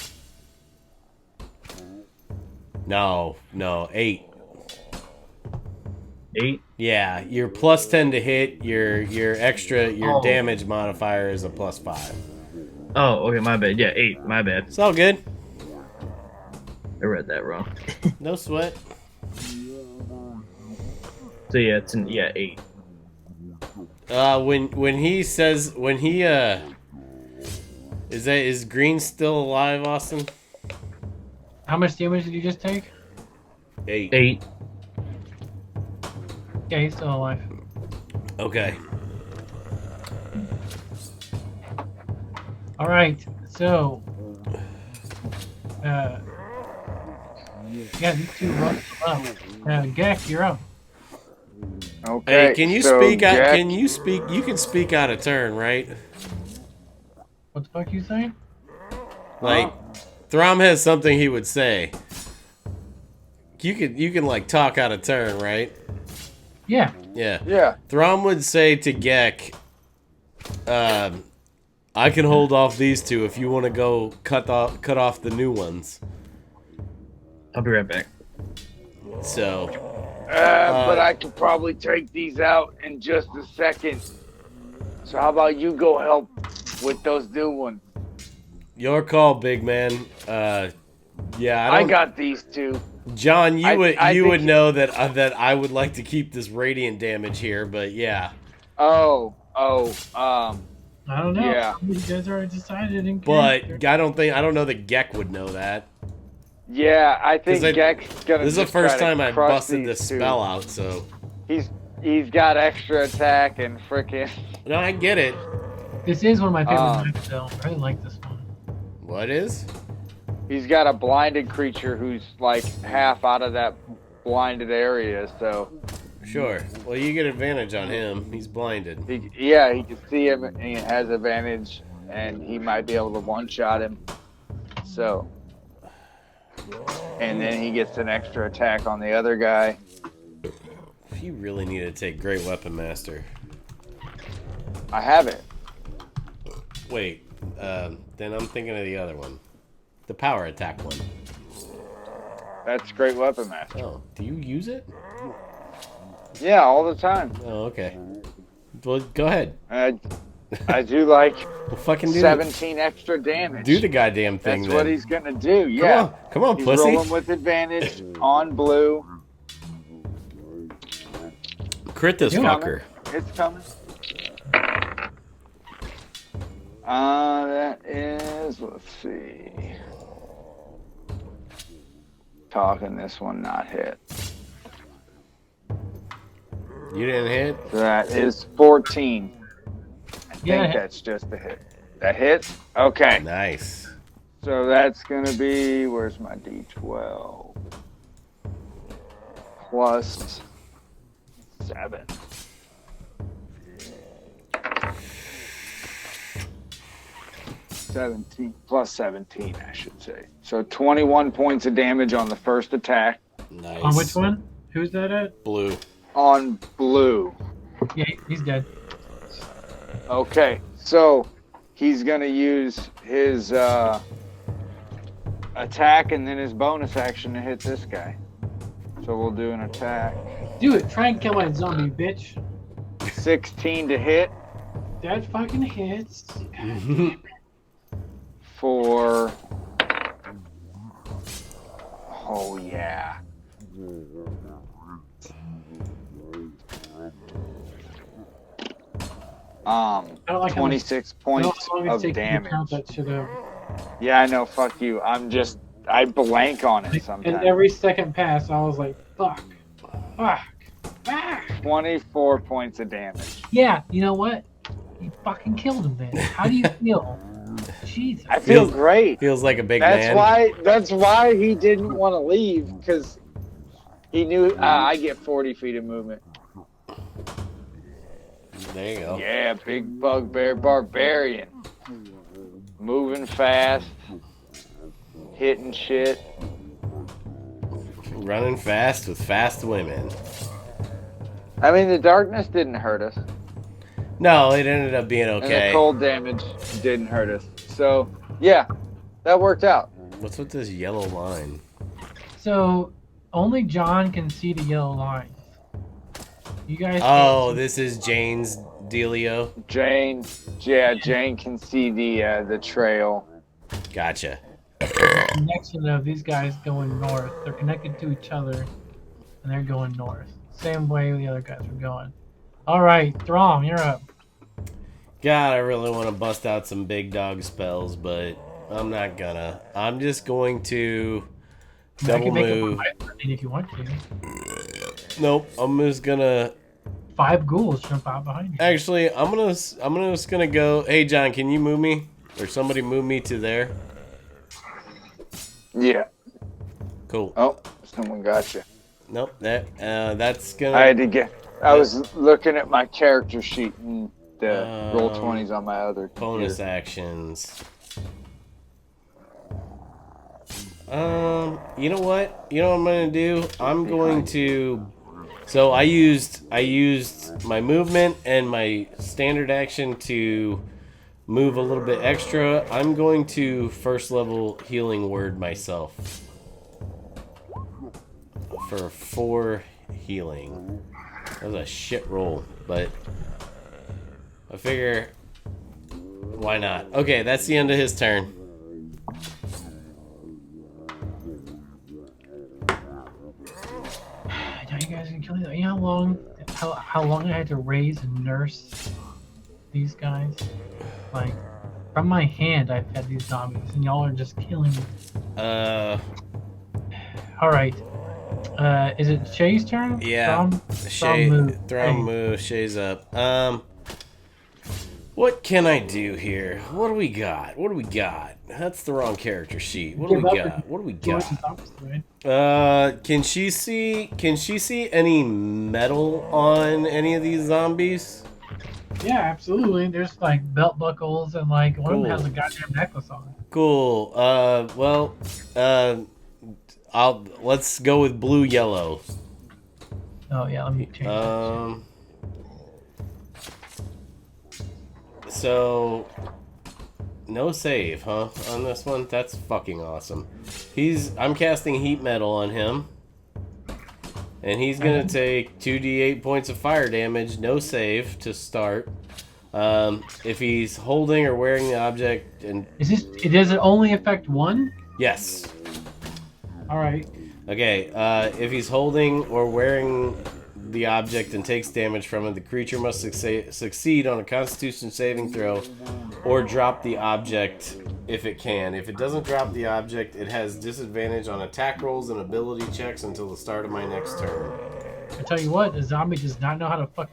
No, 8. 8. Yeah, your plus 10 to hit, your Oh. damage modifier is a plus 5. Oh, okay. My bad. Yeah, 8. My bad. It's all good. I read that wrong. No sweat. So yeah, it's 8. When he is Green still alive, Austin? How much damage did you just take? 8. 8. Yeah, he's still alive. Okay. All right. So, yeah, these 2 run up. Gek, you're up. Okay. Hey, can you so speak out? Jack- Can you speak? You can speak out of turn, right? What the fuck you saying? Like, Throm has something he would say. You can like talk out of turn, right? Yeah. Yeah. Yeah. Throm would say to Gek, I can hold off these 2 if you want to go cut off the new ones. I'll be right back. So, But I could probably take these out in just a second. So how about you go help with those new ones? your call, big man. Yeah, I got these 2. John, you I would think- know that I would like to keep this radiant damage here, but yeah. Oh, I don't know. Yeah. You guys already decided. In But I don't know that Gek would know that. Yeah, I think 'Cause Gek's gonna. This is the just try first to time I crush busted these this two. spell out, so. He's got extra attack and freaking. No, I get it. This is one of my favorite knives, though. I really like this one. What is? He's got a blinded creature who's like half out of that blinded area, so Sure. Well, you get advantage on him. He's blinded. he can see him and he has advantage, and he might be able to one-shot him. So, and then he gets an extra attack on the other guy. If you really need to take Great Weapon Master. I have it. Wait, then I'm thinking of the other one. The power attack one. That's Great Weapon Master. Oh, do you use it? Yeah, all the time. Oh, okay. Well, go ahead. I do like Well, fucking do 17 extra damage. Do the goddamn thing. That's what then. he's gonna do. Yeah. Come on, He's pussy. rolling with advantage on blue. Crit this Yeah. fucker. It's coming. That is, let's see. Talking this one not hit. You didn't hit? So that is 14. I Yeah, think hit. that's just a hit. That hits? Okay. Nice. So that's gonna be, where's my D12? Plus 7. Plus 17, I should say. So 21 points of damage on the first attack Nice. On which one? Who's that at? Blue. on blue. Yeah, he's dead. Okay, so he's gonna use his attack and then his bonus action to hit this guy. So we'll do an attack. Do it. Try and kill my zombie, bitch. 16 to hit That fucking hits. for. Oh yeah. I don't like how much- 26 I don't points know how long of it's taking to count damage. that shit out. Yeah, I know. Fuck you. I blank on it And sometimes. every second pass, I was like, fuck, fuck, fuck. 24 points of damage. Yeah, you know what? You fucking killed him then. How do you feel? Jesus. I feel Feels- great. Feels like a big That's man. why. That's why he didn't want to leave, because he knew I get 40 feet of movement. There you go. Yeah, big bugbear barbarian, moving fast, hitting shit. Running fast with fast women. I mean, the darkness didn't hurt us, No, it ended up being and the okay. cold damage didn't hurt us. So yeah, that worked out. What's with this yellow line? So, only John can see the yellow lines. You guys. Oh, this is Jane's dealio. Jane can see the trail. Gotcha. the connection of these guys going north. They're connected to each other, and they're going north. Same way the other guys were going. All right, Throm, you're up. God, I really want to bust out some big dog spells, but I'm not gonna. I'm just going to I double can make it move. 5 if you want to. Nope, I'm just gonna. 5 ghouls jump out behind you. Actually, I'm just gonna go. Hey, John, can you move me, or somebody move me to there? Yeah. Cool. Oh, someone got you. Nope. That's gonna. I had to get. I was looking at my character sheet and the roll 20s on my other Bonus computer. actions. You know what? You know what I'm gonna do? I'm going to. So I used my movement and my standard action to move a little bit extra. I'm going to first level healing word myself for 4 healing. That was a shit roll, but I figure why not? Okay, that's the end of his turn. Now you guys can kill me. You know how long I had to raise and nurse these guys? Like, from my hand, I've had these zombies, and y'all are just killing me. All right. Is it Shay's turn? Yeah. Shay. Thrum, Shay's up. What can I do here? What do we got? That's the wrong character sheet. What do we got? Can she see any metal on any of these zombies? Yeah, absolutely. There's like belt buckles and like one of them has a goddamn necklace on it. Cool. Let's go with blue yellow. Oh yeah, let me change that. So no save, huh? On this one? That's fucking awesome. I'm casting heat metal on him. And he's gonna take 2d8 points of fire damage, no save to start. If he's holding or wearing the object and does it only affect one? yes. Alright. Okay, if he's holding or wearing the object and takes damage from it, the creature must succeed on a Constitution saving throw or drop the object if it can. If it doesn't drop the object, it has disadvantage on attack rolls and ability checks until the start of my next turn. I tell you what, the zombie does not know how to fuck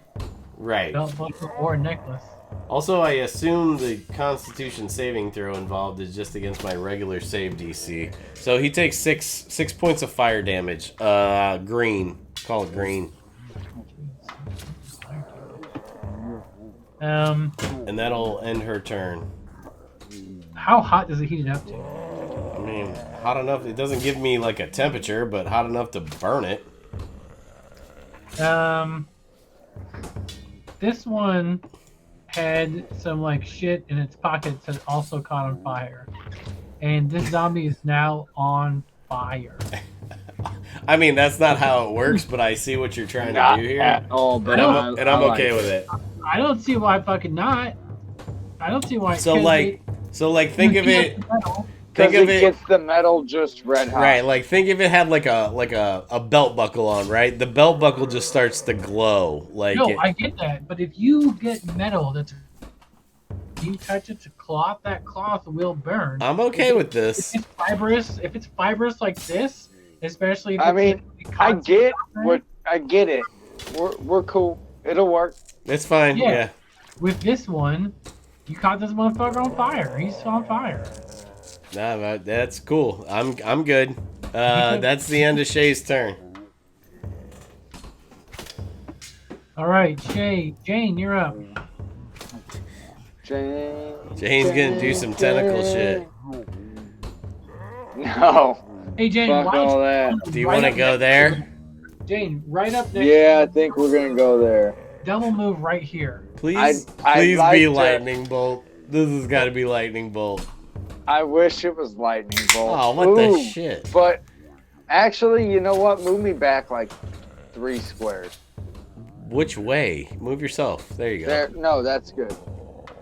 Right. belt buckle or a necklace. Also, I assume the Constitution saving throw involved is just against my regular save DC. So he takes six points of fire damage. Green. Call it green. And that'll end her turn. How hot does it heat it up to? I mean, hot enough. It doesn't give me like a temperature, but hot enough to burn it. This one had some like shit in its pockets that also caught on fire, and this zombie is now on fire. I mean, that's not how it works, but I see what you're trying to do here. At all, but I'm like okay with it. I don't see why fucking not. I don't see why. So like, think of it. Think of it gets the metal just red hot. Right, like think if it had like a belt buckle on, right? The belt buckle just starts to glow. Like no, I get that, but if you get metal that's you touch it to cloth, that cloth will burn. I'm okay with this. If it's fibrous like this, especially if I get it. We're cool. It'll work. It's fine. Yeah. With this one, you caught this motherfucker on fire. He's on fire. Nah, that's cool. I'm good. That's the end of Shay's turn. All right, Jane, you're up. Jane's gonna do some tentacle shit. No. Hey Jane, fuck all that. Do you want to go there? Jane, right up next. Yeah, I think we're gonna go there. Double move right here. Please be lightning bolt. This has got to be lightning bolt. I wish it was lightning bolt. Oh, what the shit? But actually, you know what? Move me back like 3 squares. Which way? Move yourself. There you go. There. No, that's good.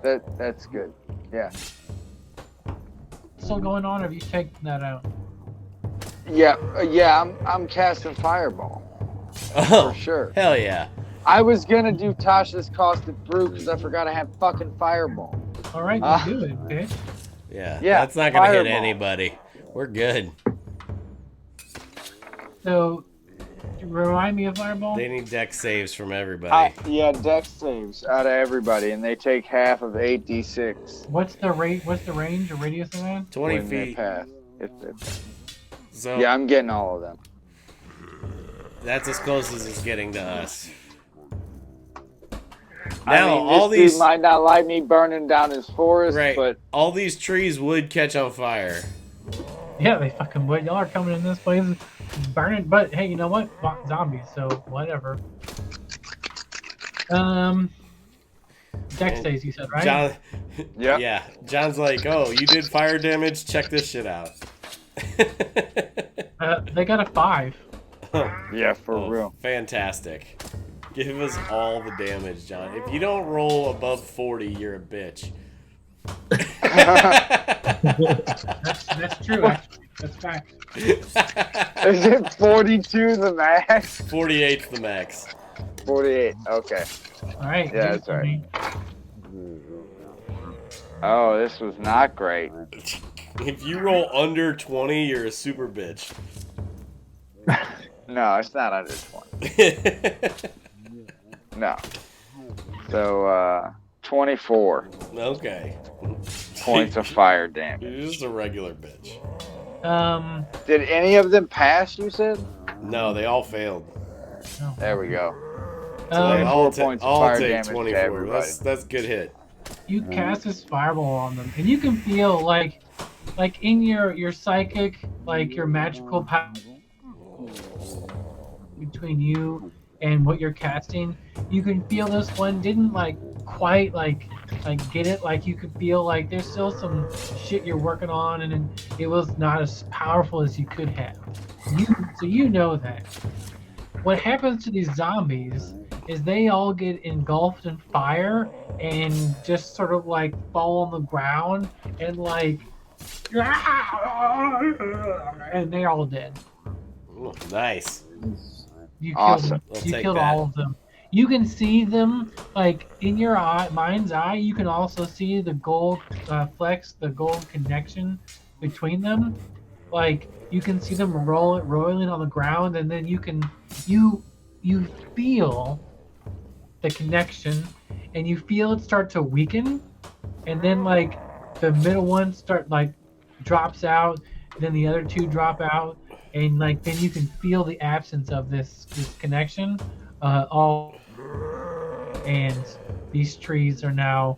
That's good. Yeah. Still going on, or have you taken that out? Yeah. I'm casting fireball. Oh, for sure. Hell yeah. I was gonna do Tasha's Caustic Brew because I forgot I have fucking fireball. All right, we'll do it, bitch. Yeah, that's not gonna hit anybody. We're good. So, remind me of fireball. They need dex saves from everybody. Dex saves out of everybody, and they take half of 8d6. What's the rate? What's the range or radius of that? 20 feet. So yeah, I'm getting all of them. That's as close as it's getting to us. Now, all these dude might not like me burning down his forest, right? But all these trees would catch on fire. Yeah, they fucking would. Y'all are coming in this place burning. But hey, you know what? Fuck zombies, so whatever. Dex saves, you said, right? John, yeah. John's like, oh, you did fire damage. Check this shit out. They got a 5. Yeah, for real. Fantastic. Give us all the damage, John. If you don't roll above 40, you're a bitch. That's true, actually. That's fact. Is it 42 the max? 48's the max. 48, okay. Alright. Yeah, that's right. Oh, this was not great. If you roll under 20, you're a super bitch. No, it's not under 20. No. So, 24 Okay. points of fire damage. You're just a regular bitch. Did any of them pass, you said? No, they all failed. There we go. So they 24 all, points of all fire take damage to 24. everybody. That's good hit. You cast this fireball on them, and you can feel like in your psychic, like your magical power between you and what you're casting. You can feel this one didn't quite get it. Like you could feel like there's still some shit you're working on, and it was not as powerful as you could have. So you know that. What happens to these zombies is they all get engulfed in fire and just sort of like fall on the ground and and they're all dead. Ooh, nice. You Awesome. killed, I'll you take killed that. all of them. You can see them in your mind's eye. You can also see the gold flecks, the gold connection between them. You can see them rolling on the ground, and then you feel the connection, and you feel it start to weaken, and then the middle one drops out, and then the other two drop out, and then you can feel the absence of this connection, and these trees are now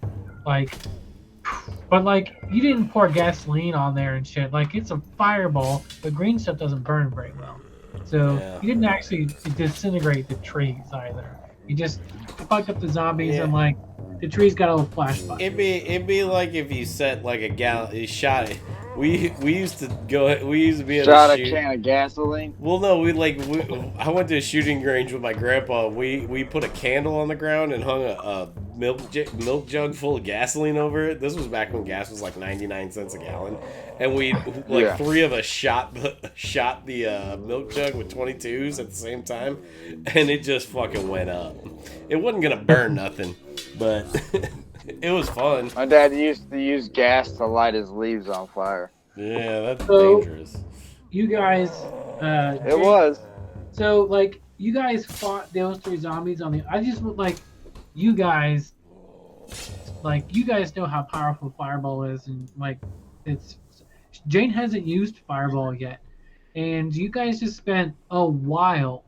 but you didn't pour gasoline on there and shit. It's a fireball, but green stuff doesn't burn very well. So Yeah. you didn't actually disintegrate the trees either. You just fucked up the zombies, Yeah. and the trees got a little flashback. It'd be like if you set like a gallon, you shot it. We used to be able Shot to a shoot. can of gasoline. Well, no, I went to a shooting range with my grandpa. We put a candle on the ground and hung a milk jug full of gasoline over it. This was back when gas was like 99 cents a gallon, and we Yeah. three of us shot the milk jug with 22s at the same time, and it just fucking went up. It wasn't gonna burn nothing, but it was fun. My dad used to use gas to light his leaves on fire. Yeah, that's So- dangerous. You guys, It was. So you guys fought those three zombies on the. I just would you guys, you guys know how powerful Fireball is, and it's. Jane hasn't used Fireball yet, and you guys just spent a while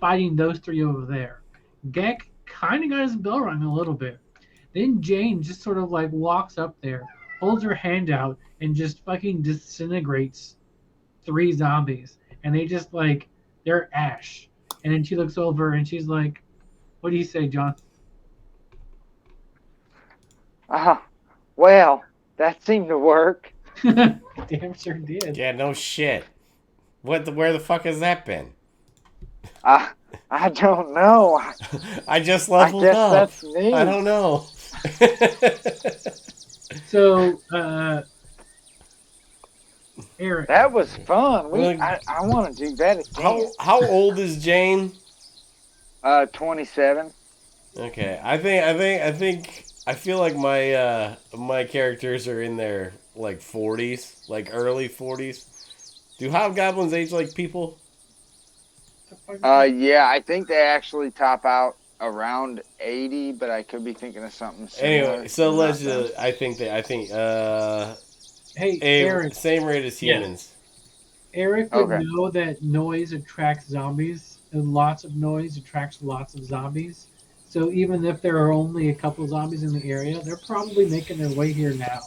fighting those three over there. Gek kind of got his bell rung a little bit. Then Jane just sort of walks up there, holds her hand out, and just fucking disintegrates three zombies, and they just they're ash. And then she looks over and she's like, "What do you say, John?" Well, that seemed to work. Damn sure did. Yeah, no shit. Where the fuck has that been? I don't know. I just I leveled guess up. that's me. I don't know. So, Eric, That was fun. Well, I want to do that again. how old is Jane? 27. Okay, I feel like my characters are in their 40s, early 40s. Do hobgoblins age like people? Yeah, I think they actually top out around 80, but I could be thinking of something similar. Anyway, so Not let's them. hey, Eric, same rate as Yeah. humans. Eric would Okay. know that noise attracts zombies, and lots of noise attracts lots of zombies. So even if there are only a couple zombies in the area, they're probably making their way here now.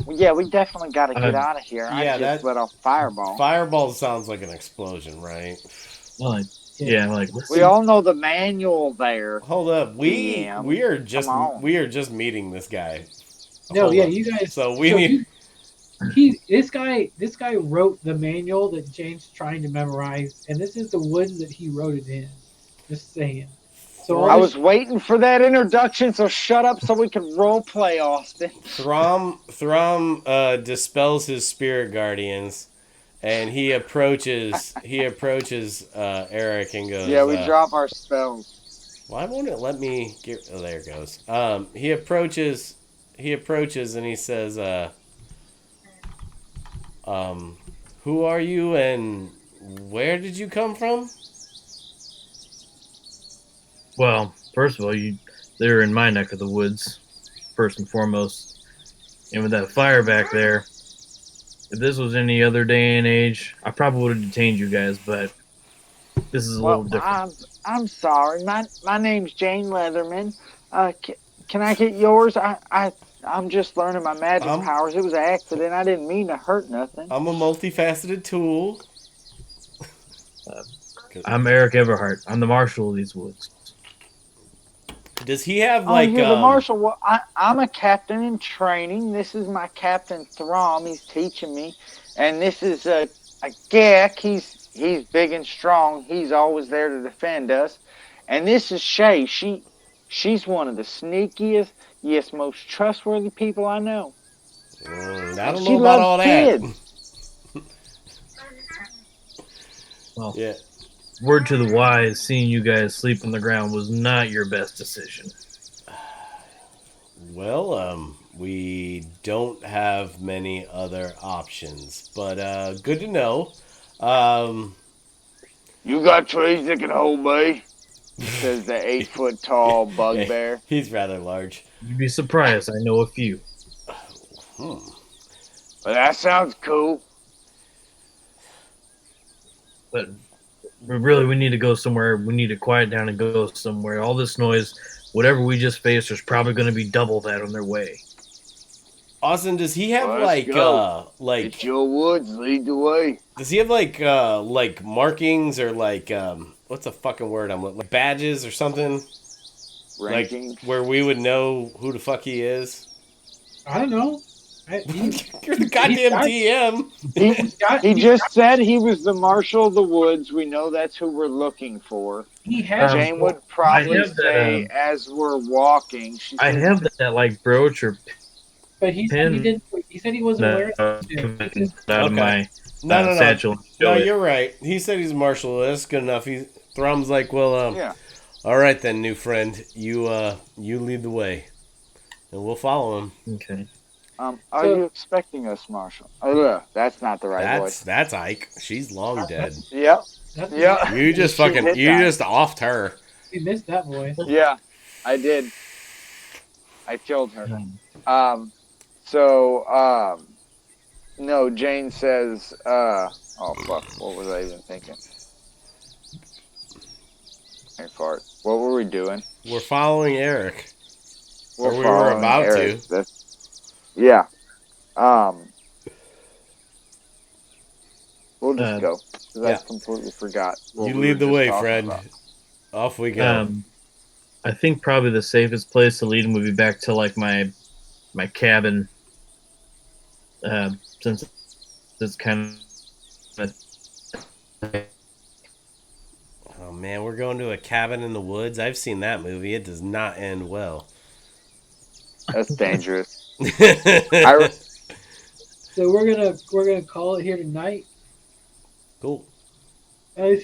Well, yeah, we definitely got to get Uh, out of here. I yeah, just that- let off fireball. Fireball sounds like an explosion, right? What's We all know the manual there. Hold up, we Damn. are just Come on. meeting this guy. No, Hold yeah, up. you guys. So we need. This guy wrote the manual that Jane's trying to memorize, and this is the woods that he wrote it in. Just saying. So I was waiting for that introduction, so shut up so we can role play, Austin. Throm dispels his spirit guardians, and he approaches Eric and goes. Yeah, we drop our spells. Why won't it let me get? Oh, there it goes. He approaches and he says, "Who are you and Where did you come from? Well, first of all, they're in my neck of the woods, first and foremost. And with that fire back there, if this was any other day and age, I probably would have detained you guys, but this is a little different. I'm sorry. My name's Jane Leatherman. Can I get yours? I'm just learning my magic powers. It was an accident. I didn't mean to hurt nothing. I'm a multifaceted tool. I'm Eric Everhart. I'm the marshal of these woods. Does he have like? You're the marshal. Well, I'm a captain in training. This is my Captain Throm. He's teaching me, and this is a Gek. He's big and strong. He's always there to defend us. And this is Shay. She's one of the sneakiest, yes, most trustworthy people I know. I don't know about all that. Well, yeah. Word to the wise, seeing you guys sleep on the ground was not your best decision. Well, we don't have many other options, but good to know. You got trees that can hold me? Says the 8-foot tall bugbear. He's rather large. You'd be surprised. I know a few. Well, that sounds cool. But really, we need to go somewhere. We need to quiet down and go somewhere. All this noise, whatever we just faced, there's probably going to be double that on their way. Austin, does he have like it's your woods, lead the way. Does he have like markings or like what's the fucking word I'm looking, like badges or something? Rankings. Like where we would know who the fuck he is? I don't know. You're the goddamn DM. He just said he was the marshal of the woods. We know that's who we're looking for. Jane would probably say as we're walking. I have that like brooch or but he said he didn't. He said he wasn't aware of it. Out of my satchel. No, you're right. He said he's marshal. That's good enough. Thrum's like, well, yeah. All right then, new friend. You lead the way, and we'll follow him. Okay. Are you expecting us, Marshal? Oh, that's not the right voice. That's Ike. She's long dead. Yep. Yeah. You just just offed her. You missed that voice. Yeah, I did. I killed her. No, Jane says, oh fuck, what was I even thinking? Hey, fart. What were we doing? We're following Eric. We were about Eric. to. Yeah. We'll just go. Because I completely forgot. You lead the way, friend. Off we go. I think probably the safest place to lead him would be back to like my cabin. Since it's kind of. Oh man, we're going to a cabin in the woods. I've seen that movie. It does not end well. That's dangerous. So we're gonna call it here tonight. Cool. If